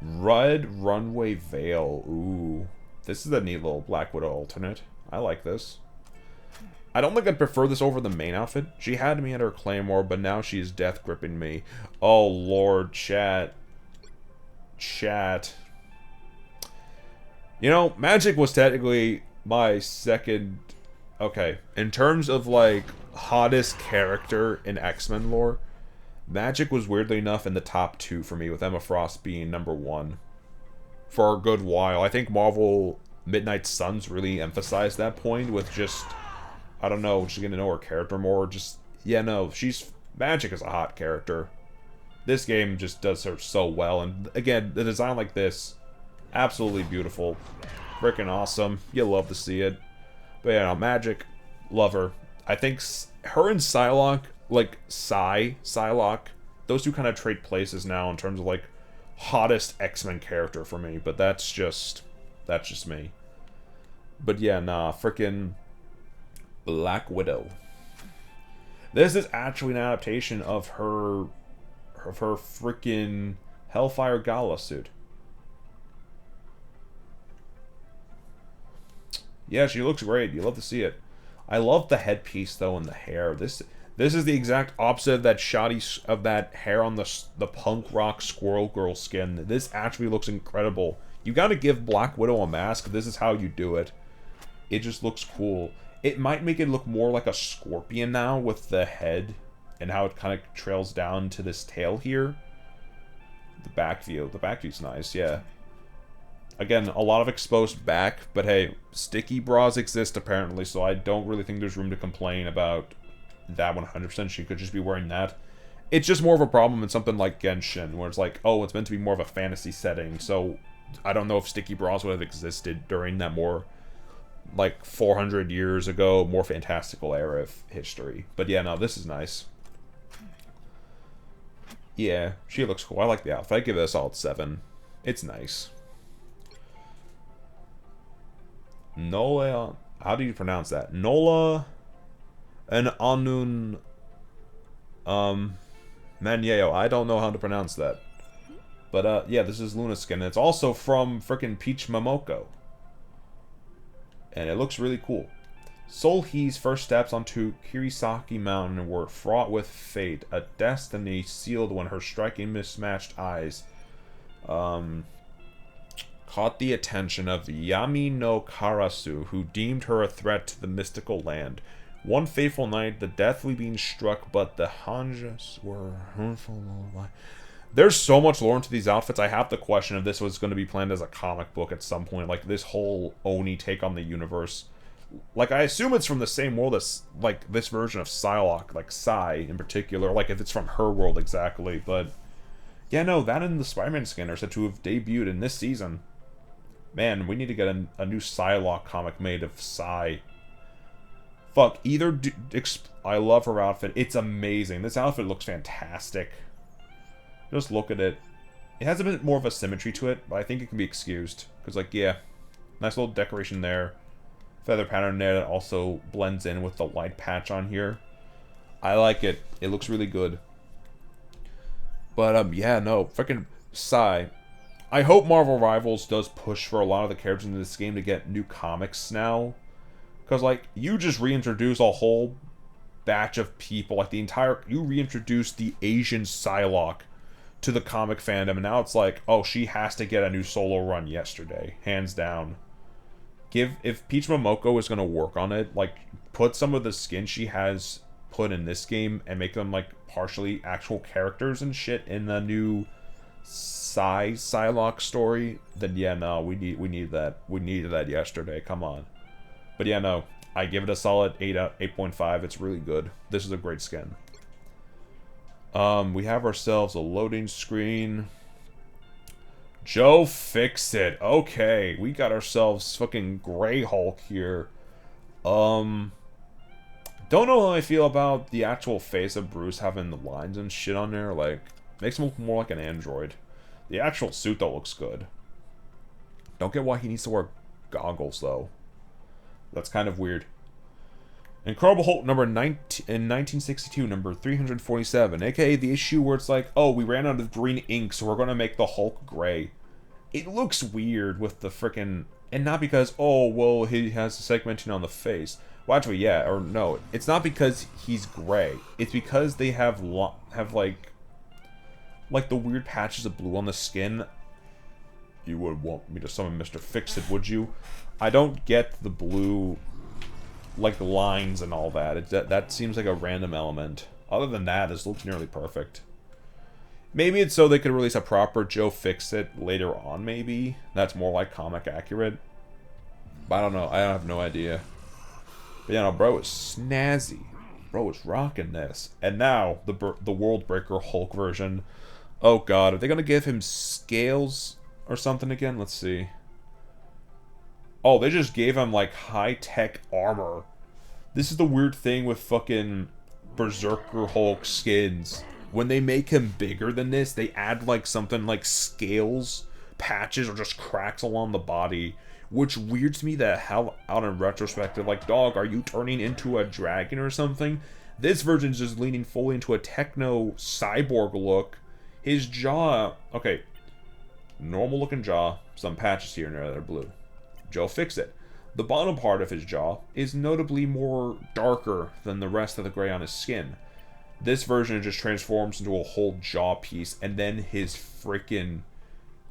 Red Runway Veil. Ooh. This is a neat little Black Widow alternate. I like this. I don't think I'd prefer this over the main outfit. She had me at her claymore, but now she's death gripping me. Oh lord, chat. Chat. You know, Magic was technically my second... Okay, in terms of, like, hottest character in X-Men lore, Magic was weirdly enough in the top 2 for me, with Emma Frost being number 1. For a good while. I think Marvel Midnight Suns really emphasized that point with just... I don't know, just getting to know her character more. Just, yeah, no, Magic is a hot character. This game just does her so well. And again, the design like this, absolutely beautiful. Freaking awesome. You love to see it. But yeah, no, Magic, love her. I think her and Psylocke, like Psylocke, those two kind of trade places now in terms of like hottest X-Men character for me. But that's just me. But yeah, nah, freaking Black Widow. This is actually an adaptation of her freaking Hellfire Gala suit. Yeah, she looks great. You love to see it. I love the headpiece though and the hair. This is the exact opposite of that that hair on the punk rock Squirrel Girl skin. This actually looks incredible. You got to give Black Widow a mask. This is how you do it. It just looks cool. It might make it look more like a scorpion now with the head and how it kind of trails down to this tail here. The back view. The back view's nice, yeah. Again, a lot of exposed back, but hey, sticky bras exist apparently, so I don't really think there's room to complain about that 100%. She could just be wearing that. It's just more of a problem in something like Genshin, where it's like, oh, it's meant to be more of a fantasy setting, so I don't know if sticky bras would have existed during that more, like, 400 years ago, more fantastical era of history. But yeah, no, this is nice. Yeah, she looks cool. I like the outfit. I give it a solid 7. It's nice. Nola, how do you pronounce that? Nola and Anun Manyeyo. I don't know how to pronounce that. But yeah, this is Luna skin. It's also from frickin' Peach Momoko. And it looks really cool. Solhee's first steps onto Kirisaki Mountain were fraught with fate, a destiny sealed when her striking mismatched eyes caught the attention of Yami no Karasu, who deemed her a threat to the mystical land. One fateful night, the deathly being struck, but the Hanjas were hurtful. There's so much lore into these outfits. I have to question if this was going to be planned as a comic book at some point, like this whole Oni take on the universe. Like, I assume it's from the same world as, like, this version of Psylocke, like Psy in particular, like if it's from her world exactly, but yeah, no, that and the Spider-Man skin are said to have debuted in this season. Man, we need to get a new Psylocke comic made of Psy. Fuck, I love her outfit. It's amazing. This outfit looks fantastic. Just look at it. It has a bit more of a symmetry to it, but I think it can be excused. Because, like, yeah, nice little decoration there. Feather pattern there that also blends in with the white patch on here. I like it. It looks really good. But, yeah, no, freaking Psy. I hope Marvel Rivals does push for a lot of the characters in this game to get new comics now. Because, like, you just reintroduce a whole batch of people. Like, you reintroduced the Asian Psylocke to the comic fandom. And now it's like, oh, she has to get a new solo run yesterday. Hands down. If Peach Momoko is going to work on it, like, put some of the skin she has put in this game and make them, like, partially actual characters and shit in the new Psylocke story, then yeah, no, we need that. We needed that yesterday. Come on. But yeah, no, I give it a solid 8 out 8.5. It's really good. This is a great skin. We have ourselves a loading screen. Joe Fixit. Okay, we got ourselves fucking Grey Hulk here. Don't know how I feel about the actual face of Bruce having the lines and shit on there. Like, makes him look more like an android. The actual suit, though, looks good. Don't get why he needs to wear goggles, though. That's kind of weird. Incredible Hulk number 19, in 1962, number 347. AKA the issue where it's like, oh, we ran out of green ink, so we're going to make the Hulk gray. It looks weird with the frickin'... And not because, oh, well, he has the segmenting on the face. Well, actually, yeah, or no. It's not because he's gray. It's because they have like the weird patches of blue on the skin. You would want me to summon Mr. Fix-It, would you? I don't get the blue, like, lines and all that. That seems like a random element. Other than that, this looks nearly perfect. Maybe it's so they could release a proper Joe Fix-It later on, maybe. That's more like comic accurate. But I don't know. I have no idea. But yeah, no, bro is snazzy. Bro is rocking this. And now, the World Breaker Hulk version. Oh god, are they gonna give him scales or something again? Let's see. Oh, they just gave him, like, high-tech armor. This is the weird thing with fucking Berserker Hulk skins. When they make him bigger than this, they add, like, something like scales, patches, or just cracks along the body. Which weirds me the hell out in retrospect. Like, dog, are you turning into a dragon or something? This version's just leaning fully into a techno cyborg look. His jaw... Okay. Normal looking jaw. Some patches here and there that are blue. Joe Fix-It. The bottom part of his jaw is notably more darker than the rest of the gray on his skin. This version just transforms into a whole jaw piece, and then his freaking...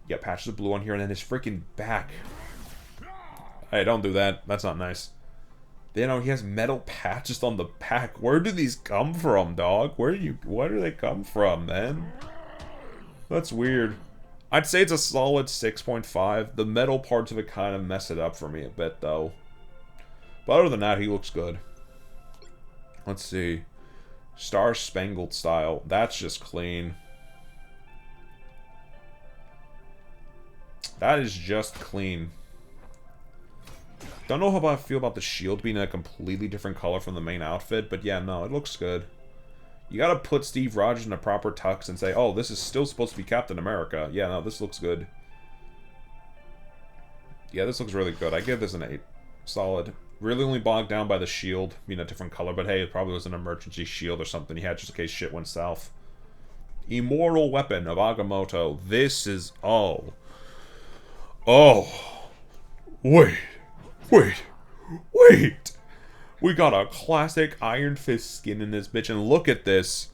Yeah, patches of blue on here, and then his freaking back. Hey, don't do that. That's not nice. You know, he has metal patches on the back. Where do these come from, dog? Where do they come from, man? That's weird. I'd say it's a solid 6.5. The metal parts of it kind of mess it up for me a bit, though. But other than that, he looks good. Let's see. Star Spangled style. That's just clean. That is just clean. Don't know how I feel about the shield being a completely different color from the main outfit, but yeah, no, it looks good. You gotta put Steve Rogers in a proper tux and say, oh, this is still supposed to be Captain America. Yeah, no, this looks good. Yeah, this looks really good. I give this an 8. Solid. Really only bogged down by the shield being a different color, but hey, it probably was an emergency shield or something he had just in case shit went south. Immortal Weapon of Agamotto. This is... Oh. Oh. Wait. We got a classic Iron Fist skin in this bitch, and look at this.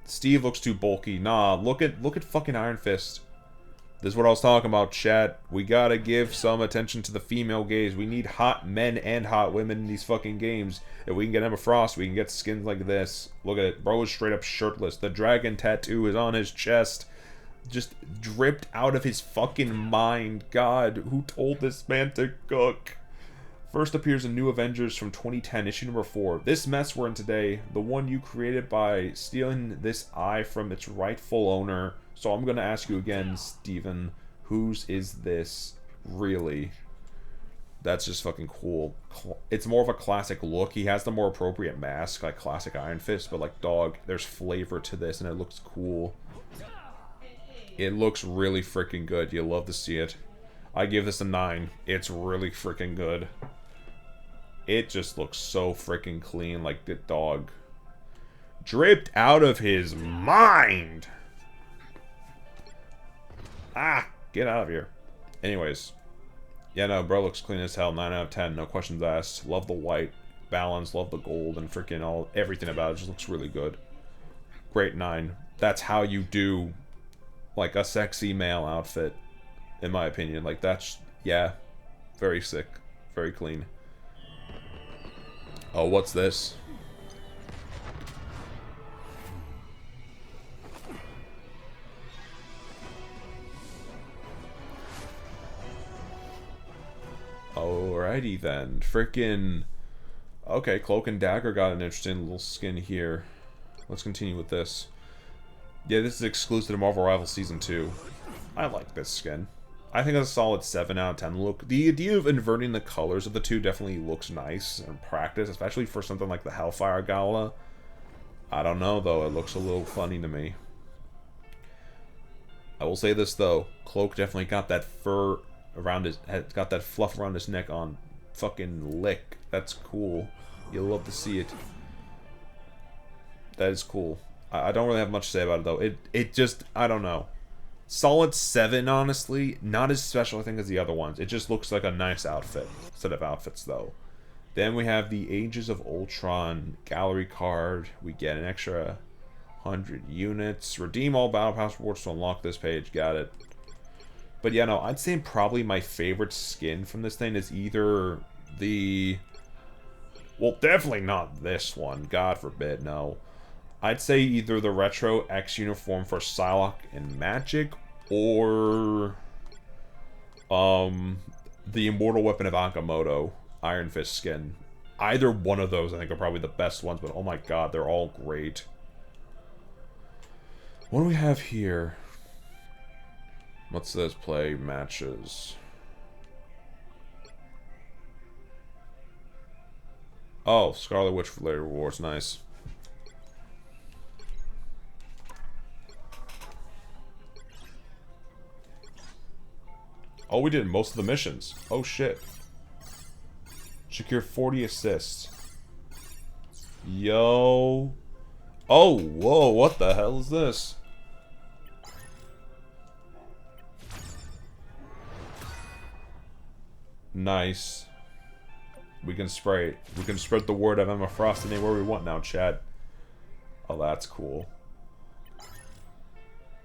Steve looks too bulky. Nah, look at fucking Iron Fist. This is what I was talking about, chat. We gotta give some attention to the female gaze. We need hot men and hot women in these fucking games. If we can get Emma Frost, we can get skins like this. Look at it. Bro is straight up shirtless. The dragon tattoo is on his chest. Just dripped out of his fucking mind. God, who told this man to cook? First appears in New Avengers from 2010, issue number 4. This mess we're in today, the one you created by stealing this eye from its rightful owner. So I'm gonna ask you again, Steven, whose is this, really? That's just fucking cool. It's more of a classic look. He has the more appropriate mask, like classic Iron Fist, but like, dog, there's flavor to this and it looks cool. It looks really freaking good. You love to see it. I give this a 9. It's really freaking good. It just looks so freaking clean, like the dog. Dripped out of his mind! Ah! Get out of here. Anyways. Yeah, no, bro looks clean as hell. 9 out of 10. No questions asked. Love the white balance. Love the gold and freaking everything about it. Just looks really good. Great 9. That's how you do, like, a sexy male outfit. In my opinion. Like, that's... Yeah. Very sick. Very clean. Oh, what's this? Alrighty then. Frickin' Okay, Cloak and Dagger got an interesting little skin here. Let's continue with this. Yeah, this is exclusive to Marvel Rivals Season 2. I like this skin. I think it's a solid 7 out of 10 look. The idea of inverting the colors of the two definitely looks nice in practice, especially for something like the Hellfire Gala. I don't know, though. It looks a little funny to me. I will say this, though. Cloak definitely got that fur around his... got that fluff around his neck on fucking lick. That's cool. You'll love to see it. That is cool. I don't really have much to say about it, though. It just... I don't know. Solid 7, honestly. Not as special, I think, as the other ones. It just looks like a nice outfit. Set of outfits, though. Then we have the Ages of Ultron gallery card. We get an extra 100 units. Redeem all Battle Pass rewards to unlock this page. Got it. But yeah, no, I'd say probably my favorite skin from this thing is either the... Well, definitely not this one. God forbid, no. I'd say either the Retro X uniform for Psylocke and Magic, or the Immortal Weapon of Agamotto Iron Fist skin. Either one of those I think are probably the best ones, but oh my god, they're all great. What do we have here? What's this? Play matches. Oh, Scarlet Witch related rewards, nice. Oh, we did most of the missions. Oh, shit. Secure 40 assists. Yo. Oh, whoa, what the hell is this? Nice. We can spray. We can spread the word of Emma Frost anywhere we want now, chat. Oh, that's cool.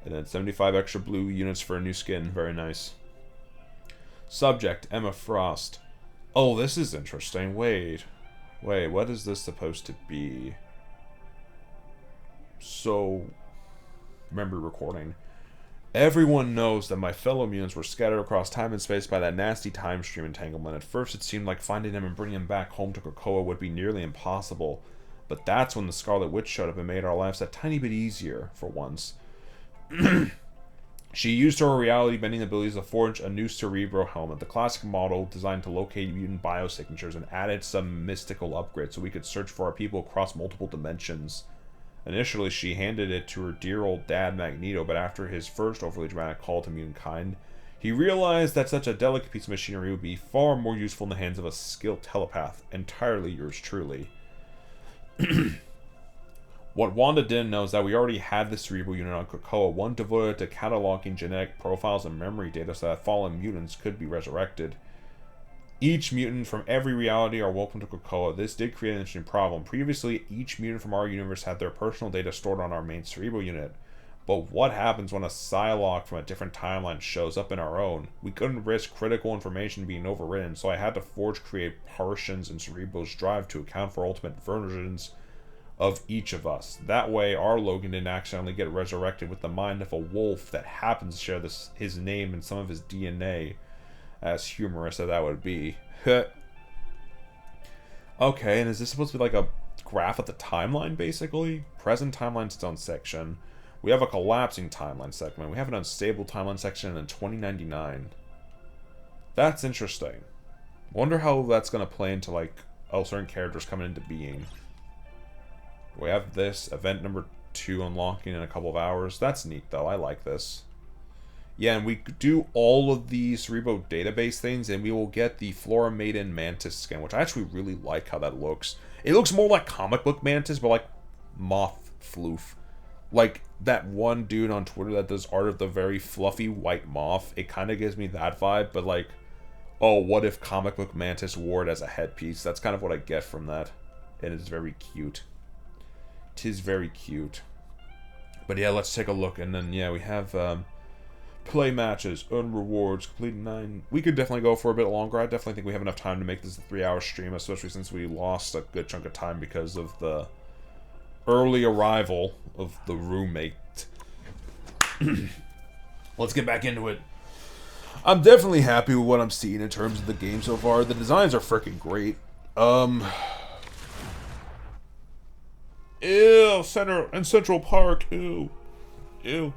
And then 75 extra blue units for a new skin. Very nice. Subject, Emma Frost. Oh, this is interesting. Wait, what is this supposed to be? So, remember recording. Everyone knows that my fellow mutants were scattered across time and space by that nasty time stream entanglement. At first it seemed like finding them and bringing them back home to Krakoa would be nearly impossible. But that's when the Scarlet Witch showed up and made our lives a tiny bit easier, for once. She used her reality-bending abilities to forge a new Cerebro helmet, the classic model designed to locate mutant biosignatures, and added some mystical upgrades so we could search for our people across multiple dimensions. Initially, she handed it to her dear old dad, Magneto, but after his first overly dramatic call to mutant kind, he realized that such a delicate piece of machinery would be far more useful in the hands of a skilled telepath. Entirely yours truly. What Wanda didn't know is that we already had the Cerebro unit on Krakoa, one devoted to cataloging genetic profiles and memory data so that fallen mutants could be resurrected. Each mutant from every reality are welcome to Krakoa. This did create an interesting problem. Previously, each mutant from our universe had their personal data stored on our main Cerebro unit. But what happens when a Psylocke from a different timeline shows up in our own? We couldn't risk critical information being overwritten, so I had to create partitions in Cerebro's drive to account for ultimate versions of each of us. That way, our Logan didn't accidentally get resurrected with the mind of a wolf that happens to share his name and some of his DNA. As humorous as that would be. Okay, and is this supposed to be like a graph of the timeline, basically? Present timeline its own section. We have a collapsing timeline segment. We have an unstable timeline section in 2099. That's interesting. Wonder how that's going to play into, like, certain characters coming into being. We have this event number 2 unlocking in a couple of hours. That's neat, though. I like this. Yeah, and we do all of these Cerebro database things, and we will get the Flora Maiden Mantis skin, which I actually really like how that looks. It looks more like comic book Mantis, but like moth floof. Like that one dude on Twitter that does art of the very fluffy white moth. It kind of gives me that vibe, but like, oh, what if comic book Mantis wore it as a headpiece? That's kind of what I get from that. And it's very cute. 'Tis very cute. But yeah, let's take a look, and then yeah, we have play matches, earn rewards, complete 9. We could definitely go for a bit longer. I definitely think we have enough time to make this a 3-hour stream, especially since we lost a good chunk of time because of the early arrival of the roommate. Let's get back into it. I'm definitely happy with what I'm seeing in terms of the game so far. The designs are freaking great. Ew, Central Park. Ew. Ew.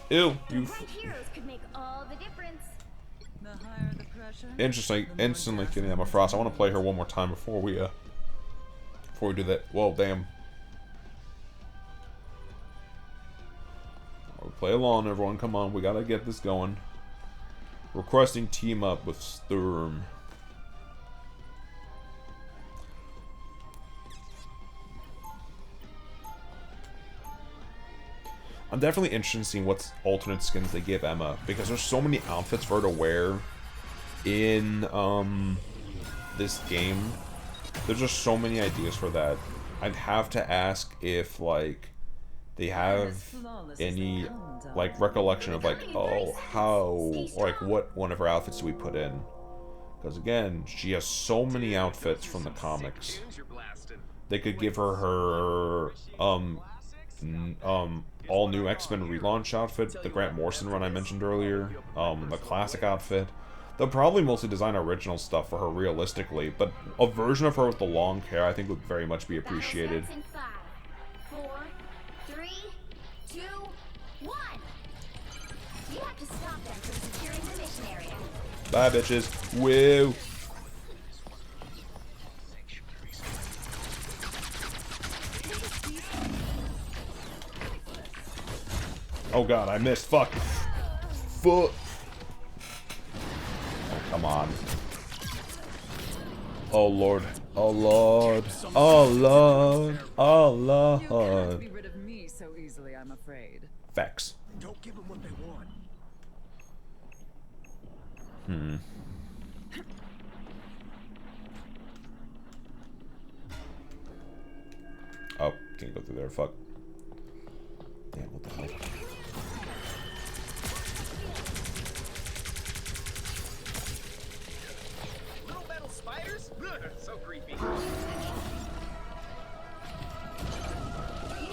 Ew. The right heroes could make all the difference. The higher the pressure. Interesting. Instantly getting Emma Frost. I want to play her one more time before we do that. Whoa, damn. Play along, everyone. Come on, we gotta get this going. Requesting team up with Sturm. I'm definitely interested in seeing what alternate skins they give Emma, because there's so many outfits for her to wear in this game. There's just so many ideas for that. I'd have to ask if like they have any like recollection of like, oh, how, or like what one of her outfits do we put in? Because again, she has so many outfits from the comics. They could give her all new X-Men relaunch outfit, the Grant Morrison run I mentioned earlier, the classic outfit. They'll probably mostly design original stuff for her realistically, but a version of her with the long hair I think would very much be appreciated. In 5, 4, 3, 2, 1. You have to stop them from securing the mission area. Bye, bitches. Woo. Oh god, I missed. Fuck. Fuck. Oh, come on. Oh lord. Oh lord. Oh lord. Oh lord. You can't be rid of me so easily, I'm afraid. Facts. Don't give them what they want. Oh, can't go through there. Fuck. Damn, what the hell? Little metal spiders? So creepy. You need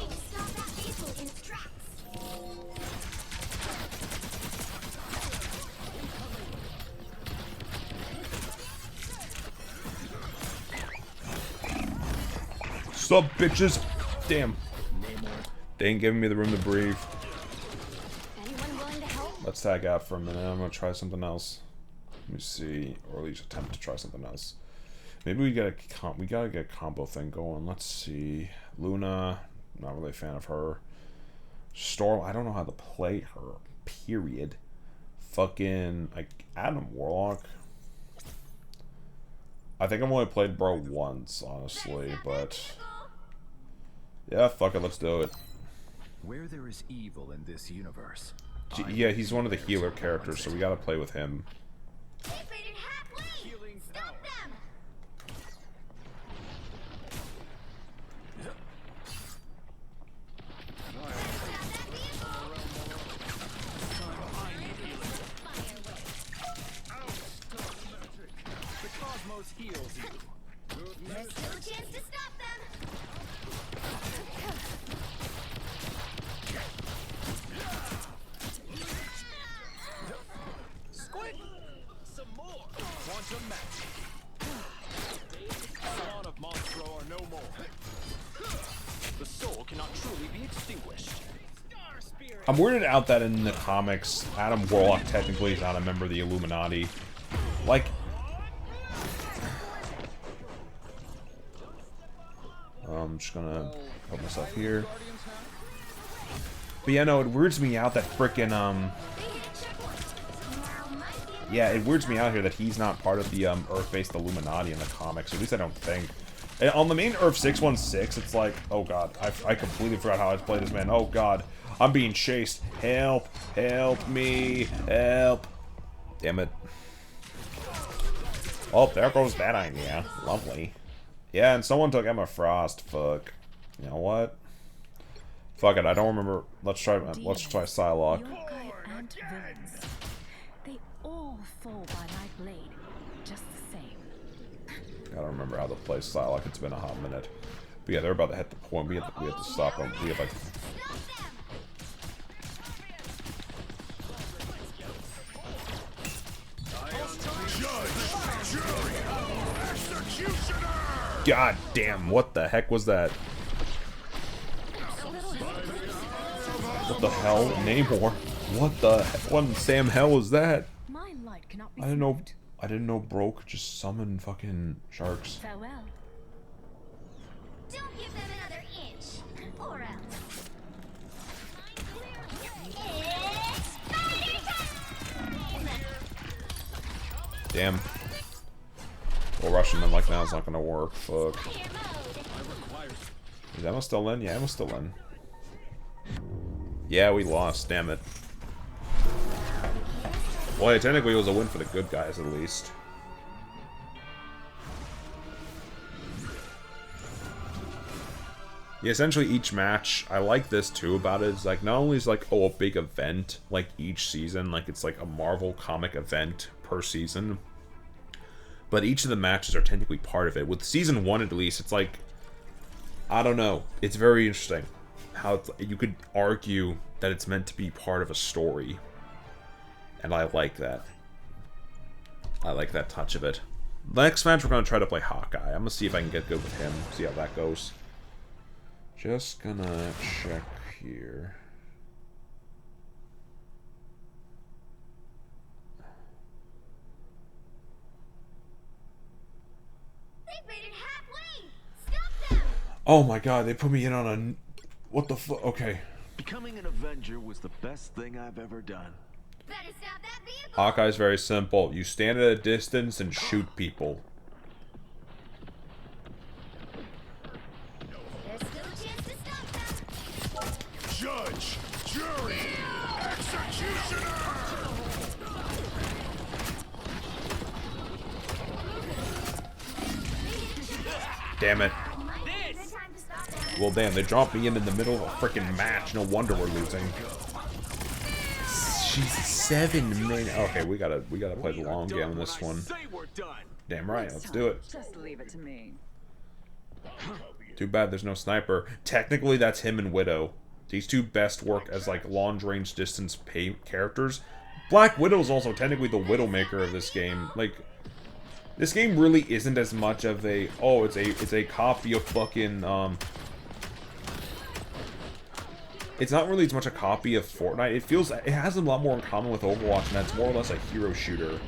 to stop that vehicle in its tracks. Sup, bitches? Damn. They ain't giving me the room to breathe. Anyone willing to help? Let's tag out for a minute. I'm gonna try something else. Let me see, or at least attempt to try something else. Maybe we gotta get a combo thing going. Let's see. Luna, not really a fan of her. Storm, I don't know how to play her. Period. Fucking like Adam Warlock. I think I've only played Bro once, honestly, but yeah, fuck it, let's do it. Where there is evil in this universe. Yeah, he's one of the healer characters, so we gotta play with him. Defeated halfway! Stop them! The cosmos heals you. There's still a chance to stop them! Squid! Some more! Quantum magic. Spawn of Monstro are no more. The soul cannot truly be extinguished. Star spirit! I'm weirded out that in the comics, Adam Warlock technically is not a member of the Illuminati. Like, I'm just gonna put myself here. But yeah, no, it weirds me out that frickin' yeah, it weirds me out here that he's not part of the Earth-based Illuminati in the comics. At least I don't think. And on the main Earth 616, it's like, oh god, I completely forgot how I played this man. Oh god, I'm being chased. Help! Help me! Help! Damn it. Oh, there goes that idea. Lovely. Yeah, and someone took Emma Frost. Fuck. You know what? Fuck it, I don't remember. Let's try Psylocke. Your guide and villains. They all fall by my blade, just the same. I don't remember how to play Psylocke. It's been a hot minute. But yeah, they're about to hit the point. We have to stop them. We have like. Judge, jury, executioner! God damn, what the heck was that? What the hell? Namor? What in Sam hell was that? My light cannot be I didn't know Bro could just summon fucking sharks. Farewell. Don't give them another inch, or else. It's spider time! Damn. Well, rushing them like now is not gonna work. Fuck. Is Emma still in? Yeah, Emma's still in. Yeah, we lost. Damn it. Well, yeah, technically it was a win for the good guys, at least. Yeah, essentially each match, I like this too about it, is like, not only is like, oh, a big event, like each season, like it's like a Marvel comic event per season, but each of the matches are technically part of it. With season 1 at least, it's like, I don't know, it's very interesting how you could argue that it's meant to be part of a story, and I like that. I like that touch of it. Next match, we're going to try to play Hawkeye. I'm going to see if I can get good with him, see how that goes. Just gonna check here. They've made it halfway! Stop them! Oh my god, they put me in on a... What the fuck? Okay. Becoming an Avenger was the best thing I've ever done. Better stop that vehicle! Hawkeye's very simple. You stand at a distance and shoot people. There's still a chance to stop them! Judge, jury, executioner! Damn it. Might be a good time to stop them. Well, damn, they dropped me in the middle of a freaking match. No wonder we're losing. She's 7 minutes. Okay, we gotta play the long game on this one. Damn right, let's do it. Just leave it to me. Too bad there's no sniper. Technically, that's him and Widow. These two best work as like long-range distance characters. Black Widow's also technically the Widowmaker of this game. Like, this game really isn't as much of a it's a copy of fucking it's not really as much a copy of Fortnite. It has a lot more in common with Overwatch, and that's more or less a hero shooter.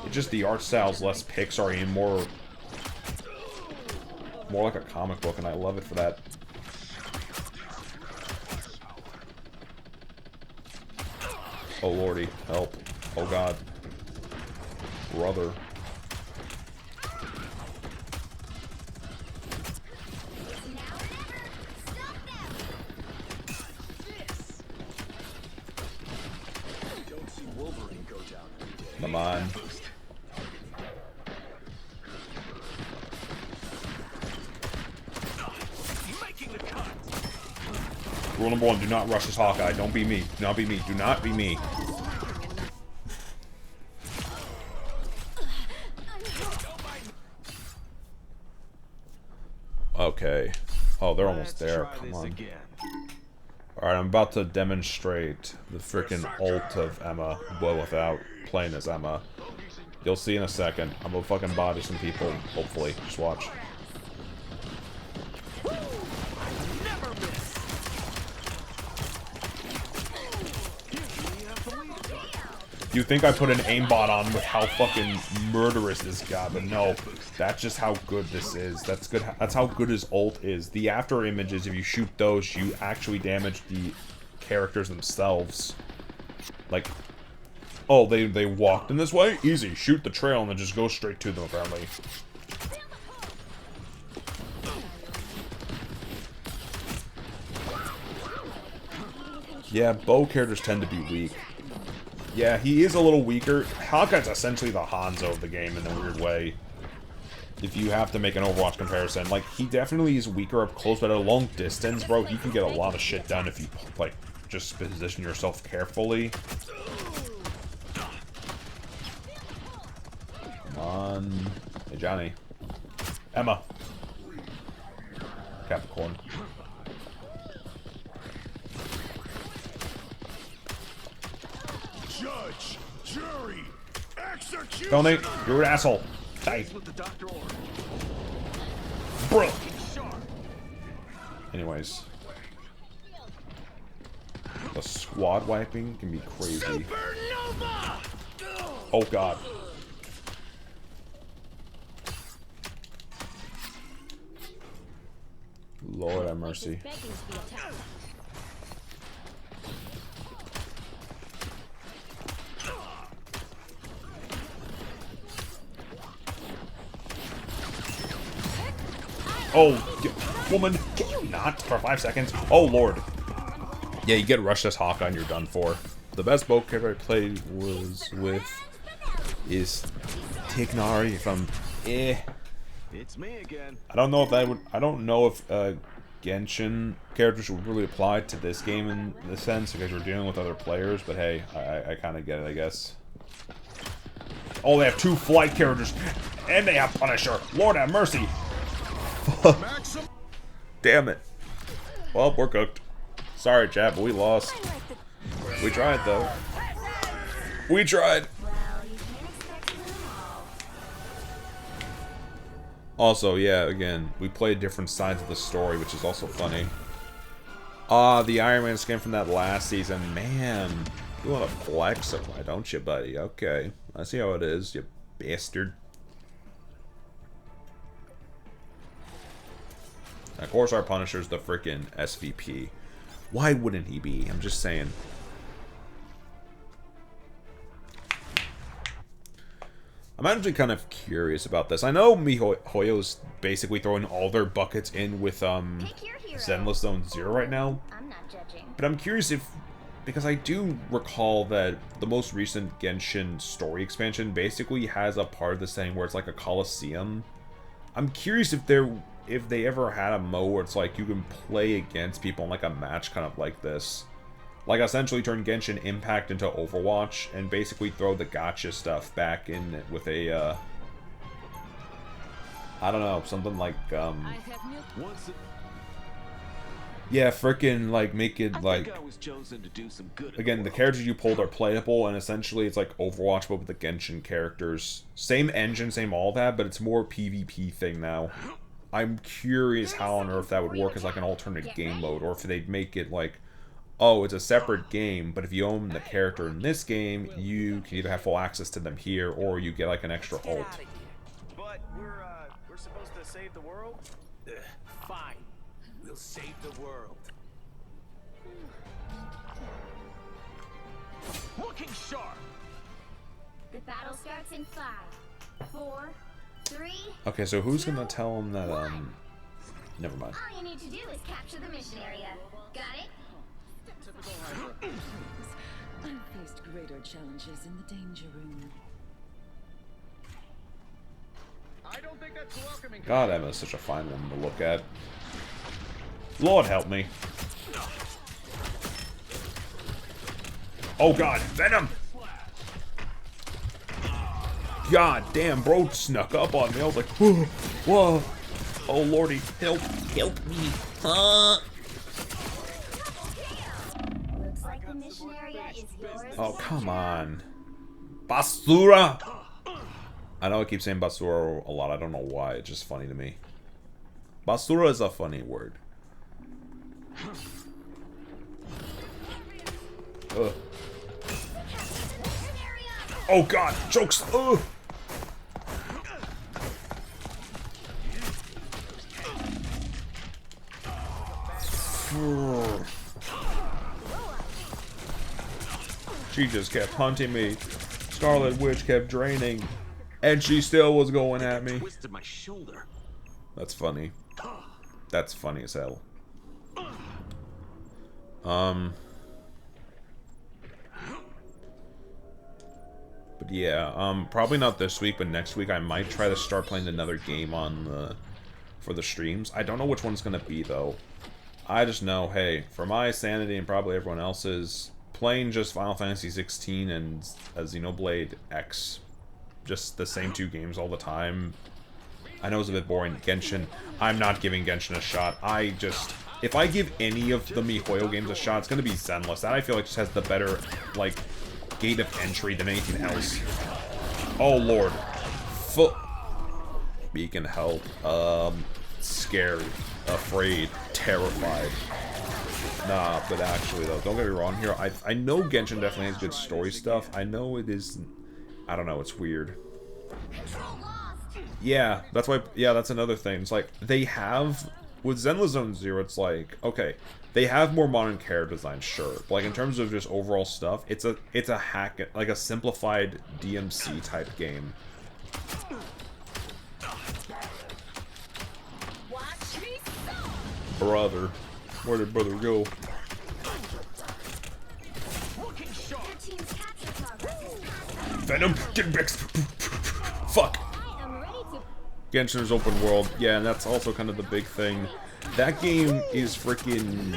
It's just the art style's less Pixar and more like a comic book, and I love it for that. Oh lordy, help. Oh god. Brother. Come on. Rule number 1, do not rush this Hawkeye. Don't be me. Do not be me. Do not be me. Okay. Oh, they're almost there. Come on. Alright, I'm about to demonstrate the freaking ult of Emma, but without playing as Emma. You'll see in a second. I'm gonna fucking body some people, hopefully. Just watch. You think I put an aimbot on with how fucking murderous this got, but no. That's just how good this is. That's good. That's how good his ult is. The after images, if you shoot those, you actually damage the characters themselves. Like, oh, they walked in this way? Easy. Shoot the trail and then just go straight to them, apparently. Yeah, bow characters tend to be weak. Yeah, he is a little weaker. Hawkeye's essentially the Hanzo of the game in a weird way. If you have to make an Overwatch comparison. Like, he definitely is weaker up close, but at a long distance, bro, he can get a lot of shit done if you, like, just position yourself carefully. Come on. Hey, Johnny. Emma. Capricorn. Judge, jury, executioner. Donate. You're an asshole. Tight. bro. Anyways. The squad wiping can be crazy. Oh god. Lord have mercy. Oh, woman, can you not for 5 seconds? Oh, Lord. Yeah, you get rushed as Hawkeye and you're done for. The best boat character I played was with is Tignari from It's me again. I don't know if that would I don't know if Genshin characters would really apply to this game in the sense because we're dealing with other players, but hey, I kinda get it, I guess. Oh, they have 2 flight characters and they have Punisher. Lord have mercy. Damn it. Well, we're cooked. Sorry, chat, but we lost. We tried, though. We tried. Also, yeah, again, we played different sides of the story, which is also funny. Ah, the Iron Man skin from that last season. Man, you want to flex it, why don't you, buddy? Okay, I see how it is, you bastard. Of course, our Punisher's the freaking SVP. Why wouldn't he be? I'm just saying. I'm actually kind of curious about this. I know MiHoYo's basically throwing all their buckets in with Zenless Zone 0 right now. I'm not judging. But I'm curious if... Because I do recall that the most recent Genshin story expansion basically has a part of the setting where it's like a Coliseum. I'm curious if they ever had a mode where it's like you can play against people in like a match kind of like this. Like essentially turn Genshin Impact into Overwatch and basically throw the gacha stuff back in with a I don't know, something like yeah, frickin' like make it like again, the characters you pulled are playable and essentially it's like Overwatch but with the Genshin characters. Same engine, same all that, but it's more PvP thing now. I'm curious how on earth that would work as like an alternate game mode, or if they'd make it like, oh, it's a separate game, but if you own the character in this game, you can either have full access to them here, or you get like an extra ult. But we're supposed to save the world? Fine. We'll save the world. Looking sharp. The battle starts in 5, 4, 3. Okay, so who's gonna tell him that, never mind. All you need to do is capture the mission area. Got it? I've faced greater challenges in the danger room. I don't think that's welcoming. God, Emma's such a fine woman to look at. Lord help me. Oh god, Venom! God damn, bro snuck up on me. I was like, whoa, whoa. Oh lordy, help me. Looks like the mission area is yours. Oh, come on. Basura! I know I keep saying basura a lot. I don't know why. It's just funny to me. Basura is a funny word. Ugh. Oh god, jokes! Ugh. She just kept hunting me. Scarlet Witch kept draining. And she still was going at me. That's funny. That's funny as hell. But yeah, probably not this week, but next week I might try to start playing another game on the for the streams. I don't know which one's gonna be though. I just know, hey, for my sanity and probably everyone else's, playing just Final Fantasy 16 and Xenoblade X, just the same 2 games all the time. I know it's a bit boring. Genshin, I'm not giving Genshin a shot. If I give any of the MiHoYo games a shot, it's gonna be Zenless. That I feel like just has the better, like, gate of entry than anything else. Oh lord. Beacon help. scared, afraid, terrified. Nah, but actually though, don't get me wrong here. I know Genshin definitely has good story stuff. I know it is, I don't know, it's weird. Yeah, that's why. Yeah, that's another thing. It's like they have with Zenless Zone Zero. It's like, okay, they have more modern character design, sure. But like in terms of just overall stuff, it's a hack, like a simplified DMC type game. Brother, where did brother go? Venom, get back! Fuck. Genshin's open world, yeah, and that's also kind of the big thing. That game is freaking,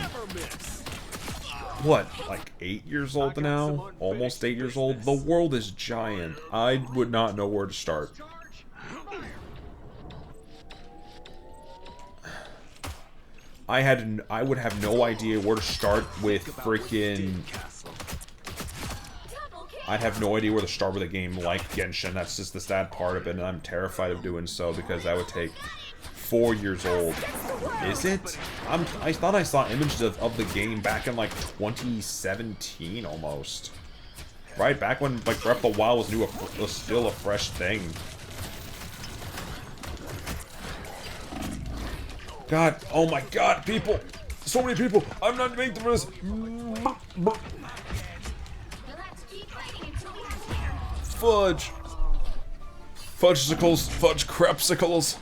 what, like 8 years old now? Almost 8 years old? The world is giant. I would not know where to start. I would have no idea where to start with freaking... I'd have no idea where to start with a game like Genshin. That's just the sad part of it, and I'm terrified of doing so because that would take 4 years old. Is it? I thought I saw images of the game back in like 2017 almost. Right? Back when like Breath of the Wild was still a fresh thing. God, oh my god, people! So many people! I'm not made for this! Fudge! Fudgesicles! Fudge crapsicles!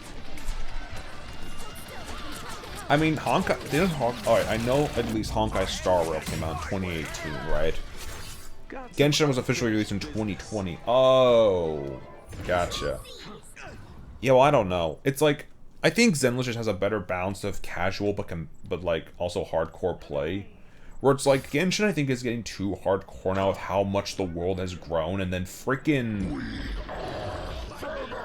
I mean, Honkai... Didn't Honkai... Alright, I know at least Honkai Star Rail came out in 2018, right? Genshin was officially released in 2020. Oh, gotcha. Yeah, well, I don't know. It's like... I think Zenless just has a better balance of casual but like also hardcore play. Where it's like Genshin I think is getting too hardcore now with how much the world has grown, and then freaking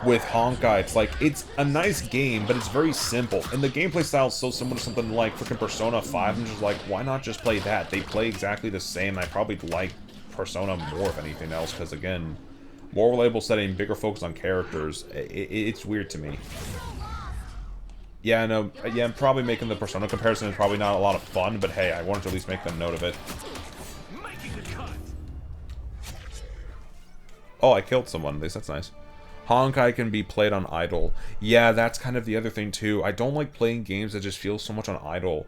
with Honkai it's like it's a nice game but it's very simple and the gameplay style is so similar to something like freaking Persona 5. I'm just like, why not just play that? They play exactly the same. I probably like Persona more if anything else because again, more relatable setting, bigger focus on characters. It's weird to me. Yeah, no, yeah, I'm probably making the Persona comparison is probably not a lot of fun, but hey, I wanted to at least make them note of it. Oh, I killed someone, at least that's nice. Honkai can be played on idle. Yeah, that's kind of the other thing too. I don't like playing games that just feel so much on idle.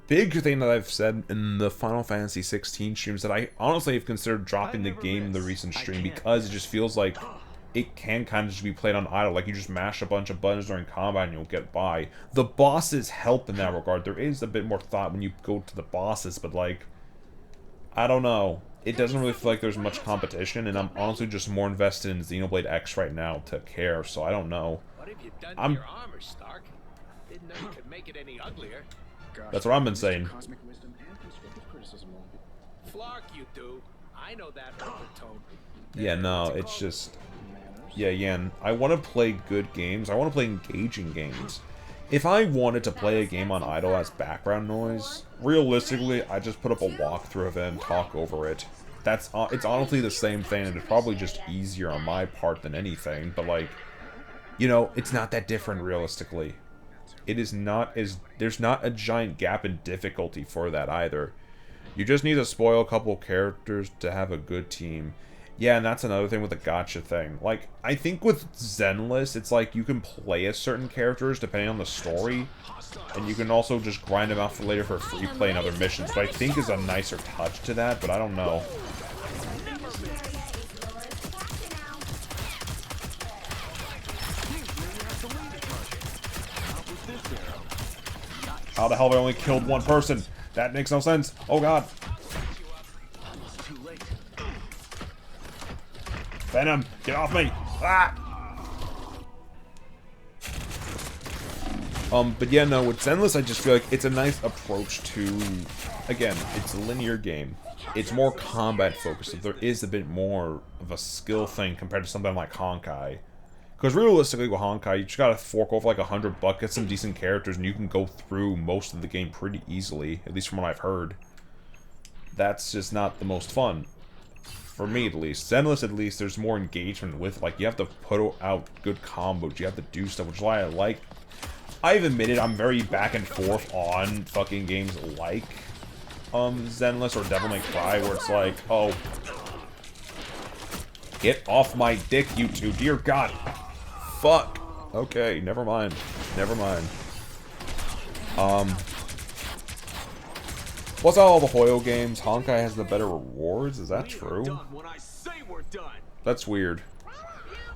Big thing that I've said in the Final Fantasy 16 streams that I honestly have considered dropping the game in the recent stream because it just feels like it can kind of just be played on idle, like you just mash a bunch of buttons during combat and you'll get by. The bosses help in that regard. There is a bit more thought when you go to the bosses, but like, I don't know. It doesn't really feel like there's much competition, and I'm honestly just more invested in Xenoblade X right now to care, so I don't know. What have you done to your armor, Stark? Didn't know you could make it any uglier. That's what I've been saying. Flark you do. I know that overtone. Yeah, no, it's just... Yeah, Yen, I want to play good games. I want to play engaging games. If I wanted to play a game on idle as background noise, realistically, I just put up a walkthrough of it and talk over it. It's honestly the same thing, and it's probably just easier on my part than anything, but like, you know, it's not that different realistically. It is not as... There's not a giant gap in difficulty for that either. You just need to spoil a couple characters to have a good team. Yeah, and that's another thing with the gacha thing. Like, I think with Zenless, it's like you can play as certain characters depending on the story, and you can also just grind them out for later for free play and other missions, but I think is a nicer touch to that, but I don't know. How the hell have I only killed one person? That makes no sense. Oh god. Venom, get off me! Ah! But yeah, no, with Zenless, I just feel like it's a nice approach to... Again, it's a linear game. It's more combat focused, so there is a bit more of a skill thing compared to something like Honkai. Because realistically, with Honkai, you just gotta fork over like $100, get some decent characters, and you can go through most of the game pretty easily, at least from what I've heard. That's just not the most fun. For me, at least. Zenless, at least, there's more engagement with, like, you have to put out good combos, you have to do stuff, which is why I like... I've admitted I'm very back and forth on fucking games like Zenless or Devil May Cry, where it's like, oh, get off my dick, you two, dear God. Fuck. Okay, never mind. Never mind. What's all the Hoyo games? Honkai has the better rewards? Is that true? That's weird.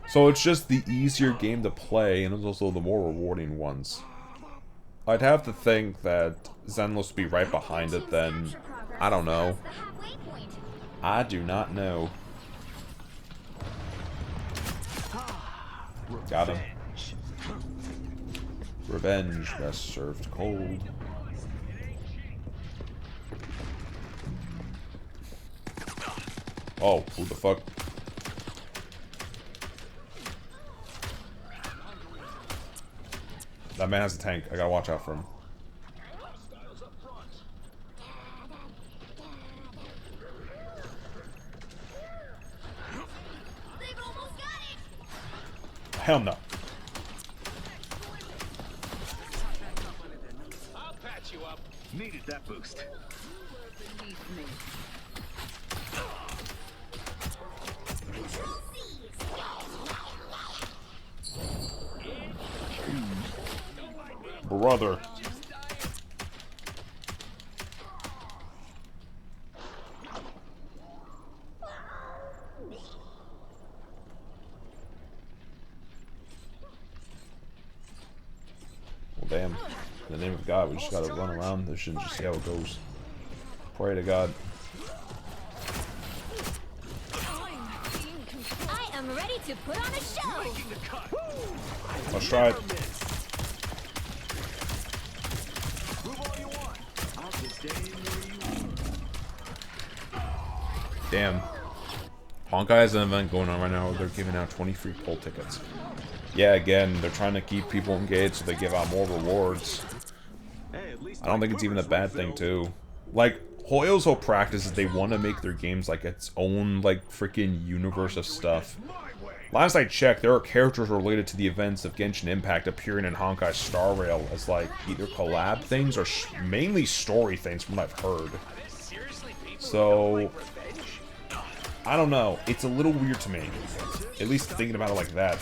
So it's just the easier game to play, and it's also the more rewarding ones. I'd have to think that Zenless would be right behind it then. I don't know. I do not know. Got him. Revenge, best served cold. Oh, who the fuck? That man has a tank. I gotta watch out for him. Hell no. I'll patch you up. Needed that boost. Brother. Well, damn. In the name of God, we just gotta run around this shit and just see how it goes. Pray to God. I am ready to put on a show. Let's try it. Damn. Honkai has an event going on right now where they're giving out 20 free poll tickets. Yeah, again, they're trying to keep people engaged so they give out more rewards. I don't think it's even a bad thing, too. Like, Hoyo's whole practice is they want to make their games like its own, like, freaking universe of stuff. Last I checked, there are characters related to the events of Genshin Impact appearing in Honkai Star Rail as, like, either collab things or mainly story things from what I've heard. So, I don't know. It's a little weird to me. At least thinking about it like that.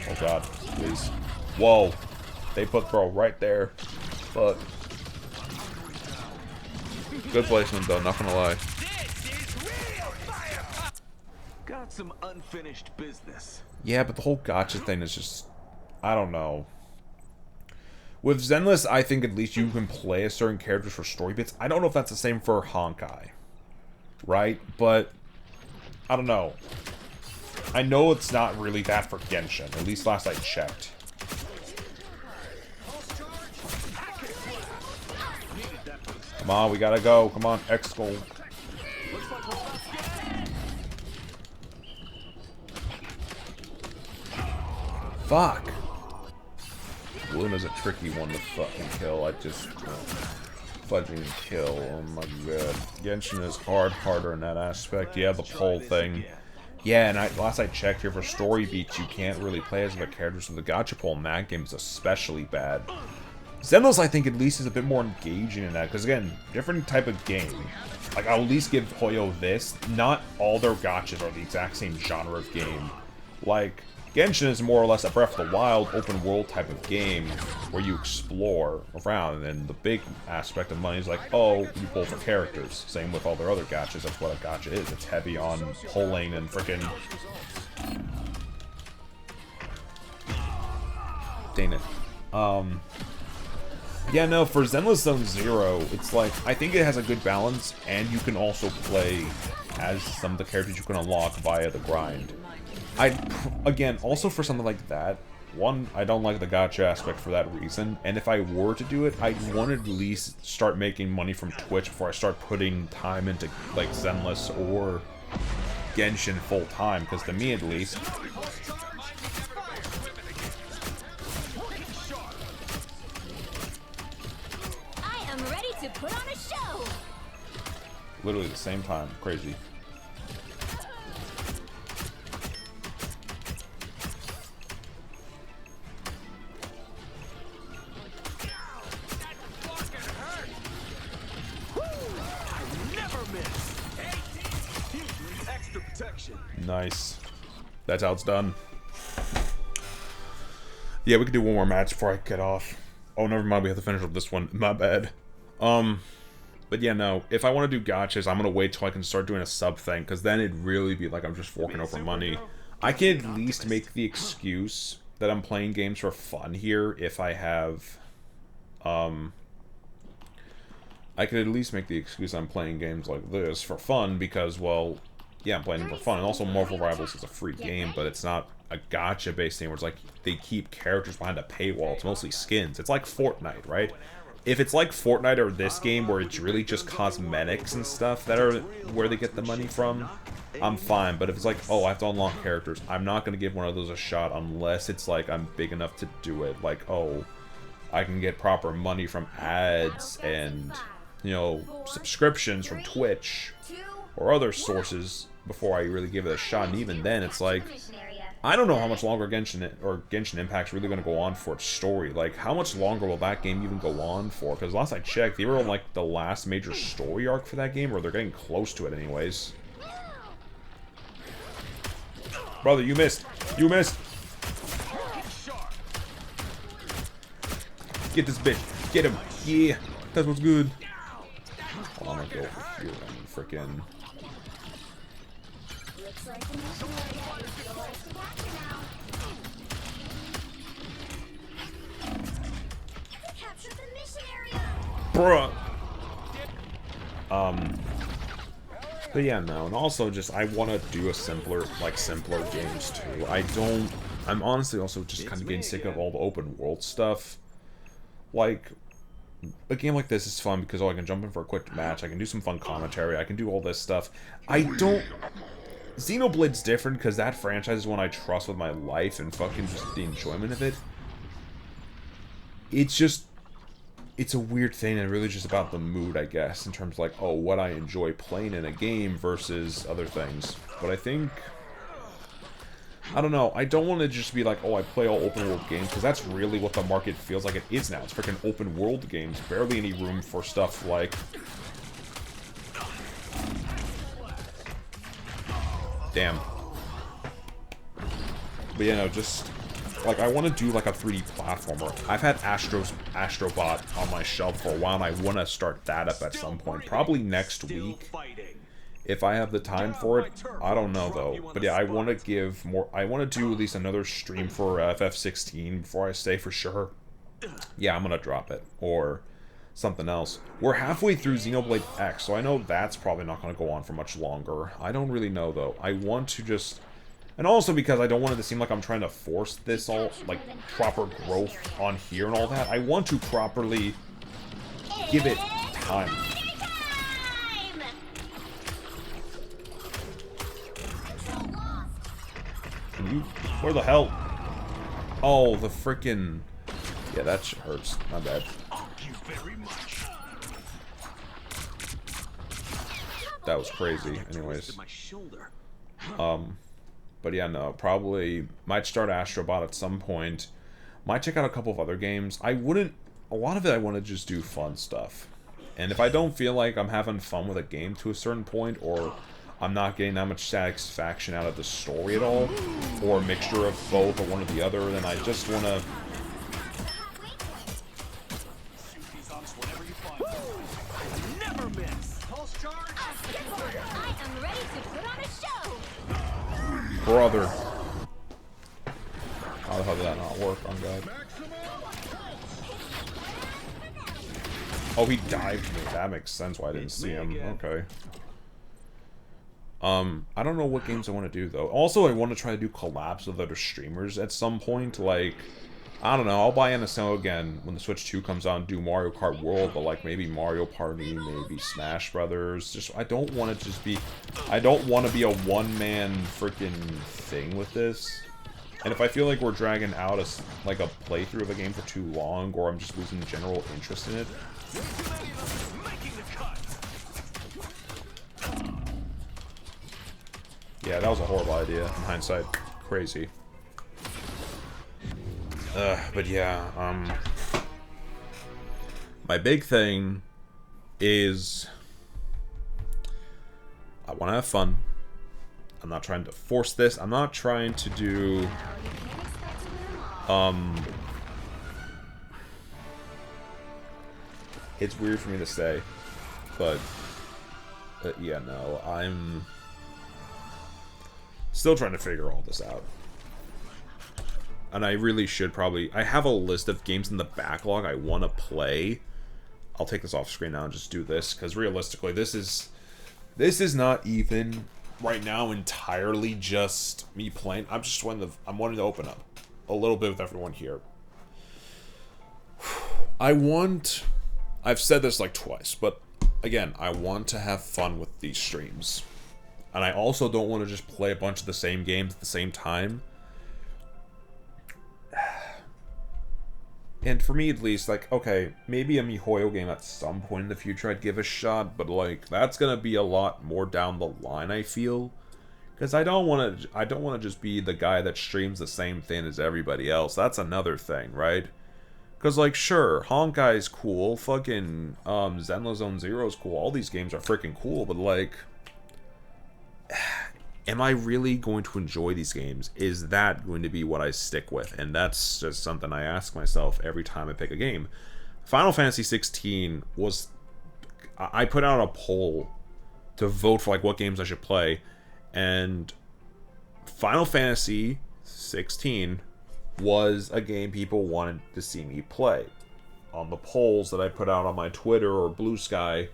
Oh god, please. Whoa. They put throw right there. But good placement though, not gonna lie. Got some unfinished business. Yeah, but the whole gacha thing is just, I don't know. With Zenless, I think at least you can play as certain characters for story bits. I don't know if that's the same for Honkai. Right? But, I don't know. I know it's not really that for Genshin. At least last I checked. Come on, we gotta go. Come on, X goal. Fuck. Luna's a tricky one to fucking kill. I just fudging kill. Oh my god. Genshin is harder in that aspect. Yeah, the pole thing. Yeah, and last I checked here for story beats, you can't really play as the characters with the gacha pole, and that game is especially bad. Zenless, I think, at least is a bit more engaging in that, because again, different type of game. Like, I'll at least give Hoyo this. Not all their gachas are the exact same genre of game. Like, Genshin is more or less a Breath of the Wild open world type of game where you explore around, and the big aspect of money is like, oh, you pull for characters. Same with all their other gachas, that's what a gacha is. It's heavy on pulling and freaking... Dang it. Yeah, no, for Zenless Zone Zero, it's like, I think it has a good balance, and you can also play as some of the characters you can unlock via the grind. Again, also for something like that, one, I don't like the gacha aspect for that reason, and if I were to do it, I'd want to at least start making money from Twitch before I start putting time into, like, Zenless or Genshin full time, because to me at least... I am ready to put on a show! Literally the same time. Crazy. Nice. That's how it's done. Yeah, we could do one more match before I get off. Oh, never mind. We have to finish up this one. My bad. But yeah, no. If I want to do gotchas, I'm gonna wait till I can start doing a sub thing, because then it'd really be like I'm just forking over money. I can at least make the excuse that I'm playing games for fun here if I have, I could at least make the excuse I'm playing games like this for fun because, well, yeah, I'm playing them for fun. And also, Marvel Rivals is a free game, but it's not a gacha-based thing where it's like they keep characters behind a paywall. It's mostly skins. It's like Fortnite, right? If it's like Fortnite or this game where it's really just cosmetics and stuff that are where they get the money from, I'm fine. But if it's like, oh, I have to unlock characters, I'm not going to give one of those a shot unless it's like I'm big enough to do it. Like, oh, I can get proper money from ads and, you know, subscriptions from Twitch or other sources before I really give it a shot. And even then, it's like, I don't know how much longer Genshin Impact's really going to go on for its story. Like, how much longer will that game even go on for? Because last I checked, they were on, like, the last major story arc for that game, or they're getting close to it anyways. Brother, you missed! You missed! Get this bitch! Get him! Yeah! That's what's good! Hold on, I'm gonna go over here and frickin'... Bruh. But yeah, no, and also just I want to do a simpler games too. I'm honestly also just kind of getting sick of all the open world stuff. Like, a game like this is fun because, oh, I can jump in for a quick match, I can do some fun commentary, I can do all this stuff. Xenoblade's different because that franchise is one I trust with my life and fucking just the enjoyment of it. It's a weird thing and really just about the mood, I guess, in terms of like, oh, what I enjoy playing in a game versus other things. But I think, I don't know, I don't want to just be like, oh, I play all open world games, because that's really what the market feels like it is now. It's freaking open world games, barely any room for stuff like... Damn. But yeah, no, just... Like, I want to do, like, a 3D platformer. I've had Astrobot on my shelf for a while, and I want to start that up at some point. Probably next week. If I have the time for it. I don't know, though. But yeah, I want to give more... I want to do at least another stream for FF16 before I say for sure. Yeah, I'm going to drop it. Or something else. We're halfway through Xenoblade X, so I know that's probably not going to go on for much longer. I don't really know, though. I want to just... And also because I don't want it to seem like I'm trying to force this all, like, proper growth on here and all that. I want to properly give it time. Can you... Where the hell? Oh, the frickin'... Yeah, that shit hurts. Not bad. That was crazy. Anyways. But yeah, no, probably might start Astrobot at some point. Might check out a couple of other games. A lot of it I want to just do fun stuff. And if I don't feel like I'm having fun with a game to a certain point, or I'm not getting that much satisfaction out of the story at all, or a mixture of both or one or the other, then I just want to... Brother. How the hell did that not work? On God. Oh, he dived me. That makes sense why I didn't see him. Okay. I don't know what games I want to do, though. Also, I want to try to do collabs with other streamers at some point. Like, I don't know. I'll buy NSO again when the Switch 2 comes out and do Mario Kart World, but like maybe Mario Party, maybe Smash Brothers. Just, I don't want to just be... I don't want to be a one-man freaking thing with this. And if I feel like we're dragging out a playthrough of a game for too long, or I'm just losing general interest in it... Yeah, that was a horrible idea, in hindsight. Crazy. But yeah, my big thing is I want to have fun. I'm not trying to force this. I'm not trying to do... It's weird for me to say, but yeah, no, I'm still trying to figure all this out. And I really should probably... I have a list of games in the backlog I want to play. I'll take this off screen now and just do this, because realistically, this is not even right now entirely just me playing. I'm wanting to open up a little bit with everyone here. I've said this like twice, but again, I want to have fun with these streams. And I also don't want to just play a bunch of the same games at the same time. And for me at least, like, okay, maybe a MiHoYo game at some point in the future I'd give a shot, but like, that's gonna be a lot more down the line, I feel. Because I don't want to just be the guy that streams the same thing as everybody else. That's another thing, right? Because, like, sure, Honkai's cool, fucking, Zenless Zone Zero's cool, all these games are freaking cool, but, like, am I really going to enjoy these games? Is that going to be what I stick with? And that's just something I ask myself every time I pick a game. Final Fantasy 16 was... I put out a poll to vote for, like, what games I should play, and Final Fantasy 16... was a game people wanted to see me play on the polls that I put out on my Twitter or Blue Sky,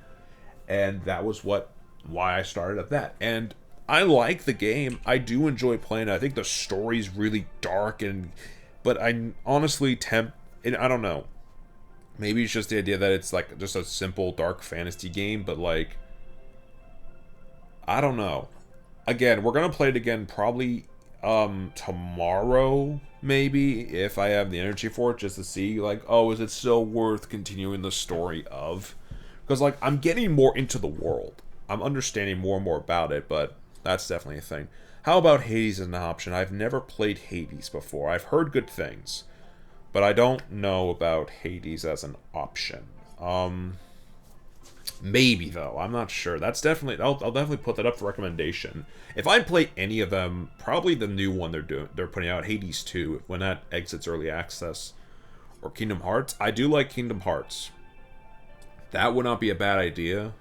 and that was why I started at that. And I like the game. I do enjoy playing it. I think the story's really dark, but I honestly I don't know. Maybe it's just the idea that it's like just a simple dark fantasy game, but like, I don't know. Again, we're gonna play it again probably tomorrow, maybe, if I have the energy for it, just to see, like, oh, is it still worth continuing the story of? Because, like, I'm getting more into the world. I'm understanding more and more about it, but that's definitely a thing. How about Hades as an option? I've never played Hades before. I've heard good things, but I don't know about Hades as an option. Maybe, though. I'm not sure. That's definitely... I'll definitely put that up for recommendation. If I play any of them, probably the new one they're putting out, Hades 2, when that exits early access. Or Kingdom Hearts. I do like Kingdom Hearts. That would not be a bad idea.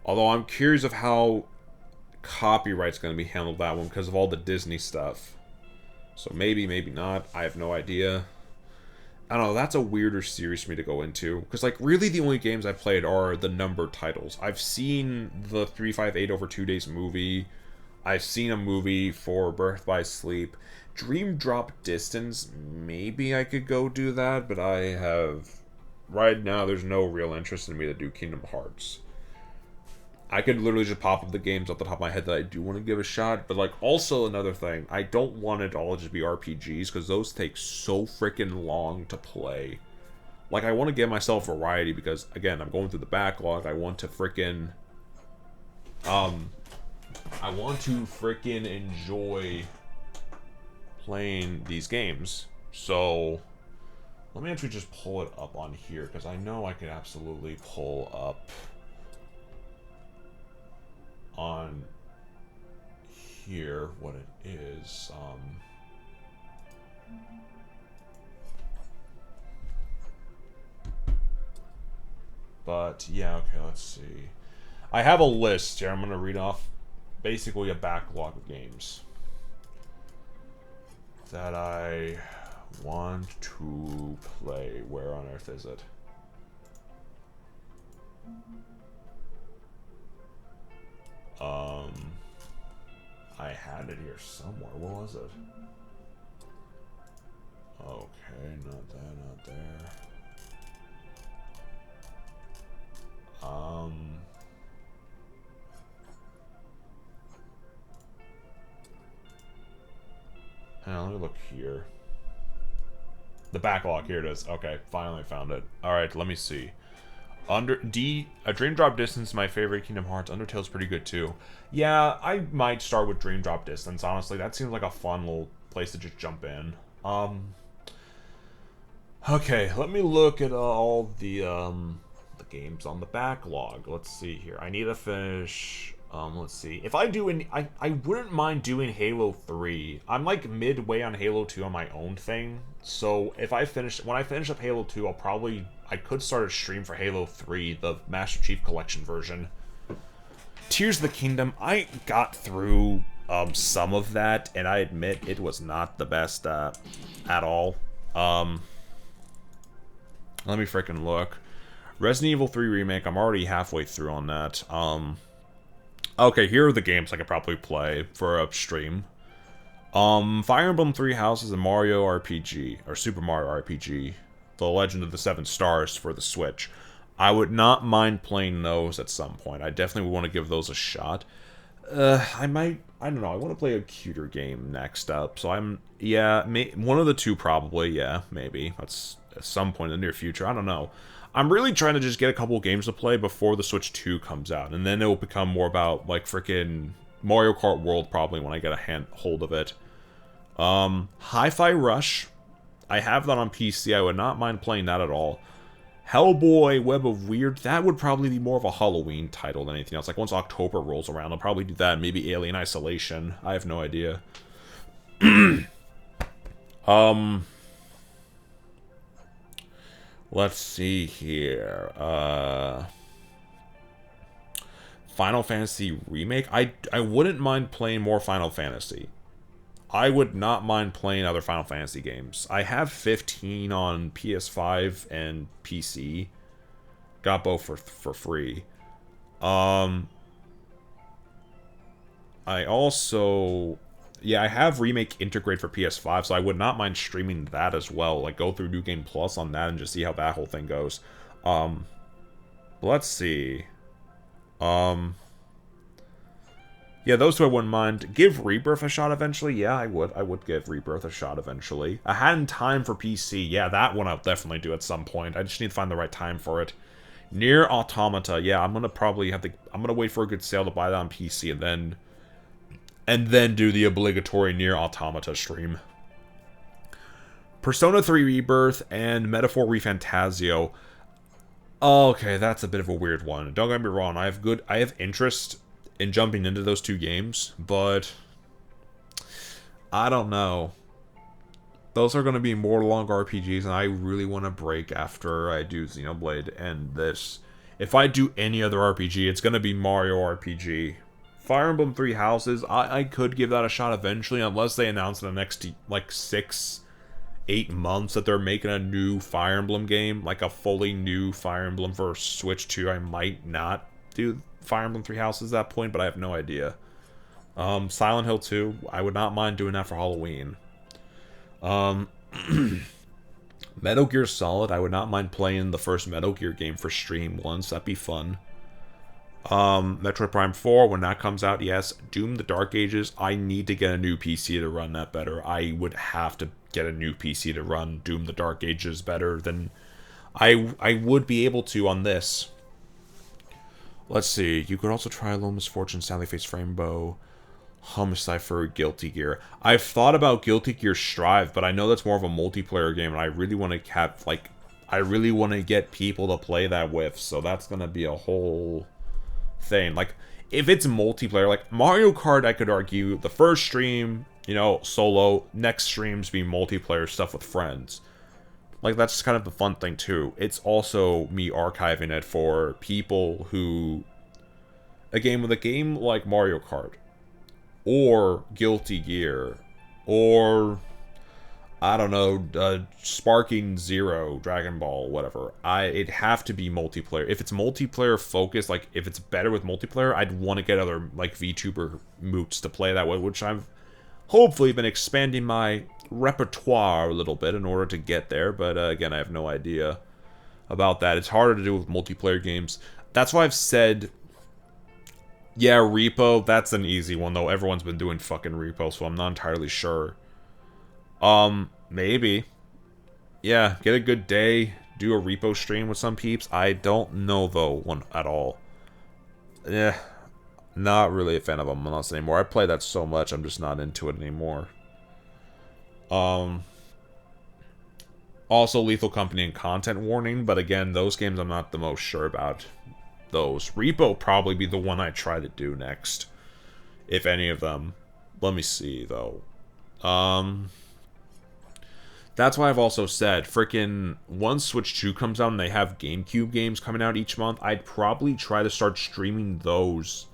Although I'm curious of how copyright's going to be handled that one because of all the Disney stuff. So maybe, maybe not. I have no idea. I don't know, that's a weirder series for me to go into. Because, like, really the only games I've played are the numbered titles. I've seen the 358 over 2 days movie. I've seen a movie for Birth by Sleep. Dream Drop Distance, maybe I could go do that, but I have... Right now, there's no real interest in me to do Kingdom Hearts. I could literally just pop up the games off the top of my head that I do want to give a shot, but, like, also another thing, I don't want it all to just be RPGs, because those take so freaking long to play. Like, I want to give myself variety, because, again, I'm going through the backlog, I want to freaking... I want to freaking enjoy playing these games, so... Let me actually just pull it up on here, because I know I could absolutely pull up... on here what it is. But yeah, okay, let's see. I have a list here. I'm gonna read off basically a backlog of games that I want to play. Where on earth is it? I had it here somewhere. What was it? Okay, not there, not there. Hang on, let me look here. The backlog, here it is. Okay, finally found it. Alright, let me see. A Dream Drop Distance is my favorite Kingdom Hearts. Undertale's pretty good too. Yeah, I might start with Dream Drop Distance, honestly. That seems like a fun little place to just jump in. Okay, let me look at all the games on the backlog. Let's see here. I need to finish Let's see. If I do I wouldn't mind doing Halo 3. I'm like midway on Halo 2 on my own thing. So when I finish up Halo 2, I could start a stream for Halo 3, the Master Chief Collection version. Tears of the Kingdom, I got through some of that, and I admit it was not the best at all. Let me freaking look. Resident Evil 3 Remake, I'm already halfway through on that. Okay, here are the games I could probably play for a stream. Fire Emblem 3 Houses and Mario RPG, or Super Mario RPG, The Legend of the Seven Stars for the Switch. I would not mind playing those at some point. I definitely want to give those a shot. I don't know, I want to play a cuter game next up, so one of the two probably, yeah, maybe. That's at some point in the near future, I don't know. I'm really trying to just get a couple games to play before the Switch 2 comes out, and then it will become more about, like, frickin' Mario Kart World, probably, when I get a hold of it. Hi-Fi Rush, I have that on PC, I would not mind playing that at all. Hellboy, Web of Weird, that would probably be more of a Halloween title than anything else. Like, once October rolls around, I'll probably do that, maybe Alien Isolation, I have no idea. Let's see here. Final Fantasy Remake. I wouldn't mind playing more Final Fantasy. I would not mind playing other Final Fantasy games. I have 15 on PS5 and PC. Got both for free. I also... Yeah, I have Remake Integrate for PS5, so I would not mind streaming that as well. Like, go through New Game Plus on that and just see how that whole thing goes. Let's see. Yeah, those two I wouldn't mind. Give Rebirth a shot eventually? Yeah, I would. I would give Rebirth a shot eventually. I had in time for PC. Yeah, that one I'll definitely do at some point. I just need to find the right time for it. Nier Automata. Yeah, I'm gonna probably have to... I'm gonna wait for a good sale to buy that on PC and then do the obligatory Nier Automata stream. Persona 3 Rebirth and Metaphor ReFantazio. Okay, that's a bit of a weird one. Don't get me wrong, I have interest in jumping into those two games, but I don't know. Those are going to be more long RPGs, and I really want to break after I do Xenoblade and this. If I do any other RPG, it's going to be Mario RPG. Fire Emblem 3 Houses, I could give that a shot eventually, unless they announce in the next, like, 6-8 months that they're making a new Fire Emblem game, like a fully new Fire Emblem for Switch 2. I might not do Fire Emblem 3 Houses at that point, but I have no idea. Silent Hill 2, I would not mind doing that for Halloween. Metal Gear Solid, I would not mind playing the first Metal Gear game for stream once, that'd be fun. Metroid Prime 4, when that comes out, yes. Doom the Dark Ages, I need to get a new PC to run that better. I would have to get a new PC to run Doom the Dark Ages better than I would be able to on this. Let's see, you could also try Lone Misfortune, Sally Face Rainbow, Cypher, Guilty Gear. I've thought about Guilty Gear Strive, but I know that's more of a multiplayer game, and I really want to have, like, I really want to get people to play that with, so that's gonna be a whole thing. Like, if it's multiplayer, like Mario Kart, I could argue the first stream, you know, solo, next streams be multiplayer stuff with friends. Like, that's kind of the fun thing too. It's also me archiving it for people who, again, with a game like Mario Kart or Guilty Gear or I don't know, Sparking Zero, Dragon Ball, whatever. It'd have to be multiplayer. If it's multiplayer focused, like, if it's better with multiplayer, I'd want to get other, like, VTuber moots to play that way, which I've hopefully been expanding my repertoire a little bit in order to get there, but, again, I have no idea about that. It's harder to do with multiplayer games. That's why I've said, yeah, Repo, that's an easy one, though. Everyone's been doing fucking Repo, so I'm not entirely sure. Maybe. Yeah, get a good day, do a Repo stream with some peeps. I don't know, though, one at all. Yeah, not really a fan of Among Us anymore. I play that so much, I'm just not into it anymore. Also, Lethal Company and Content Warning, but again, those games I'm not the most sure about. those. Repo probably be the one I try to do next. If any of them. Let me see, though. That's why I've also said, freaking, once Switch 2 comes out and they have GameCube games coming out each month, I'd probably try to start streaming those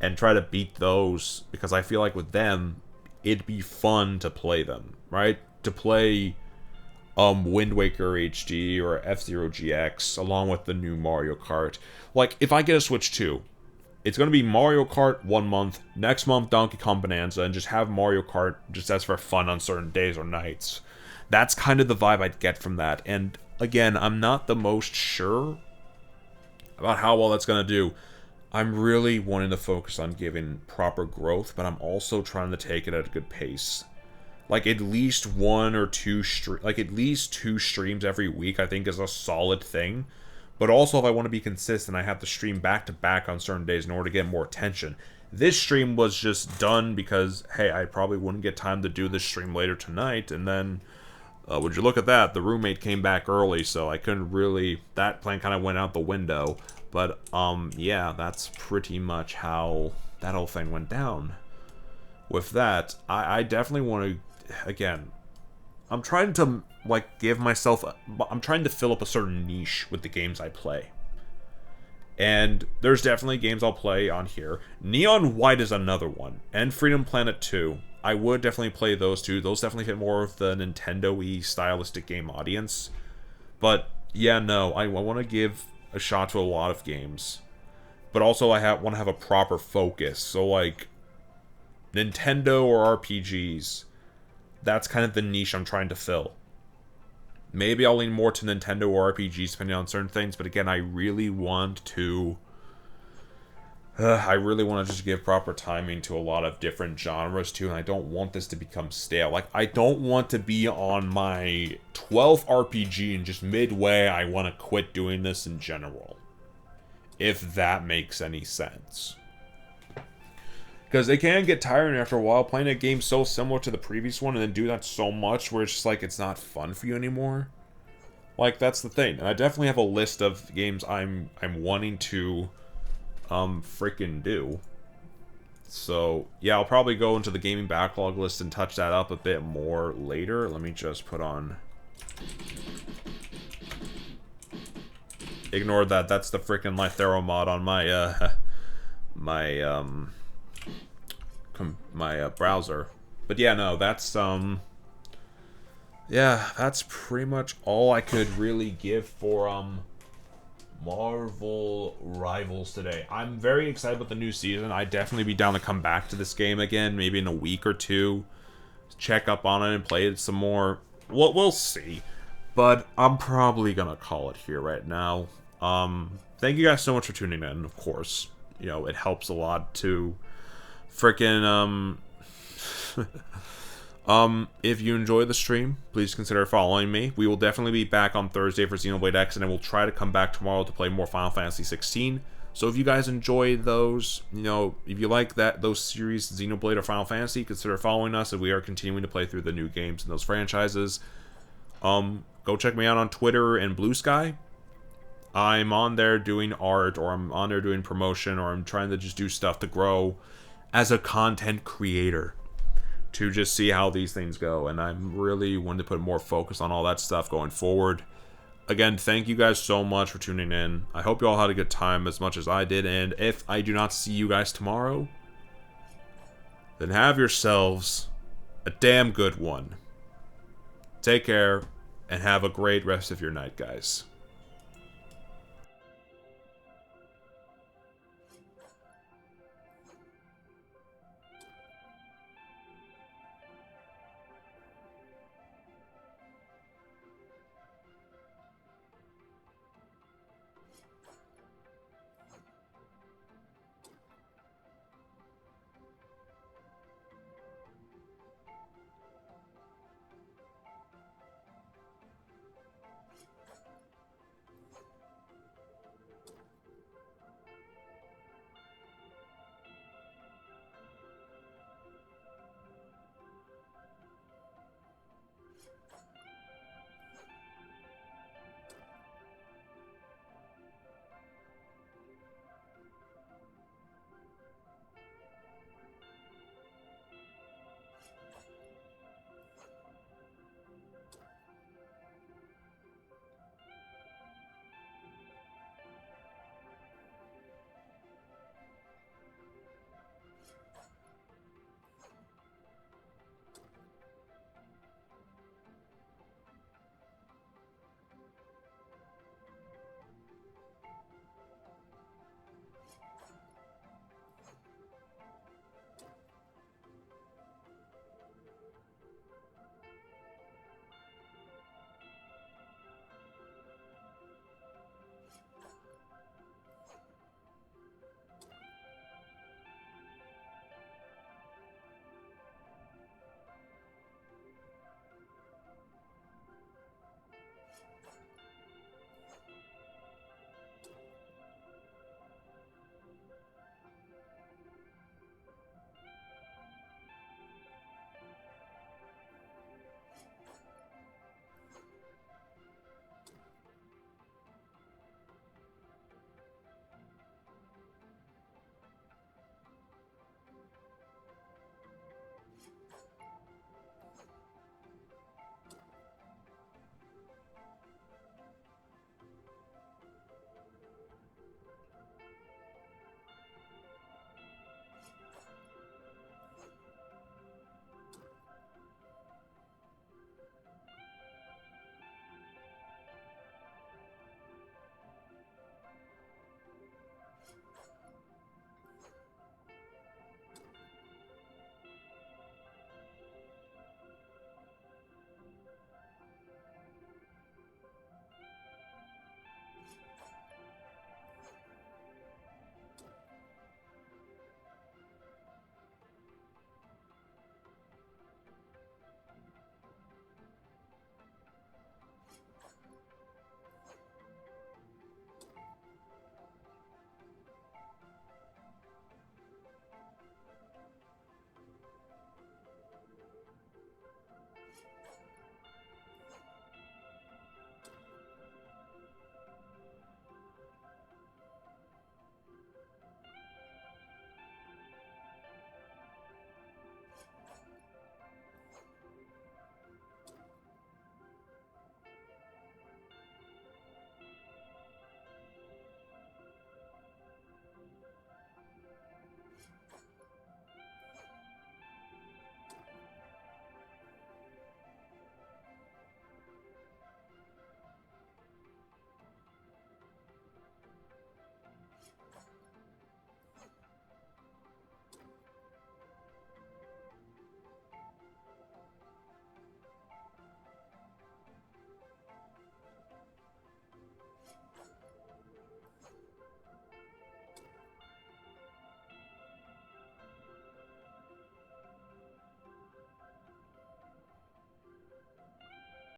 and try to beat those, because I feel like with them, it'd be fun to play them, right? To play Wind Waker HD or F-Zero GX along with the new Mario Kart. Like, if I get a Switch 2, it's going to be Mario Kart 1 month, next month Donkey Kong Bonanza, and just have Mario Kart just as for fun on certain days or nights. That's kind of the vibe I'd get from that. And again, I'm not the most sure about how well that's going to do. I'm really wanting to focus on giving proper growth, but I'm also trying to take it at a good pace. Like at least one or two at least 2 streams every week I think is a solid thing. But also, if I want to be consistent, I have to stream back-to-back on certain days in order to get more attention. This stream was just done because, hey, I probably wouldn't get time to do this stream later tonight, and then, would you look at that, the roommate came back early, so I couldn't really, that plan kind of went out the window. But, yeah, that's pretty much how that whole thing went down. With that, I definitely want to, again, I'm trying to, like, I'm trying to fill up a certain niche with the games I play. And there's definitely games I'll play on here. Neon White is another one. And Freedom Planet 2. I would definitely play those two. Those definitely hit more of the Nintendo-y stylistic game audience. But, yeah, no, I want to give a shot to a lot of games. But also I want to have a proper focus. So, like, Nintendo or RPGs. That's kind of the niche I'm trying to fill. Maybe I'll lean more to Nintendo or RPGs depending on certain things, but again, I really want to just give proper timing to a lot of different genres too, and I don't want this to become stale. Like, I don't want to be on my 12th RPG and just midway I want to quit doing this in general. If that makes any sense. Because it can get tiring after a while, playing a game so similar to the previous one and then do that so much where it's just like it's not fun for you anymore. Like, that's the thing. And I definitely have a list of games I'm wanting to freaking do. So, yeah, I'll probably go into the gaming backlog list and touch that up a bit more later. Let me just put on... Ignore that. That's the freaking Lythero mod on my, my browser. But yeah, no, that's yeah, that's pretty much all I could really give for Marvel Rivals today. I'm very excited about the new season. I'd definitely be down to come back to this game again, maybe in a week or two, check up on it and play it some more. We'll see, but I'm probably gonna call it here right now. Thank you guys so much for tuning in. Of course, you know, it helps a lot to freaking if you enjoy the stream, please consider following me. We will definitely be back on Thursday for Xenoblade X, and I will try to come back tomorrow to play more Final Fantasy 16. So if you guys enjoy those, you know, if you like those series, Xenoblade or Final Fantasy, consider following us, and we are continuing to play through the new games in those franchises. Go check me out on Twitter and Blue Sky. I'm on there doing art, or I'm on there doing promotion, or I'm trying to just do stuff to grow as a content creator, to just see how these things go, and I'm really wanting to put more focus on all that stuff going forward. Again, thank you guys so much for tuning in. I hope you all had a good time as much as I did, and if I do not see you guys tomorrow, then have yourselves a damn good one. Take care, and have a great rest of your night, guys.